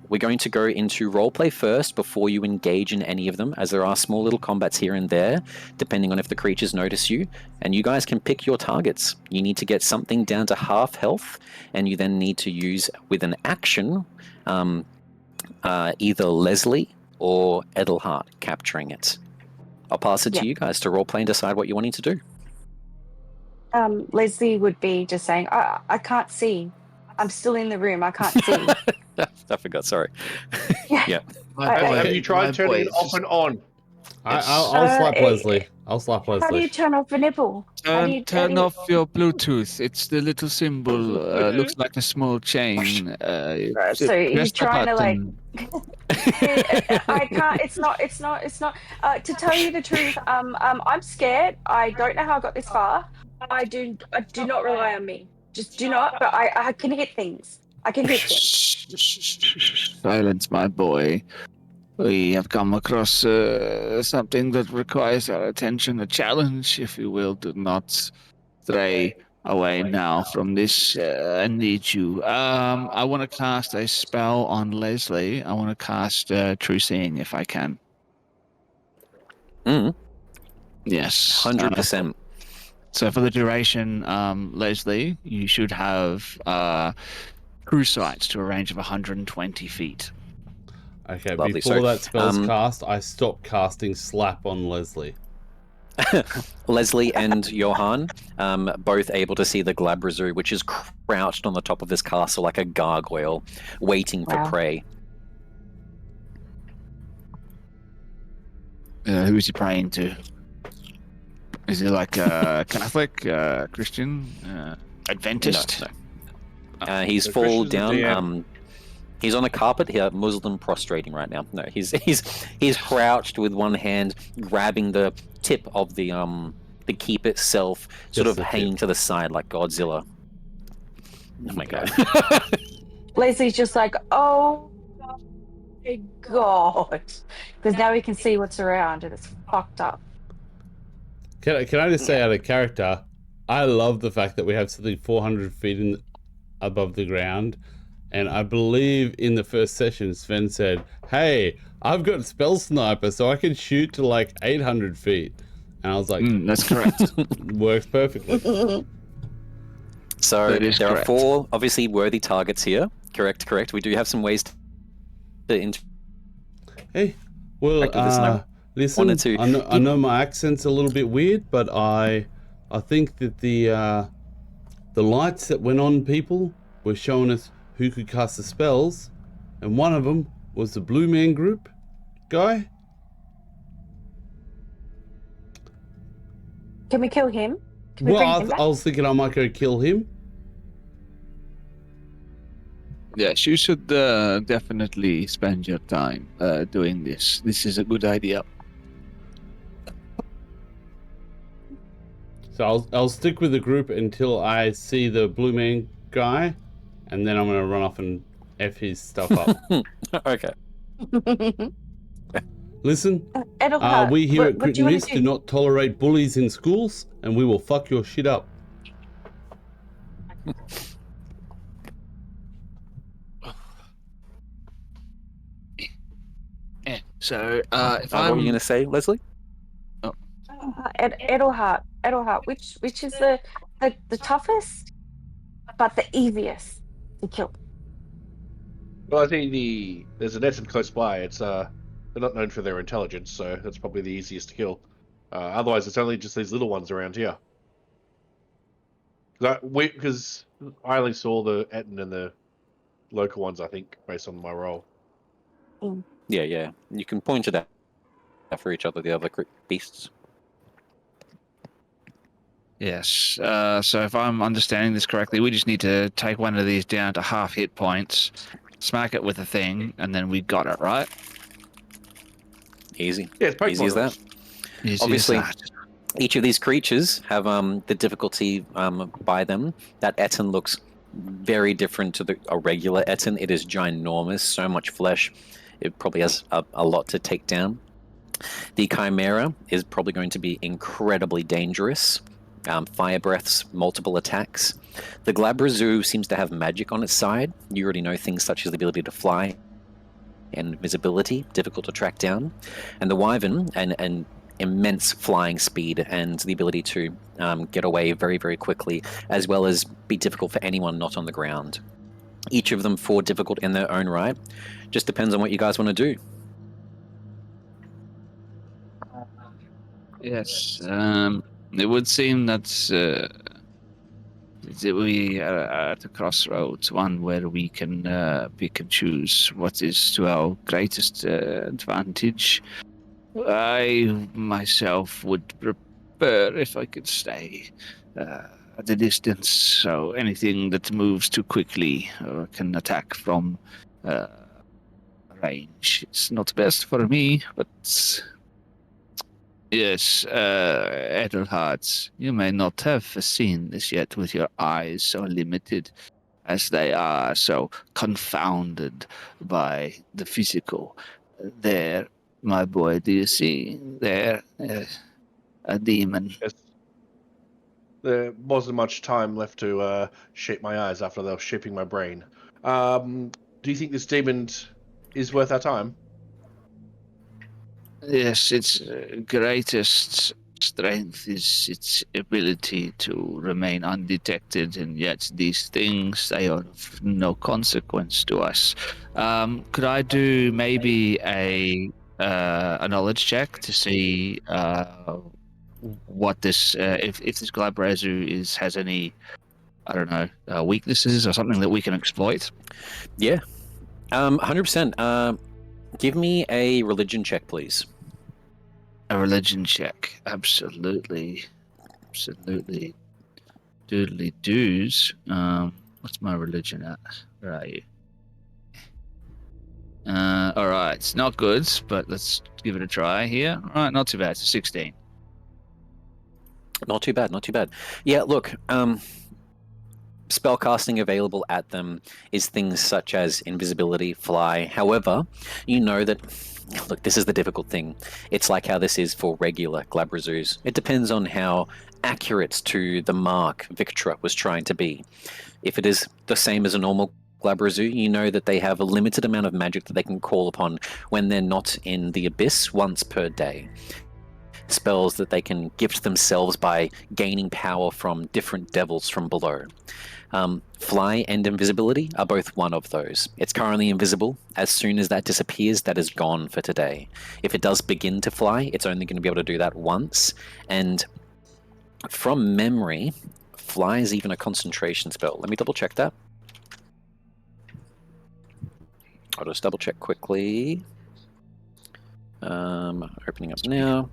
We're going to go into roleplay first before you engage in any of them, as there are small little combats here and there, depending on if the creatures notice you, and you guys can pick your targets. You need to get something down to half health, and you then need to use, with an action, either Leslie or Edelhart capturing it. I'll pass it to you guys to roleplay and decide what you're wanting to do. Leslie would be just saying, I can't see. I'm still in the room. I can't see. I forgot, sorry. Yeah. Have you tried turning it off and on? I'll slap Leslie. I'll slap How do you Leslie. turn off a nipple? How do Turn you... off your Bluetooth. It's the little symbol. Looks like a small chain. So Press he's the trying to like. button. I can't. It's not. To tell you the truth, I'm scared. I don't know how I got this far. I do not rely on me. Just do not. But I can hit things. I can hit things. Silence, my boy. We have come across something that requires our attention, a challenge, if you will. Do not stray away now from this. I need you. I want to cast a spell on Leslie. I want to cast True Seeing if I can. Yes. 100%. So for the duration, Leslie, you should have true sight to a range of 120 feet. Okay, Lovely. before So, that spell's cast, I stopped casting slap on Leslie. Leslie and Johan, both able to see the Glabrazu, which is crouched on the top of this castle like a gargoyle, waiting for Wow. prey. Who is he praying to? Is he like a Catholic, Christian, Adventist? No. He's The fall Christian's the down. DM. He's on a carpet here, Muslim prostrating right now. No, he's crouched with one hand grabbing the tip of the keep itself, sort Just of the hanging tip. to the side like Godzilla. Oh my god. Leslie's just like, oh my god, because now we can see what's around, and it's fucked up. Can I just say out of character, I love the fact that we have something 400 feet above the ground. And I believe in the first session, Sven said, hey, I've got spell sniper, so I can shoot to like 800 feet. And I was like, That's correct. works perfectly. So That is there correct. are 4 obviously worthy targets here. Correct. We do have some ways to Hey, well, Back to this now. listen, Wanted to- I know my accent's a little bit weird, but I think that the lights that went on people were showing us who could cast the spells, and one of them was the Blue Man Group guy. Can we kill him? Can we Well, bring I him back? was thinking I might go kill him. Yes, you should definitely spend your time doing this. This is a good idea. So I'll stick with the group until I see the Blue Man guy, and then I'm gonna run off and F his stuff up. Okay. Listen, Edelhard, we here at what Crit do you and want Miss to do do? not tolerate bullies in schools, and we will fuck your shit up. Yeah. So if What were you I'm going to say, Leslie? Edelhard, which is the toughest, but the easiest to kill. Well, I think there's an Essen close by. It's they're not known for their intelligence, so that's probably the easiest to kill. Otherwise, it's only just these little ones around here. Because I only saw the Etten and the local ones, I think, based on my role. Yeah. You can point it out for each other, the other beasts. Yes. So if I'm understanding this correctly, we just need to take one of these down to half hit points, smack it with a thing, and then we got it, right? Easy. Yeah, it's Pokemon Easy as that. Easy Obviously, as that. each of these creatures have the difficulty by them. That Etten looks very different to a regular Etten. It is ginormous, so much flesh. It probably has a lot to take down. The Chimera is probably going to be incredibly dangerous. Fire breaths, multiple attacks. The Glabrazu seems to have magic on its side. You already know things such as the ability to fly and visibility, difficult to track down. And the Wyvern, an immense flying speed and the ability to get away very, very quickly, as well as be difficult for anyone not on the ground. Each of them 4 difficult in their own right. Just depends on what you guys want to do. Yes. It would seem that we are at a crossroads, one where we can pick and choose what is to our greatest advantage. I myself would prefer if I could stay at a distance, so anything that moves too quickly or can attack from range is not best for me, but yes, Edelhardt, you may not have seen this yet with your eyes so limited as they are, so confounded by the physical. There, my boy, do you see? There, a demon. Yes. There wasn't much time left to shape my eyes after they were shaping my brain. Do you think this demon is worth our time? Yes, its greatest strength is its ability to remain undetected, and yet these things, they are of no consequence to us. Could I do maybe a knowledge check to see what this if this Glabrezu has any, I don't know, weaknesses or something that we can exploit? Yeah. 100%. Give me a religion check, please. A religion check, absolutely. Doodly doos. What's my religion at? Where are you? All right, it's not good, but let's give it a try here. All right, not too bad. It's a 16. Not too bad, not too bad. Yeah, look, spellcasting available at them is things such as invisibility, fly. However, you know that, look, this is the difficult thing. It's like how this is for regular Glabrezus. It depends on how accurate to the mark Victra was trying to be. If it is the same as a normal Glabrezu, you know that they have a limited amount of magic that they can call upon when they're not in the abyss once per day. Spells that they can gift themselves by gaining power from different devils from below. Fly and invisibility are both one of those. It's currently invisible. As soon as that disappears, that is gone for today. If it does begin to fly, it's only going to be able to do that once. And from memory, fly is even a concentration spell. Let me double check that. I'll just double check quickly. Opening up now.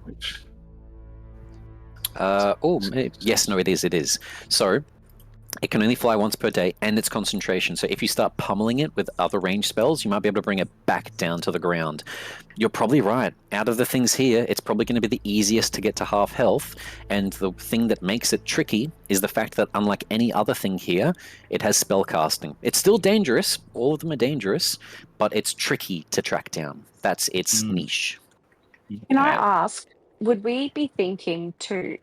Yes, no, it is. So, it can only fly once per day, and it's concentration. So if you start pummeling it with other range spells, you might be able to bring it back down to the ground. You're probably right. Out of the things here, it's probably going to be the easiest to get to half health, and the thing that makes it tricky is the fact that unlike any other thing here, it has spell casting. It's still dangerous. All of them are dangerous, but it's tricky to track down. That's its niche. Can I ask, would we be thinking too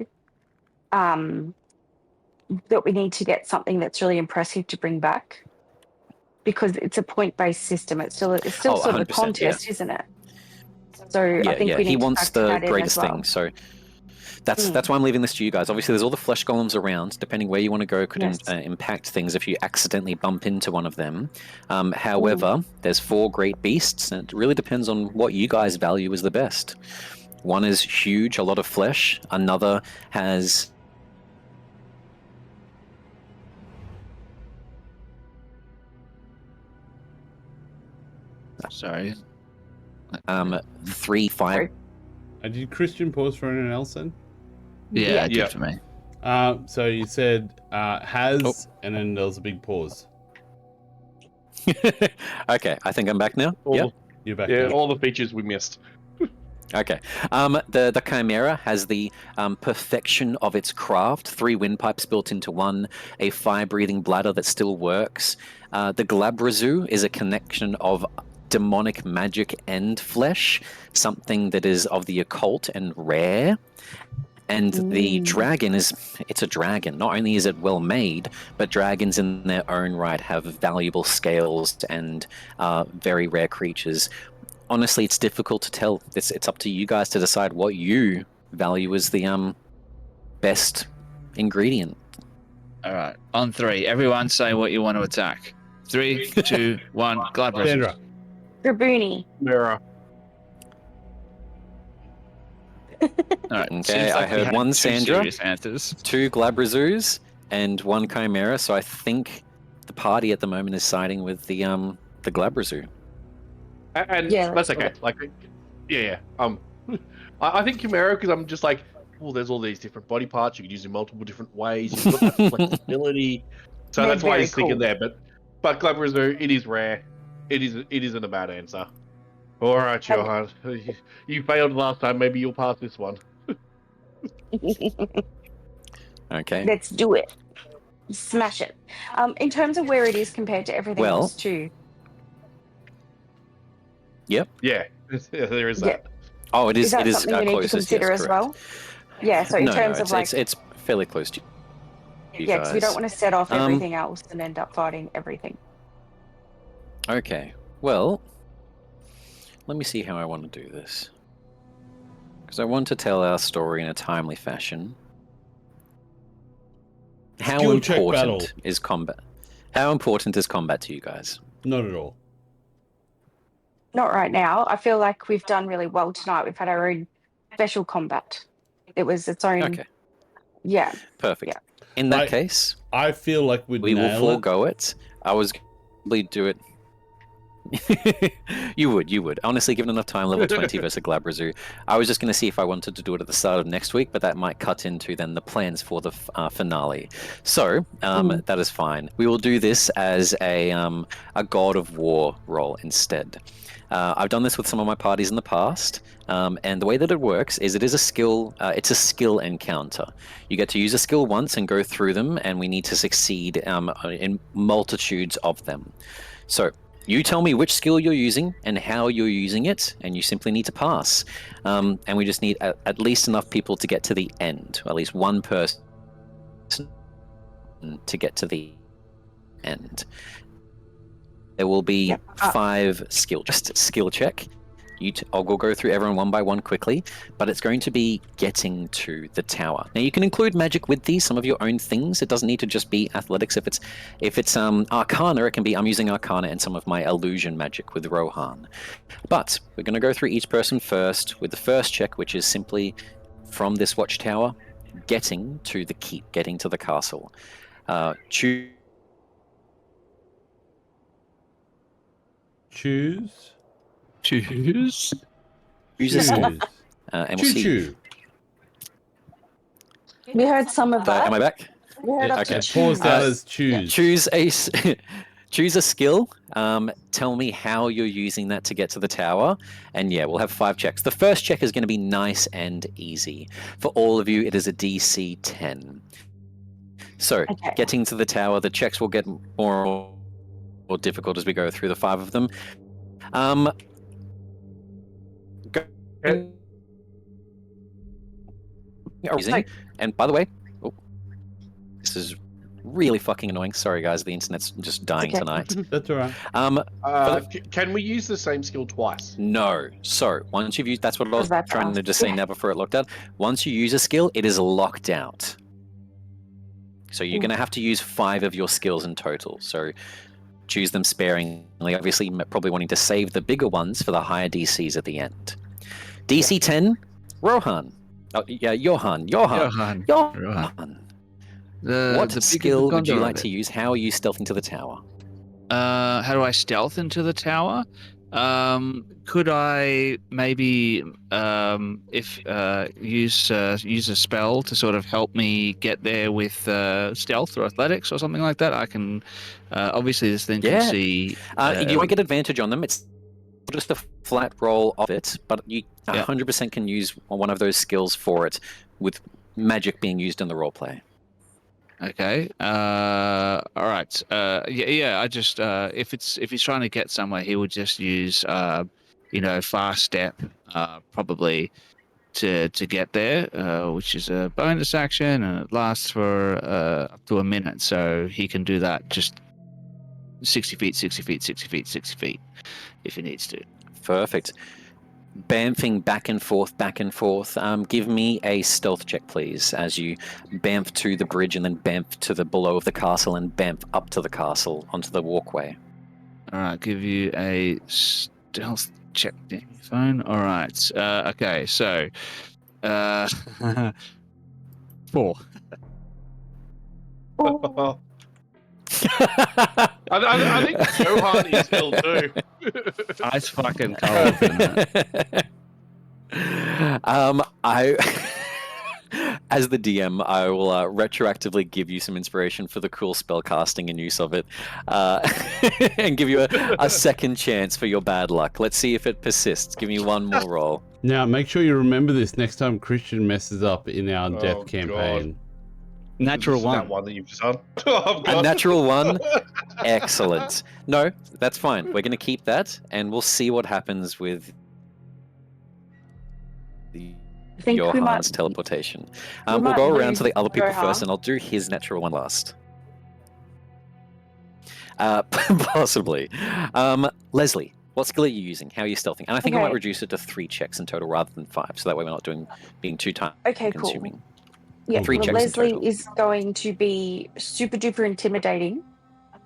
that we need to get something that's really impressive to bring back? Because it's a point-based system. It's still sort of a contest, isn't it? So I think we need he wants to factor the that in greatest as well. thing. So that's why I'm leaving this to you guys. Obviously, there's all the flesh golems around. Depending where you want to go, could impact things if you accidentally bump into one of them. However, there's 4 great beasts, and it really depends on what you guys value as the best. One is huge, a lot of flesh. Another has Sorry. 3 fire. Did Christian pause for anyone else then? Yeah, it did for me. So you said has, and then there was a big pause. Okay, I think I'm back now. You're back. Yeah, now. all the features we missed. Okay. The Chimera has the perfection of its craft. 3 windpipes built into one, a fire-breathing bladder that still works. The Glabrezu is a connection of demonic magic and flesh, something that is of the occult and rare. And the dragon it's a dragon. Not only is it well made, but dragons in their own right have valuable scales and very rare creatures. Honestly, it's difficult to tell. It's up to you guys to decide what you value as the best ingredient. All right, on 3. Everyone say what you want to attack. 3, 2, 1. Glabrezu. Sandra. Rabuni. Mirror. All right. Okay, seems I like we heard had 1 2 Sandra, serious answers. 2 Glabrezus, and 1 Chimera. So I think the party at the moment is siding with the Glabrezu. And Yeah, that's let's do okay. it. Like, yeah. I think Chimera because I'm just like, well, there's all these different body parts. You could use in multiple different ways. You've got that flexibility. So They're that's why very he's sticking cool. there. But Glabrezu, it is rare. It isn't a bad answer. All right, Johan. You failed last time. Maybe you'll pass this one. Okay. Let's do it. Smash it. In terms of where it is compared to everything Well- else, too. Yeah, there is Yeah. that. Oh, it is. Is that It is something we need to closest. consider Yes, as correct. well? Yeah. So in No, terms no, of like, it's fairly close to you yeah, because we guys. don't want to set off Um, everything else and end up fighting everything. Okay. Well, let me see how I want to do this. Because I want to tell our story in a timely fashion. How Skill check important battle. is combat? How important is combat to you guys? Not at all. Not right now. I feel like we've done really well tonight. We've had our own special combat. It was its own. Okay, Yeah. perfect. Yeah. In that Right. case, I feel like we'd we will nail it. forego it. I was going to do it. You would. Honestly, given enough time, level 20 versus Glabrezu. I was just going to see if I wanted to do it at the start of next week, but that might cut into then the plans for the finale. So, that is fine. We will do this as a God of War role instead. I've done this with some of my parties in the past, and the way that it works is it is a skill. It's a skill encounter. You get to use a skill once and go through them, and we need to succeed in multitudes of them. So you tell me which skill you're using and how you're using it, and you simply need to pass. And we just need at least enough people to get to the end, or at least one person to get to the end. There will be 5 skill check. I'll go through everyone one by one quickly, but it's going to be getting to the tower. Now you can include magic with these, some of your own things. It doesn't need to just be athletics. If it's Arcana, it can be I'm using Arcana and some of my illusion magic with Rohan. But we're going to go through each person first with the first check, which is simply from this watchtower, getting to the keep, getting to the castle. Choose. Choose. Use a skill, Choose. and we'll see. Choo-choo. We heard some of that. Am I back? We heard up Okay. to Pause down Uh, as choose. Choose a skill. Tell me how you're using that to get to the tower, and yeah, we'll have 5 checks. The first check is going to be nice and easy for all of you. It is a DC 10. So, Okay. getting to the tower, the checks will get more difficult as we go through the 5 of them. And by the way, this is really fucking annoying. Sorry, guys, the internet's just dying Okay. tonight. That's all right. Can we use the same skill twice? No. So once you've used, that's what I was That's trying to just say yeah. now before it locked out. Once you use a skill, it is locked out. So you're going to have to use 5 of your skills in total. So choose them sparingly. Obviously, probably wanting to save the bigger ones for the higher DCs at the end. DC 10, Rohan. Oh, yeah, Johan. Johan. What The skill would you Gondor like of to use? How are you stealthing to the tower? How do I stealth into the tower? Could I maybe use a spell to sort of help me get there with stealth or athletics or something like that? I can obviously this thing Yeah. can see. You won't get advantage on them. It's just a flat roll of it, but you 100% can use one of those skills for it, with magic being used in the roleplay. Okay. All right. I just if he's trying to get somewhere, he would just use fast step probably to get there, which is a bonus action, and it lasts for up to a minute, so he can do that just 60 feet, 60 feet, 60 feet, 60 feet if he needs to. Perfect. Bamfing back and forth, back and forth. Give me a stealth check, please, as you bamf to the bridge and then bamf to the below of the castle and bamf up to the castle onto the walkway. All right, give you a stealth check. Phone. All right. Okay. So, 4. Oh, I think Johan is still too. Ice fucking cold. Isn't it? I, as the DM, I will retroactively give you some inspiration for the cool spell casting and use of it, and give you a second chance for your bad luck. Let's see if it persists. Give me one more roll. Now, make sure you remember this next time Christian messes up in our Oh, death God. campaign. Natural This is that one. one that you've just done. Oh, A God. natural one? Excellent. No, that's fine. We're going to keep that, and we'll see what happens with I think we might. Johan's teleportation. we We'll might go around lose to the other people Johan. first, and I'll do his natural one last. Possibly. Leslie, what skill are you using? How are you stealthing? And I think I might Okay. reduce it to 3 checks in total rather than 5, so that way we're not being too time Okay, cool. consuming. Yeah, 3 well, checks in Leslie total. is going to be super duper intimidating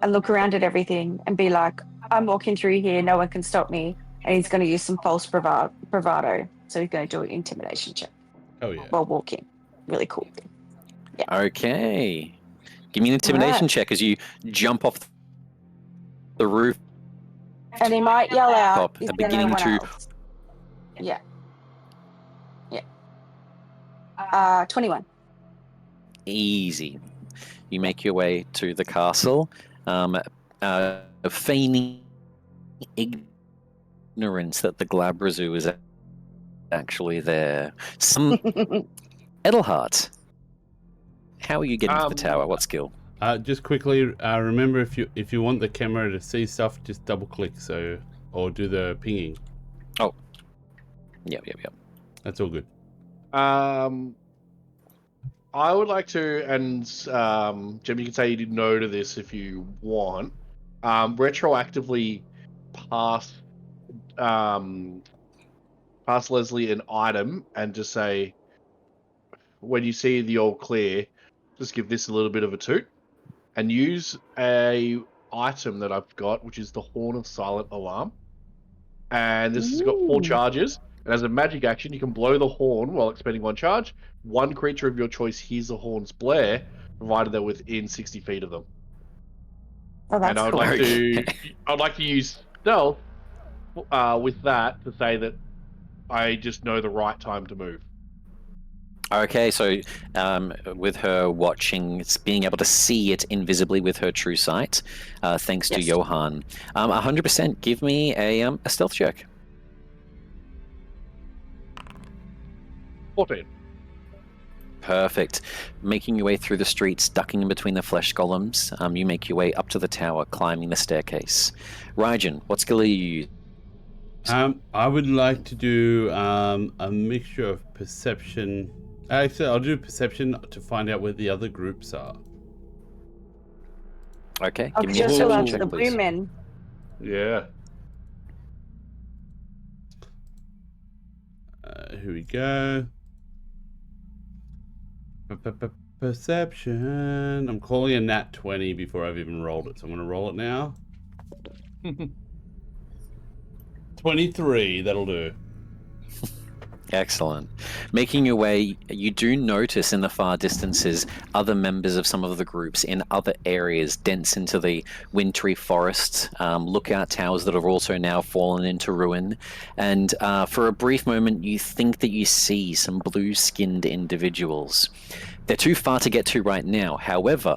and look around at everything and be like, I'm walking through here, no one can stop me. And he's going to use some false bravado. So he's going to do an intimidation check Oh, yeah. while walking. Really cool. Okay. Give me an intimidation Alright. check as you jump off the roof. And he might yell out, Top, "Is there beginning no one to- else?" Yeah. 21. Easy. You make your way to the castle, feigning ignorance that the Glabrazu is actually there. Edelhart, how are you getting to the tower? What skill? Just quickly, remember if you want the camera to see stuff, just double click or do the pinging. Yep. That's all good. I would like to, and Jim, you can say you did no to this if you want. Retroactively pass Leslie an item and just say, when you see the all clear, just give this a little bit of a toot, and use a item that I've got, which is the Horn of Silent Alarm. And this has got 4 charges. And as a magic action, you can blow the horn while expending 1 charge. One creature of your choice hears the horn's blare, provided they're within 60 feet of them. Oh, that's And I would cool. like to use stealth with that to say that I just know the right time to move. Okay, so with her watching, it's being able to see it invisibly with her true sight, thanks to Yes. Johan. 100%. Give me a stealth check. 14. Perfect. Making your way through the streets, ducking in between the flesh golems, you make your way up to the tower, climbing the staircase. Rajan, what skill are you using? I would like to do a mixture of perception. Actually, I'll do perception to find out where the other groups are. Okay, Oh, give me a just perception allowed check, the please. women. Yeah. Here we go. Perception. I'm calling a nat 20 before I've even rolled it, so I'm going to roll it now. 23, that'll do. Excellent. Making your way, you do notice in the far distances other members of some of the groups in other areas dense into the wintry forests, lookout towers that have also now fallen into ruin. And for a brief moment, you think that you see some blue-skinned individuals. They're too far to get to right now. However,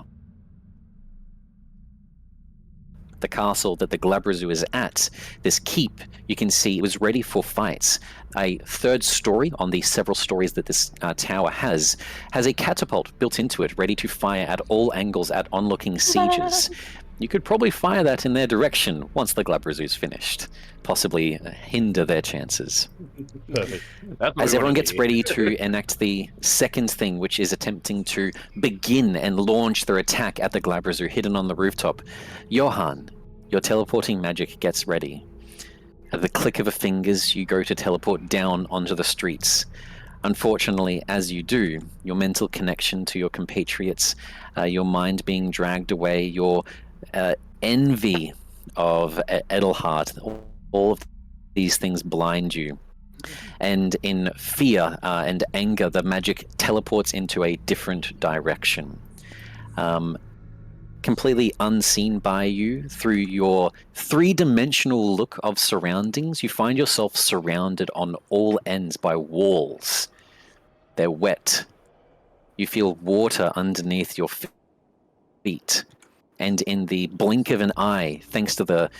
the castle that the Glabrazu is at, this keep, you can see it was ready for fights. A third story on the several stories that this tower has a catapult built into it, ready to fire at all angles at onlooking sieges. You could probably fire that in their direction once the Glabrazu's finished, possibly hinder their chances. Perfect. That's what As we everyone wanted gets to hear. ready to enact the second thing, which is attempting to begin and launch their attack at the Glabrazu hidden on the rooftop, Johan, your teleporting magic gets ready. At the click of a fingers, you go to teleport down onto the streets. Unfortunately, as you do, your mental connection to your compatriots, your mind being dragged away, your envy of Edelhart, all of these things blind you. And in fear and anger, the magic teleports into a different direction. completely unseen by you through your three-dimensional look of surroundings, you find yourself surrounded on all ends by walls. They're wet. You feel water underneath your feet. And in the blink of an eye, thanks to the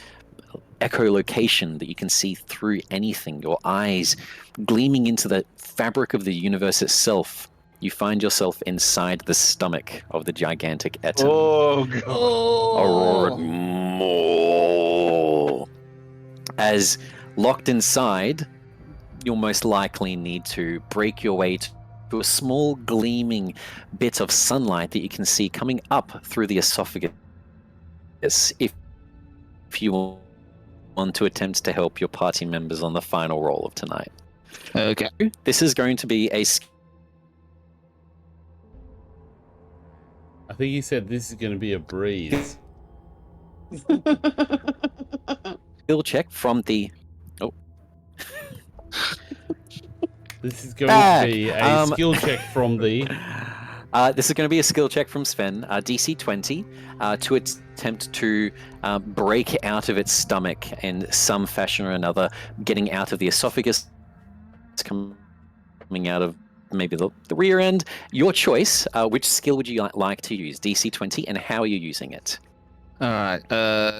echolocation that you can see through anything, your eyes gleaming into the fabric of the universe itself, you find yourself inside the stomach of the gigantic Etten. Oh, God. Aurora more. As locked inside, you'll most likely need to break your way to a small gleaming bit of sunlight that you can see coming up through the esophagus if you want to attempt to help your party members on the final roll of tonight. Okay. This is going to be a I think he said this is going to be a breeze. skill check from the... Oh. This is going to be a skill check from the... This is going to be a skill check from Sven, DC 20, to attempt to break out of its stomach in some fashion or another, getting out of the esophagus, coming out of maybe the rear end. Your choice. Which skill would you like to use? DC 20, and how are you using it? All right.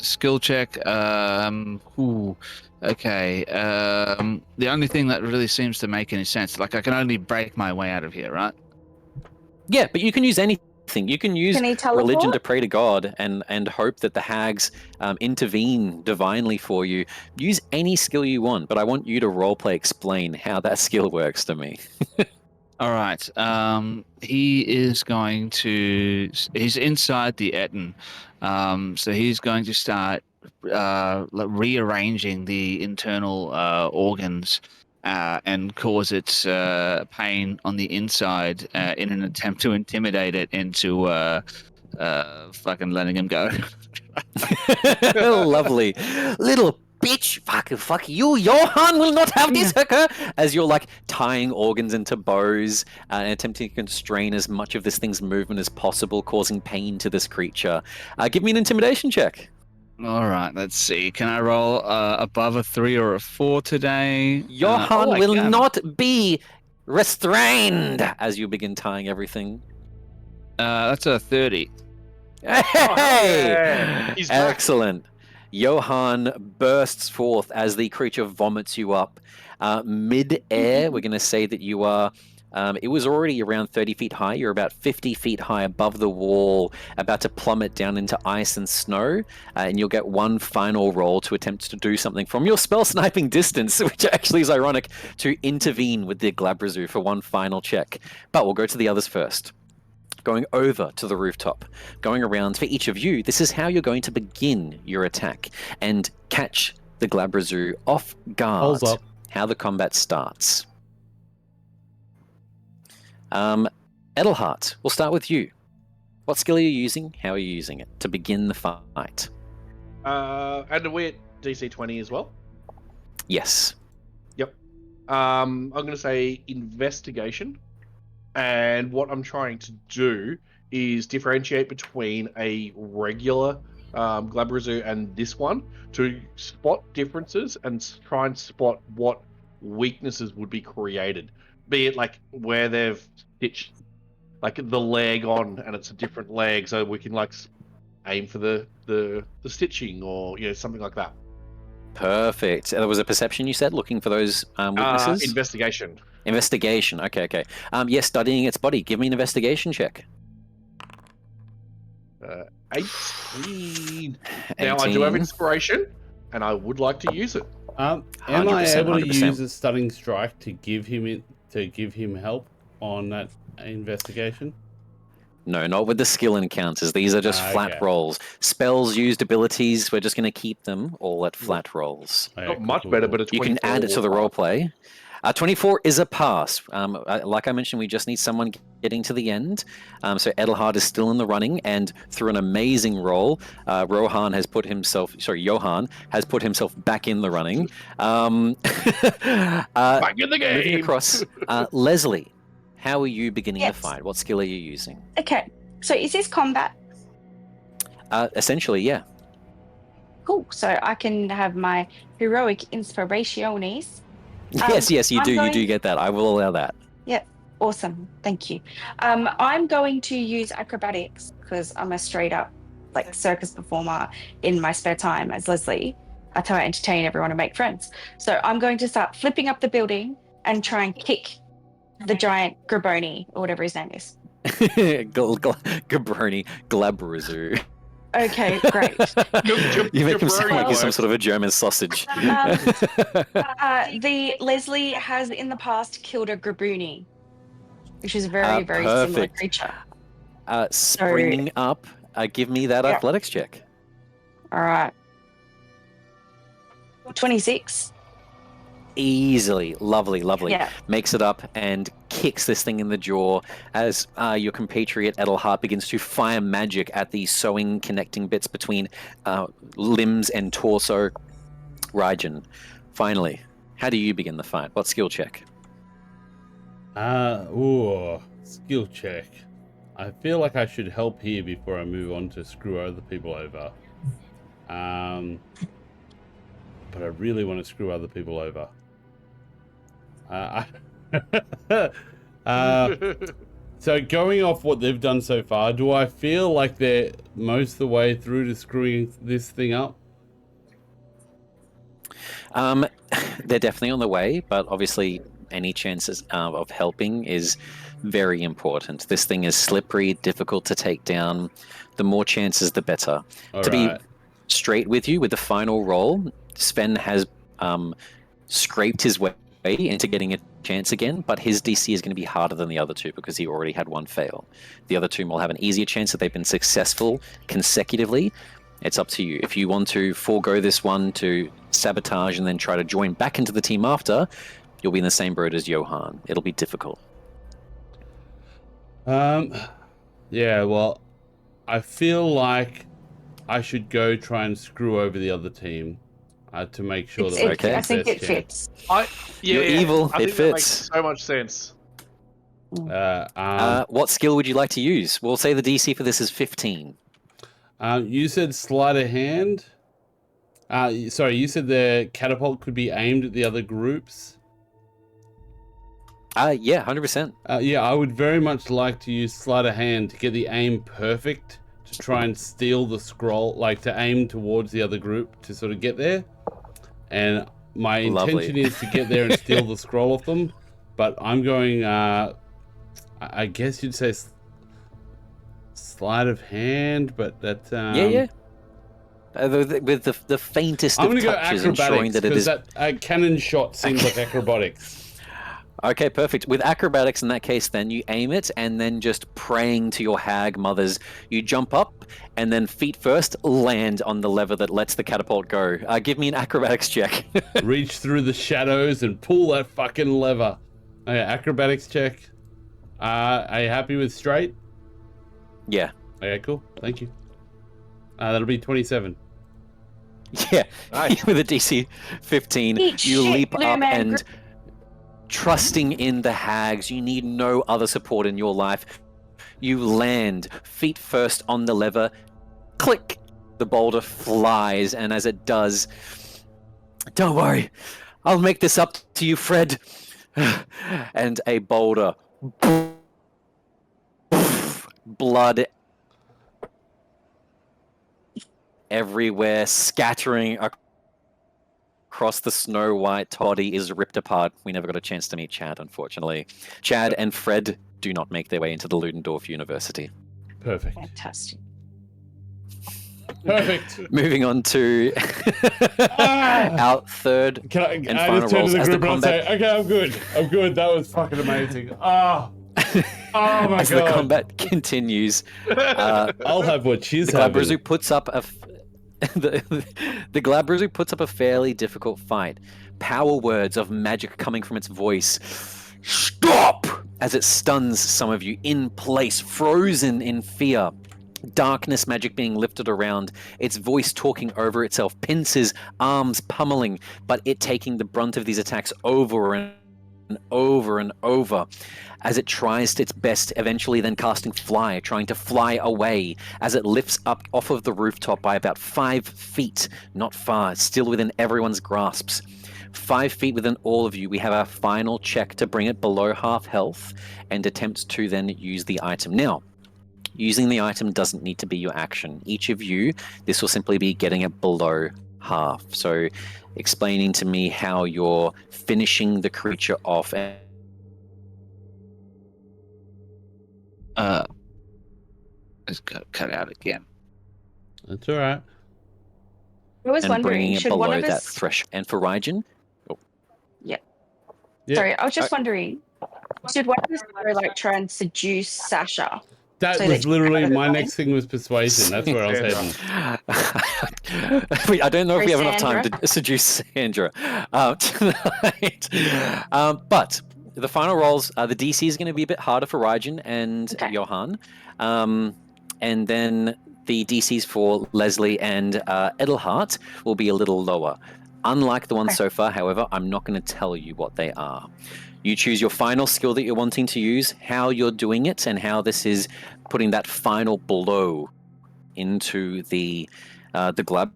Skill check. Okay. The only thing that really seems to make any sense, like I can only break my way out of here, right? Yeah, but you can use anything. You can use Can he teleport? religion to pray to God and hope that the hags intervene divinely for you. Use any skill you want, but I want you to roleplay explain how that skill works to me. All right. He is going to. He's inside the Etten, so he's going to start rearranging the internal organs and cause its pain on the inside in an attempt to intimidate it into fucking letting him go. Lovely. Little bitch, fuck you, Johan will not have this occur. As you're like tying organs into bows and attempting to constrain as much of this thing's movement as possible, causing pain to this creature. Give me an intimidation check. All right, let's see. Can I roll above a 3 or a 4 today? Johan I will can. not be restrained as you begin tying everything. That's a 30. Hey! Yeah. He's back. Excellent. Johan bursts forth as the creature vomits you up. Mid-air, we're going to say that you are... it was already around 30 feet high. You're about 50 feet high above the wall, about to plummet down into ice and snow. And you'll get one final roll to attempt to do something from your spell sniping distance, which actually is ironic, to intervene with the Glabrazoo for one final check. But we'll go to the others first. Going over to the rooftop, going around for each of you, this is how you're going to begin your attack and catch the Glabrazoo off guard. Hold up. How the combat starts. Edelhart, we'll start with you. What skill are you using? How are you using it to begin the fight? And we're at DC 20 as well. Yes. Yep. I'm going to say investigation. And what I'm trying to do is differentiate between a regular Glabrazoo and this one to spot differences and try and spot what weaknesses would be created. Be it like where they've stitched like the leg on and it's a different leg, so we can like aim for the stitching or something like that. Perfect. There was a perception you said, looking for those weaknesses? Investigation. Investigation. Okay. Yes, studying its body. Give me an investigation check. 18. Now I do have 18. inspiration, and I would like to use it. Am I 100%, able to 100%. use a stunning strike to give him help on that investigation? No, not with the skill encounters. These are just flat Okay. rolls. Spells, used abilities, we're just going to keep them all at flat rolls. Okay, Not much cool. better, but a You 24 can add it to the will- roleplay. 24 is a pass. Like I mentioned, we just need someone getting to the end. So Edelhard is still in the running, and through an amazing roll, Johan has put himself back in the running. Back in the game. Moving across, Leslie, how are you beginning the Yes. fight? What skill are you using? Okay, so is this combat? Essentially, yeah. Cool. So I can have my heroic inspirationes. Yes, you I'm do. You going- do get that. I will allow that. Yep. Awesome. Thank you. I'm going to use acrobatics because I'm a straight up like circus performer in my spare time as Leslie. I try to entertain everyone and make friends. So I'm going to start flipping up the building and try and kick the giant Graboni or whatever his name is. Gabroni, Glabrazoo. Okay, great. You make him sound Gabroni like he's some works. sort of a German sausage. The Leslie has in the past killed a Grabuni, which is a very, very similar Perfect. creature. Springing up, give me that Yeah. athletics check. All right. 26. Easily, lovely. Yeah. Makes it up and kicks this thing in the jaw as your compatriot Edelhart begins to fire magic at the sewing connecting bits between limbs and torso. Raijin, finally, how do you begin the fight? What skill check? Skill check. I feel like I should help here before I move on to screw other people over. But I really want to screw other people over. So going off what they've done so far, do I feel like they're most of the way through to screwing this thing up? They're definitely on the way, but obviously any chances of helping is very important. This thing is slippery, difficult to take down. The more chances, the better. To be straight with you, with the final roll, Sven has scraped his way into getting a chance again, but his DC is going to be harder than the other two because he already had one fail. The other two will have an easier chance that they've been successful consecutively. It's up to you. If you want to forego this one to sabotage and then try to join back into the team after, you'll be in the same boat as Johan. It'll be difficult. Yeah, well, I feel like I should go try and screw over the other team to make sure that okay. I think it fits. You're evil. I It think that makes fits. so much sense. What skill would you like to use? We'll say the DC for this is 15. You said sleight of hand. Sorry, you said the catapult could be aimed at the other groups. Yeah, 100%. Yeah, I would very much like to use sleight of hand to get the aim perfect, to try and steal the scroll, like to aim towards the other group to sort of get there. And my intention is to get there and steal the scroll off them. But I'm going, I guess you'd say sleight of hand, but that... Yeah. With the faintest I'm of going to go touches, ensuring acrobatics, that it because is... that cannon shot seems like acrobatics. Okay, perfect. With acrobatics in that case, then you aim it, and then just praying to your hag mothers, you jump up, and then feet first land on the lever that lets the catapult go. Give me an acrobatics check. Reach through the shadows and pull that fucking lever. Okay, acrobatics check. Are you happy with straight? Yeah. Okay, cool. Thank you. That'll be 27. Yeah. Nice. With a DC 15, Eat you shit, leap Blue up Man and... Trusting in the hags, you need no other support in your life. You land, feet first on the lever, click! The boulder flies, and as it does, don't worry, I'll make this up to you, Fred. And a boulder, blood everywhere, scattering across the snow white toddy is ripped apart. We never got a chance to meet Chad, unfortunately. Chad and Fred do not make their way into the Ludendorff University. Perfect. Fantastic. Perfect. Moving on to our third Can I and just final turn rolls to the as the group and combat. say, okay, I'm good. I'm good. That was fucking amazing. Oh my As god. the combat continues, I'll have what she's the having. Glabrazoo puts up the Glabrazoo puts up a fairly difficult fight. Power words of magic coming from its voice. Stop! As it stuns some of you in place, frozen in fear. Darkness magic being lifted around, its voice talking over itself, pincers, arms pummeling, but it taking the brunt of these attacks over and over and over as it tries its best, eventually then casting fly, trying to fly away as it lifts up off of the rooftop by about 5 feet, not far, still within everyone's grasps. 5 feet within all of you. We have our final check to bring it below half health and attempt to then use the item. Now, using the item doesn't need to be your action. Each of you, this will simply be getting it below half. So explaining to me how you're finishing the creature off. It's got cut out again. That's all right. I was and bringing wondering, it should one below of that us? threshold. And for Raijin, Yeah. Sorry, I was just wondering, should one of us go like try and seduce Sasha? That So was that- literally my next thing was persuasion. That's where I was heading. I don't know if we have enough time Sandra? to seduce Sandra tonight. But the final rolls, the DC is going to be a bit harder for Raijin and Okay. Johan. And then the DCs for Leslie and Edelhart will be a little lower. Unlike the ones Okay. so far, however, I'm not going to tell you what they are. You choose your final skill that you're wanting to use, how you're doing it, and how this is putting that final blow into the Glabrezu.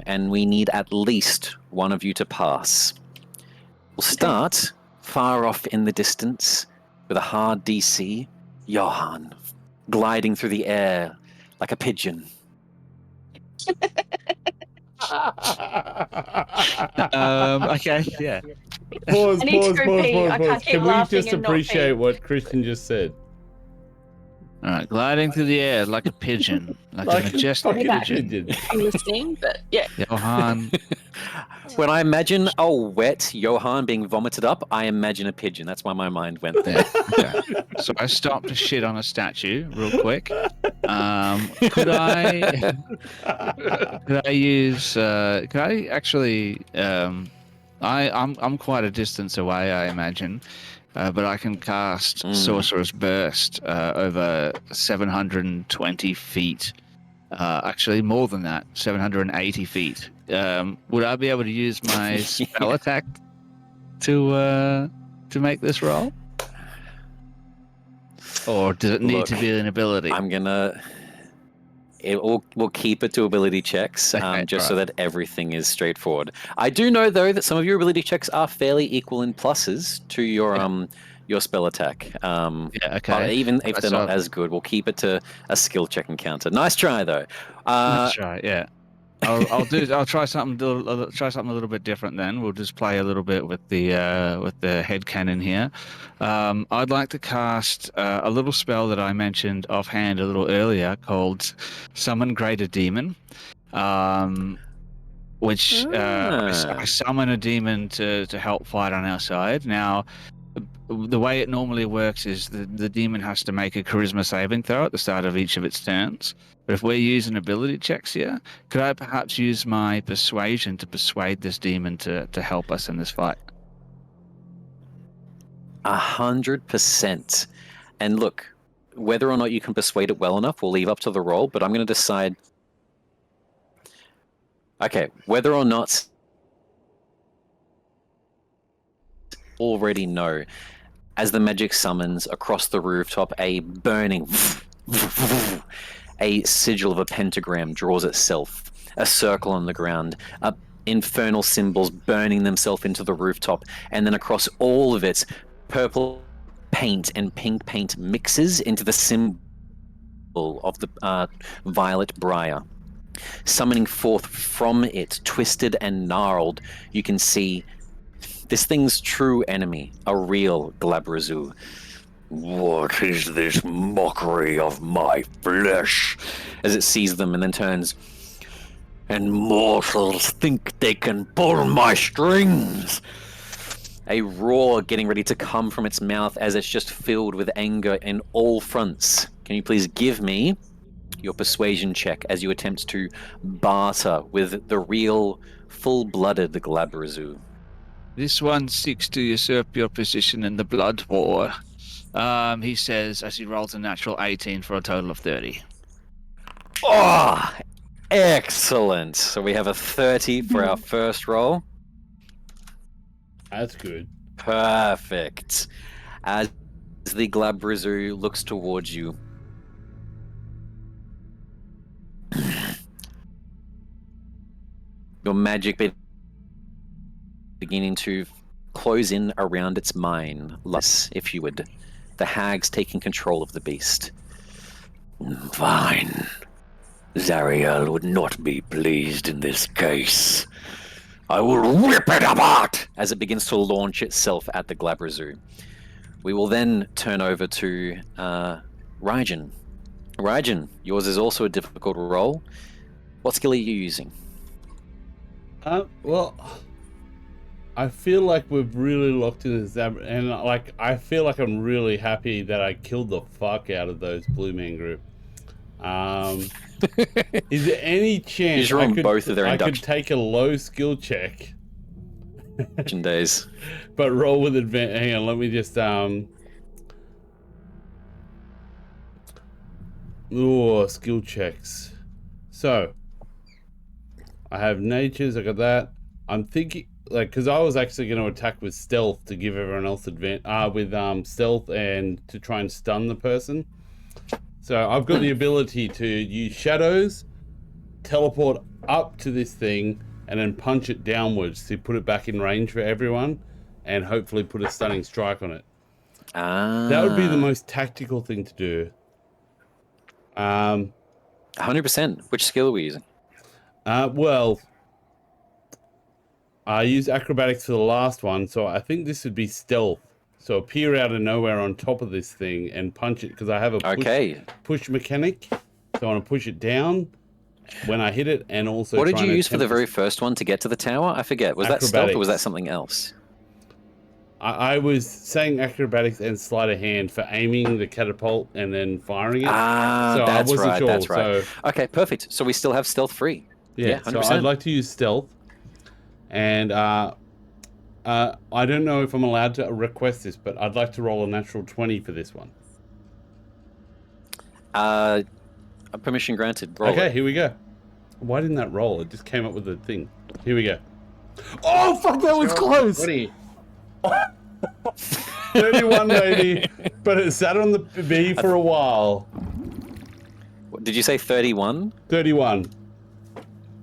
And we need at least one of you to pass. We'll start far off in the distance with a hard DC. Johan, gliding through the air like a pigeon. Okay, yeah. Pause, I need to pause, go pause, pee. pause, I pause. can't keep Can we laughing just and not appreciate pee. what Christian just said? All right, gliding through the air like a pigeon, like a majestic fucking pigeon. I'm listening, but yeah. Johan, When I imagine a wet Johan being vomited up, I imagine a pigeon. That's why my mind went there. yeah, okay. So I stopped to shit on a statue real quick. Could I use? Could I actually? I'm quite a distance away, I imagine, but I can cast Sorcerer's Burst over 720 feet. Actually, more than that, 780 feet. Would I be able to use my spell attack to make this roll? Or does it need to Look, be an ability? We'll keep it to ability checks, Okay, just so alright. that everything is straightforward. I do know though that some of your ability checks are fairly equal in pluses to your spell attack. Yeah, But okay. even if they're not So- as good, we'll keep it to a skill check encounter. Nice try though. That's right. Yeah, I'll try something. I'll try something a little bit different. Then we'll just play a little bit with the headcanon here. I'd like to cast a little spell that I mentioned offhand a little earlier called Summon Greater Demon, which I summon a demon to help fight on our side. Now, the way it normally works is the demon has to make a charisma saving throw at the start of each of its turns. But if we're using ability checks here, could I perhaps use my persuasion to persuade this demon to help us in this fight? 100%. And look, whether or not you can persuade it well enough, we'll leave up to the roll. But I'm going to decide. Okay, whether or not already know, as the magic summons across the rooftop, a burning, a sigil of a pentagram draws itself, a circle on the ground, infernal symbols burning themselves into the rooftop, and then across all of it, purple paint and pink paint mixes into the symbol of the Violet Briar. Summoning forth from it, twisted and gnarled, you can see this thing's true enemy, a real Glabrezu. What is this mockery of my flesh? As it sees them and then turns. And mortals think they can pull my strings. A roar getting ready to come from its mouth as it's just filled with anger in all fronts. Can you please give me your persuasion check as you attempt to barter with the real, full-blooded Glabrezu? This one seeks to usurp your position in the blood war. He says as he rolls a natural 18 for a total of 30. Oh, excellent. So we have a 30 for our first roll. That's good. Perfect. As the Glabrazu looks towards you, your magic beginning to close in around its mind, less, if you would. The hag's taking control of the beast. Fine. Zariel would not be pleased in this case. I will rip it apart as it begins to launch itself at the Glabrazu. We will then turn over to Raijin. Raijin, yours is also a difficult role. What skill are you using? Well, I feel like we've really locked in this, and like I feel like I'm really happy that I killed the fuck out of those Blue Man Group. Is there any chance I could take a low skill check? Days. But roll with advantage. Hang on, let me just skill checks. So I have natures, I got that. I'm thinking like because I was actually going to attack with stealth to give everyone else with stealth and to try and stun the person. So I've got the ability to use shadows, teleport up to this thing, and then punch it downwards to put it back in range for everyone, and hopefully put a stunning strike on it. That would be the most tactical thing to do. 100%. Which skill are we using? Well, I used acrobatics for the last one, so I think this would be stealth. So appear out of nowhere on top of this thing and punch it, because I have a push mechanic. So I want to push it down when I hit it, and also what did you use for the very first one to get to the tower? I forget. Was that stealth or was that something else? I was saying acrobatics and sleight of hand for aiming the catapult and then firing it. So that's right. Sure, that's right. Okay, perfect. So we still have stealth free. Yeah, 100%. So I'd like to use stealth, and I don't know if I'm allowed to request this, but I'd like to roll a natural 20 for this one. Permission granted. Roll okay, it. Here we go. Why didn't that roll? It just came up with a thing. Here we go. Oh, fuck, that was close! 20. 31, baby. But it sat on the B for a while. Did you say 31? 31.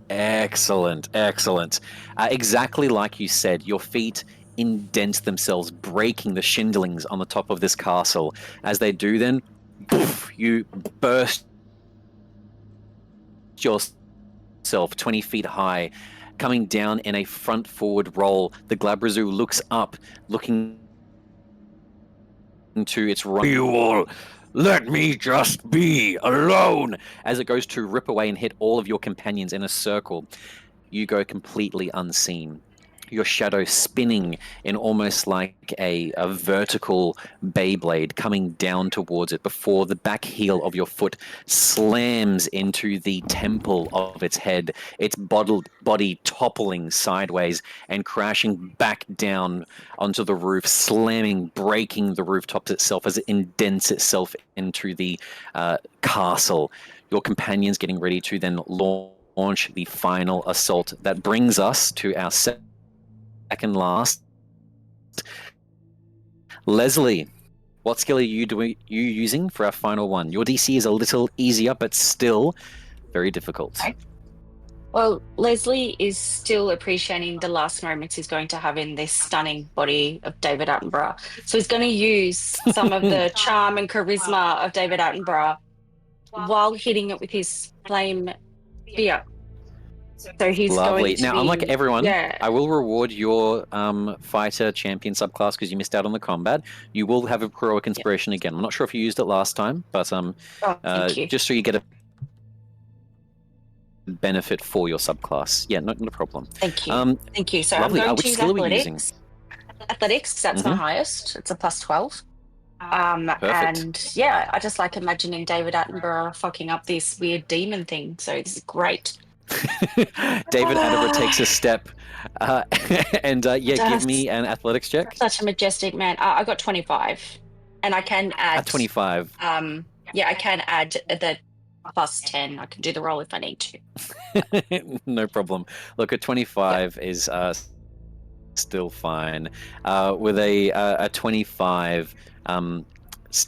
Excellent, excellent. Exactly like you said, your feet indent themselves, breaking the shindelings on the top of this castle. As they do, then, poof, you burst yourself 20 feet high, coming down in a front-forward roll. The Glabrazu looks up, looking into its right. You all, let me just be alone! As it goes to rip away and hit all of your companions in a circle, you go completely unseen. Your shadow spinning in almost like a vertical Beyblade coming down towards it before the back heel of your foot slams into the temple of its head, its body toppling sideways and crashing back down onto the roof, slamming, breaking the rooftops itself as it indents itself into the castle. Your companions getting ready to then launch the final assault. That brings us to our second last. Leslie, what skill are you using for our final one? Your DC is a little easier, but still very difficult. Well, Leslie is still appreciating the last moments he's going to have in this stunning body of David Attenborough. So he's going to use some of the charm and charisma of David Attenborough while hitting it with his flame spear. So he's lovely. Going to now, unlike everyone, yeah. I will reward your fighter champion subclass because you missed out on the combat. You will have a heroic inspiration again. I'm not sure if you used it last time, but just so you get a benefit for your subclass. Yeah, not a problem. Thank you. Thank you. So lovely. I'm going which to use skill athletics. Are we using? Athletics, that's my highest. It's a plus 12. Perfect. And yeah, I just like imagining David Attenborough fucking up this weird demon thing. So this is great. David Attenborough takes a step and give me an athletics check. Such a majestic man. I got 25, and I can add 25. I can add the plus 10. I can do the roll if I need to. No problem. Look, at 25 is still fine. With a 25,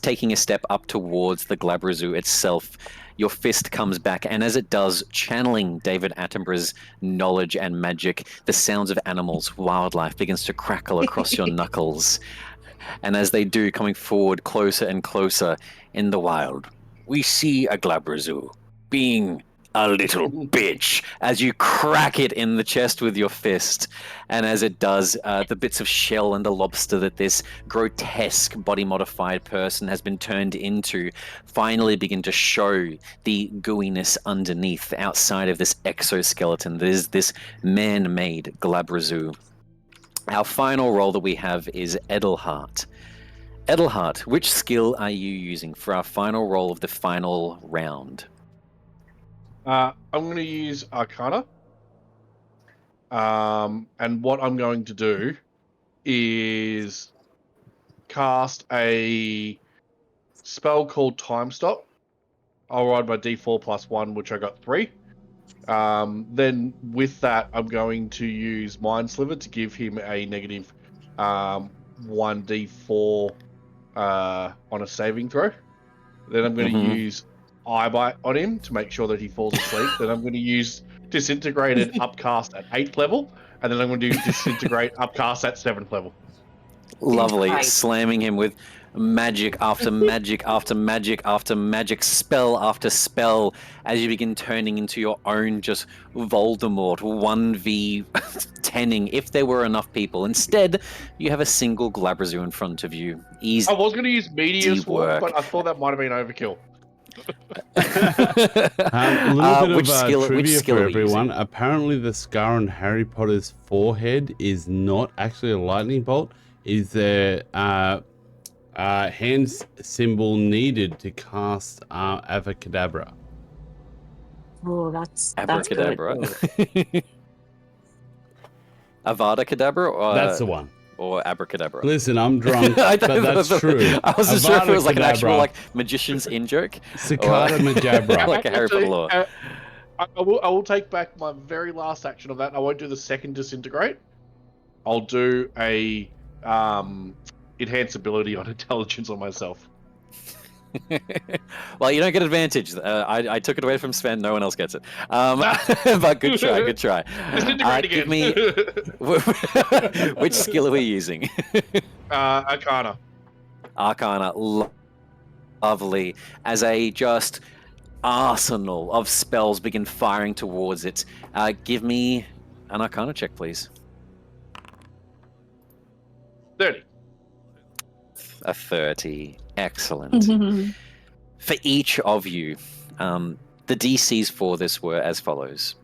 taking a step up towards the Glabrezu itself, your fist comes back, and as it does, channeling David Attenborough's knowledge and magic, the sounds of animals, wildlife begins to crackle across your knuckles. And as they do, coming forward closer and closer in the wild, we see a Glabrezu being a little bitch as you crack it in the chest with your fist. And as it does, the bits of shell and the lobster that this grotesque body-modified person has been turned into finally begin to show the gooiness underneath, outside of this exoskeleton that is this man-made Glabrezu. Our final roll that we have is Edelhart. Edelhart, which skill are you using for our final roll of the final round? I'm going to use Arcana. And what I'm going to do is cast a spell called Time Stop. I'll ride my D4 plus 1, which I got 3. Then with that, I'm going to use Mind Sliver to give him a negative 1d4 on a saving throw. Then I'm going to use Eye Bite on him to make sure that he falls asleep. Then I'm going to use Disintegrated Upcast at 8th level. And then I'm going to do Disintegrate Upcast at 7th level. Lovely. Right. Slamming him with magic after magic after magic after magic, spell after spell, as you begin turning into your own just Voldemort 1v10ing if there were enough people. Instead, you have a single Glabrezu in front of you. Easy I was going to use Meteor Swarm, work. but I thought that might have been overkill. A little bit which of skill trivia are for we everyone. using? Apparently, the scar on Harry Potter's forehead is not actually a lightning bolt. Is there hand symbol needed to cast Avacadabra? Oh, that's good. Abracadabra. Avada Kedavra or That's the one. or Abracadabra? Listen, I'm drunk, but that's true. I wasn't sure if it was like an actual Avada like magician's in joke. Cicada Majabra. Like a Harry Potter lore. I will take back my very last action of that. I won't do the second Disintegrate. I'll do a enhance ability on intelligence on myself. Well, you don't get advantage. I took it away from Sven. No one else gets it. But good try. Good try. Disintegrate Give again. me which skill are we using? Arcana. Arcana. Lovely. As a just arsenal of spells begin firing towards it. Give me an Arcana check, please. 30. A 30. Excellent. For each of you, the DCs for this were as follows.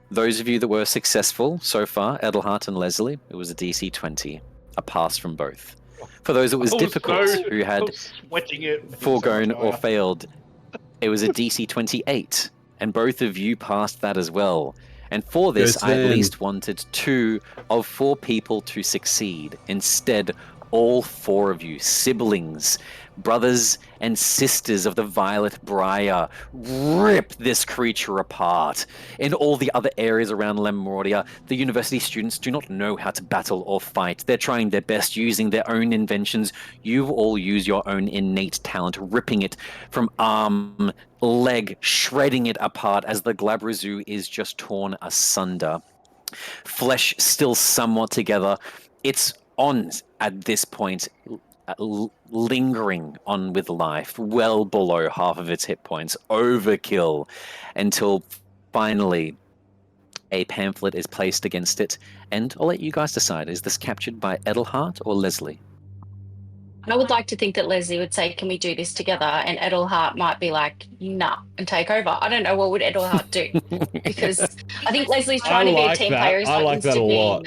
Those of you that were successful so far, Edelhart and Leslie, it was a DC 20, a pass from both. For those that was difficult, who had Sweating it. foregone or failed, it was a DC 28, and both of you passed that as well. And for this, Good I at Sven. least wanted 2 of 4 people to succeed. Instead, all 4 of you, siblings, brothers and sisters of the Violet Briar, rip this creature apart. In all the other areas around Lemuria, the university students do not know how to battle or fight. They're trying their best using their own inventions. You all use your own innate talent, ripping it from arm, leg, shredding it apart as the Glabrezu is just torn asunder. Flesh still somewhat together. It's on at this point, lingering on with life, well below half of its hit points, overkill, until finally a pamphlet is placed against it. And I'll let you guys decide, is this captured by Edelhart or Leslie? I would like to think that Leslie would say, "Can we do this together?" And Edelhart might be like, "Nah," and take over. I don't know, what would Edelhart do? Because I think Leslie's trying to be a team player. I like that a lot.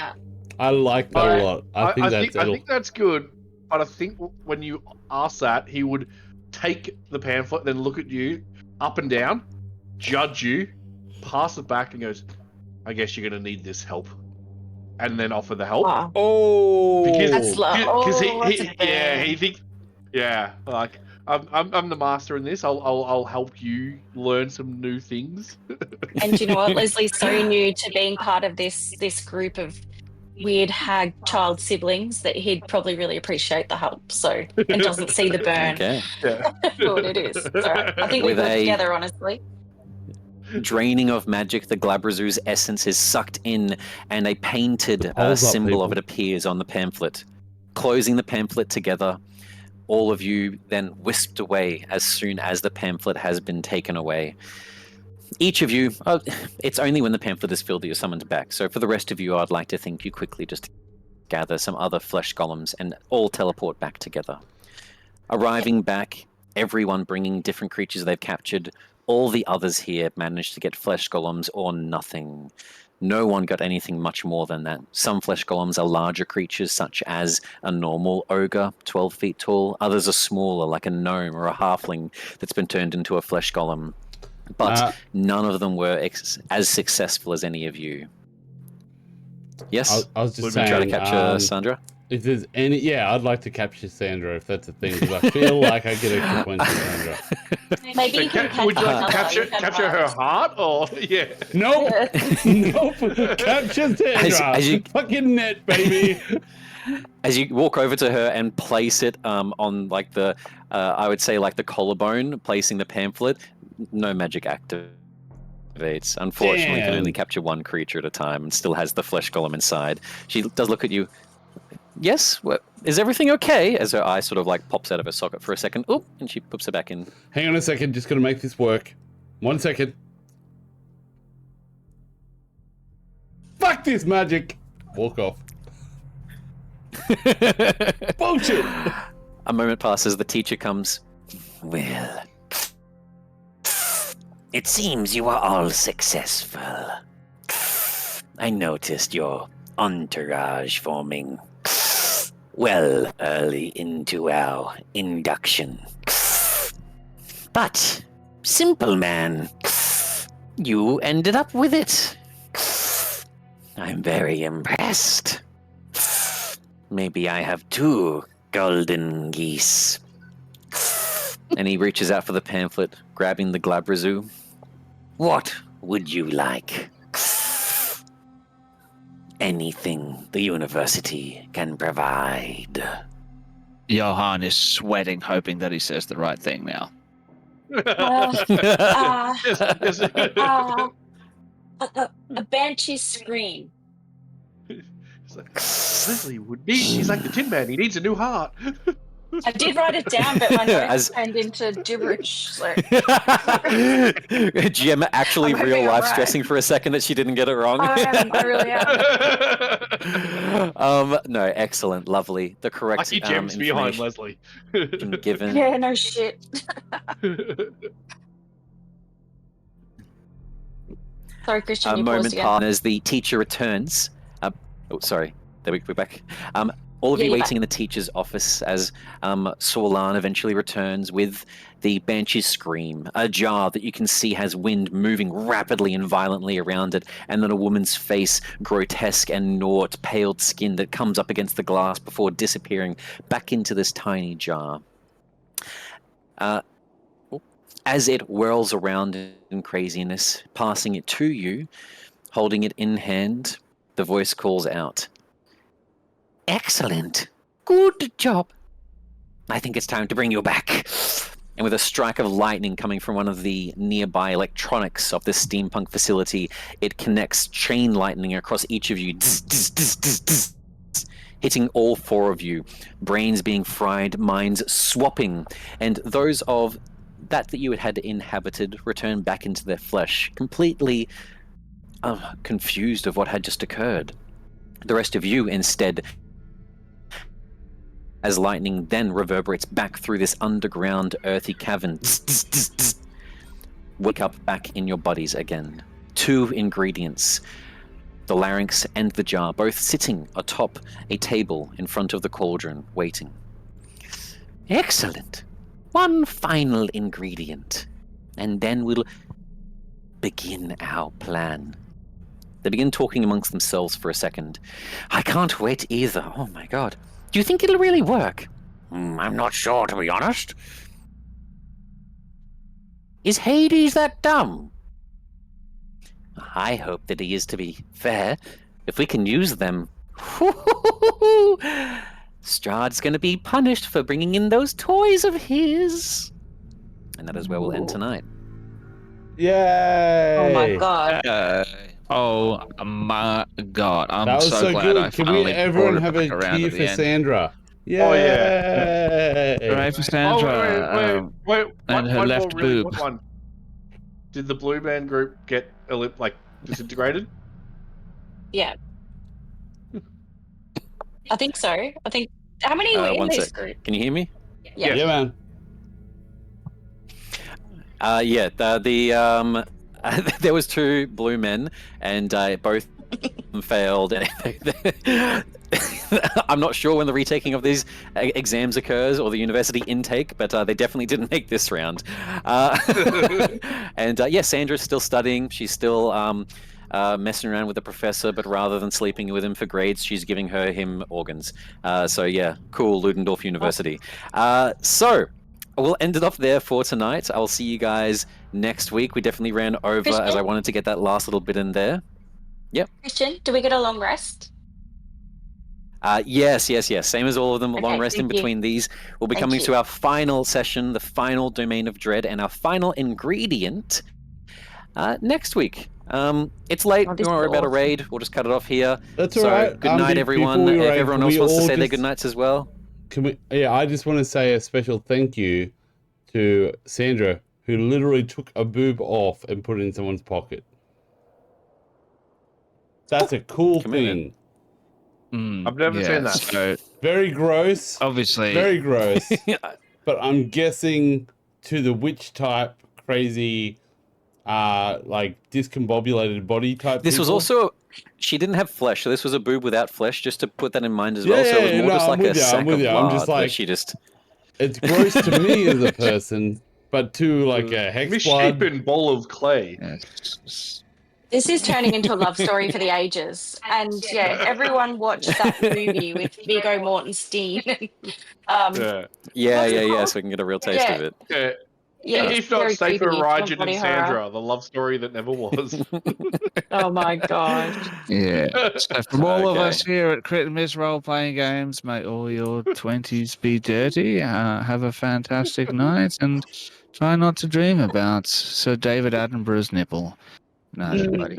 I like that a lot. I think that's good. But I think when you ask that, he would take the pamphlet, then look at you up and down, judge you, pass it back, and goes, "I guess you're going to need this help," and then offer the help. Wow. Oh, Because That's he thinks, like I'm the master in this. I'll help you learn some new things. And you know what? Leslie's so new to being part of this group of weird hag child siblings that he'd probably really appreciate the help. So, and doesn't see the burn Okay. Yeah. for what it is. So I think we With work a- together, honestly. Draining of magic, the Glabrazu's essence is sucked in, and a painted polls up, symbol of it people. appears on the pamphlet. Closing the pamphlet together, all of you then whisked away as soon as the pamphlet has been taken away. Each of you, it's only when the pamphlet is filled that you're summoned back. So for the rest of you, I'd like to think you quickly just gather some other flesh golems and all teleport back together. Arriving back, everyone bringing different creatures they've captured. All the others here managed to get flesh golems or nothing. No one got anything much more than that. Some flesh golems are larger creatures, such as a normal ogre, 12 feet tall. Others are smaller, like a gnome or a halfling that's been turned into a flesh golem. But none of them were as successful as any of you. Yes? I was just Would saying. we try to capture Sandra? If there's any, yeah, I'd like to capture Sandra if that's a thing, because I feel like I get a quick one to Sandra. Maybe you can Would you like to capture capture her heart, or yeah? Nope, nope. Capture Sandra. As you- Fucking net, baby. As you walk over to her and place it on like the, I would say like the collarbone, placing the pamphlet, no magic activates. Unfortunately, can only Damn. capture one creature at a time and still has the flesh golem inside. She does look at you. Yes, is everything okay? As her eye sort of like pops out of her socket for a second. Oop, and she puts it back in. Hang on a second, just gonna make this work. 1 second. Fuck this magic. Walk off. Bullshit. A moment passes, the teacher comes. Well, it seems you are all successful. I noticed your entourage forming well early into our induction. But, simple man, you ended up with it. I'm very impressed. Maybe I have 2 golden geese. And he reaches out for the pamphlet, grabbing the Glabrazu. What would you like? Anything the university can provide. Johan is sweating, hoping that he says the right thing now. A banshee's scream. It's like, Leslie would need. He's like the Tin Man. He needs a new heart. I did write it down, but my As- notes turned into gibberish. So GM actually I'm hoping real I'm life right. stressing for a second that she didn't get it wrong. I really am. No, excellent, lovely. The correct Lucky gems behind information Leslie. given. Yeah, no shit. Sorry, Christian, A you paused moment again. passes as the teacher returns. Sorry, we're back. All of Yeah, you you're waiting in the teacher's office as Sorlan eventually returns with the Banshee's Scream, a jar that you can see has wind moving rapidly and violently around it, and then a woman's face, grotesque and gnawed, paled skin that comes up against the glass before disappearing back into this tiny jar. As it whirls around in craziness, passing it to you, holding it in hand, the voice calls out. Excellent. Good job. I think it's time to bring you back. And with a strike of lightning coming from one of the nearby electronics of this steampunk facility, it connects chain lightning across each of you, hitting all 4 of you, brains being fried, minds swapping, and those of that you had inhabited return back into their flesh, completely confused of what had just occurred. The rest of you, instead, as lightning then reverberates back through this underground earthy cavern, wake up back in your bodies again. 2 ingredients, the larynx and the jar, both sitting atop a table in front of the cauldron, waiting. Excellent. One final ingredient, and then we'll begin our plan. They begin talking amongst themselves for a second. I can't wait either. Oh my god. Do you think it'll really work? I'm not sure, to be honest. Is Hades that dumb? I hope that he is, to be fair. If we can use them Strahd's going to be punished for bringing in those toys of his. And that is where we'll end tonight. Yay! Oh my god. Oh my god! I'm That was so so glad good. I Can we finally everyone brought it have back a around cheer at the for end. Sandra? Yay! Oh, yeah. Hooray for Oh, Sandra! wait. and her One left more really boob. quick one. Did the Blue Man Group get disintegrated? Yeah. I think so. I think. How many were in One this sec. group? Can you hear me? Yeah. Yeah, man. Yeah. The there was 2 blue men, and both failed. I'm not sure when the retaking of these exams occurs or the university intake, but they definitely didn't make this round. And yeah, Sandra's still studying. She's still messing around with the professor, but rather than sleeping with him for grades, she's giving him organs. So yeah, cool, Ludendorff University. So we'll end it off there for tonight. I'll see you guys next week. We definitely ran over as I Christian? wanted to get that last little bit in there. Christian, do we get a long rest? Yes. Same as all of them. A long Okay, rest in thank you. between these. We'll be Thank coming you. to our final session, the final domain of dread, and our final ingredient next week. It's late. Oh, We this won't worry is about a awesome. raid. We'll just cut it off here. That's So all right. good night, everyone. Before we If raid, everyone can else we wants to all say their just- good nights as well. Can we? Yeah, I just want to say a special thank you to Sandra, who literally took a boob off and put it in someone's pocket. That's a cool Commitment. thing. I've never seen that. So Very gross. obviously, Very gross. But I'm guessing to the witch type, crazy, like discombobulated body type. This was people. also. She didn't have flesh, so this was a boob without flesh, just to put that in mind as well. So it was more just I'm like with a you, I'm sack with of you. lard I'm just that like, she just. it's gross to me as a person, but to like a hexbloods. Misshapen ball of clay. yes. This is turning into a love story for the ages. And yeah, everyone watched that movie with Viggo Mortensen. Yeah. Yeah. So we can get a real taste of it. Yeah. Yeah, If not very Safer creepy. Rigid Body and horror. Sandra, the love story that never was. Oh my god. Yeah. So from all of Okay. us here at Crit and Miss Role Playing Games, may all your 20s be dirty. Have a fantastic night and try not to dream about Sir David Attenborough's nipple. Night, everybody.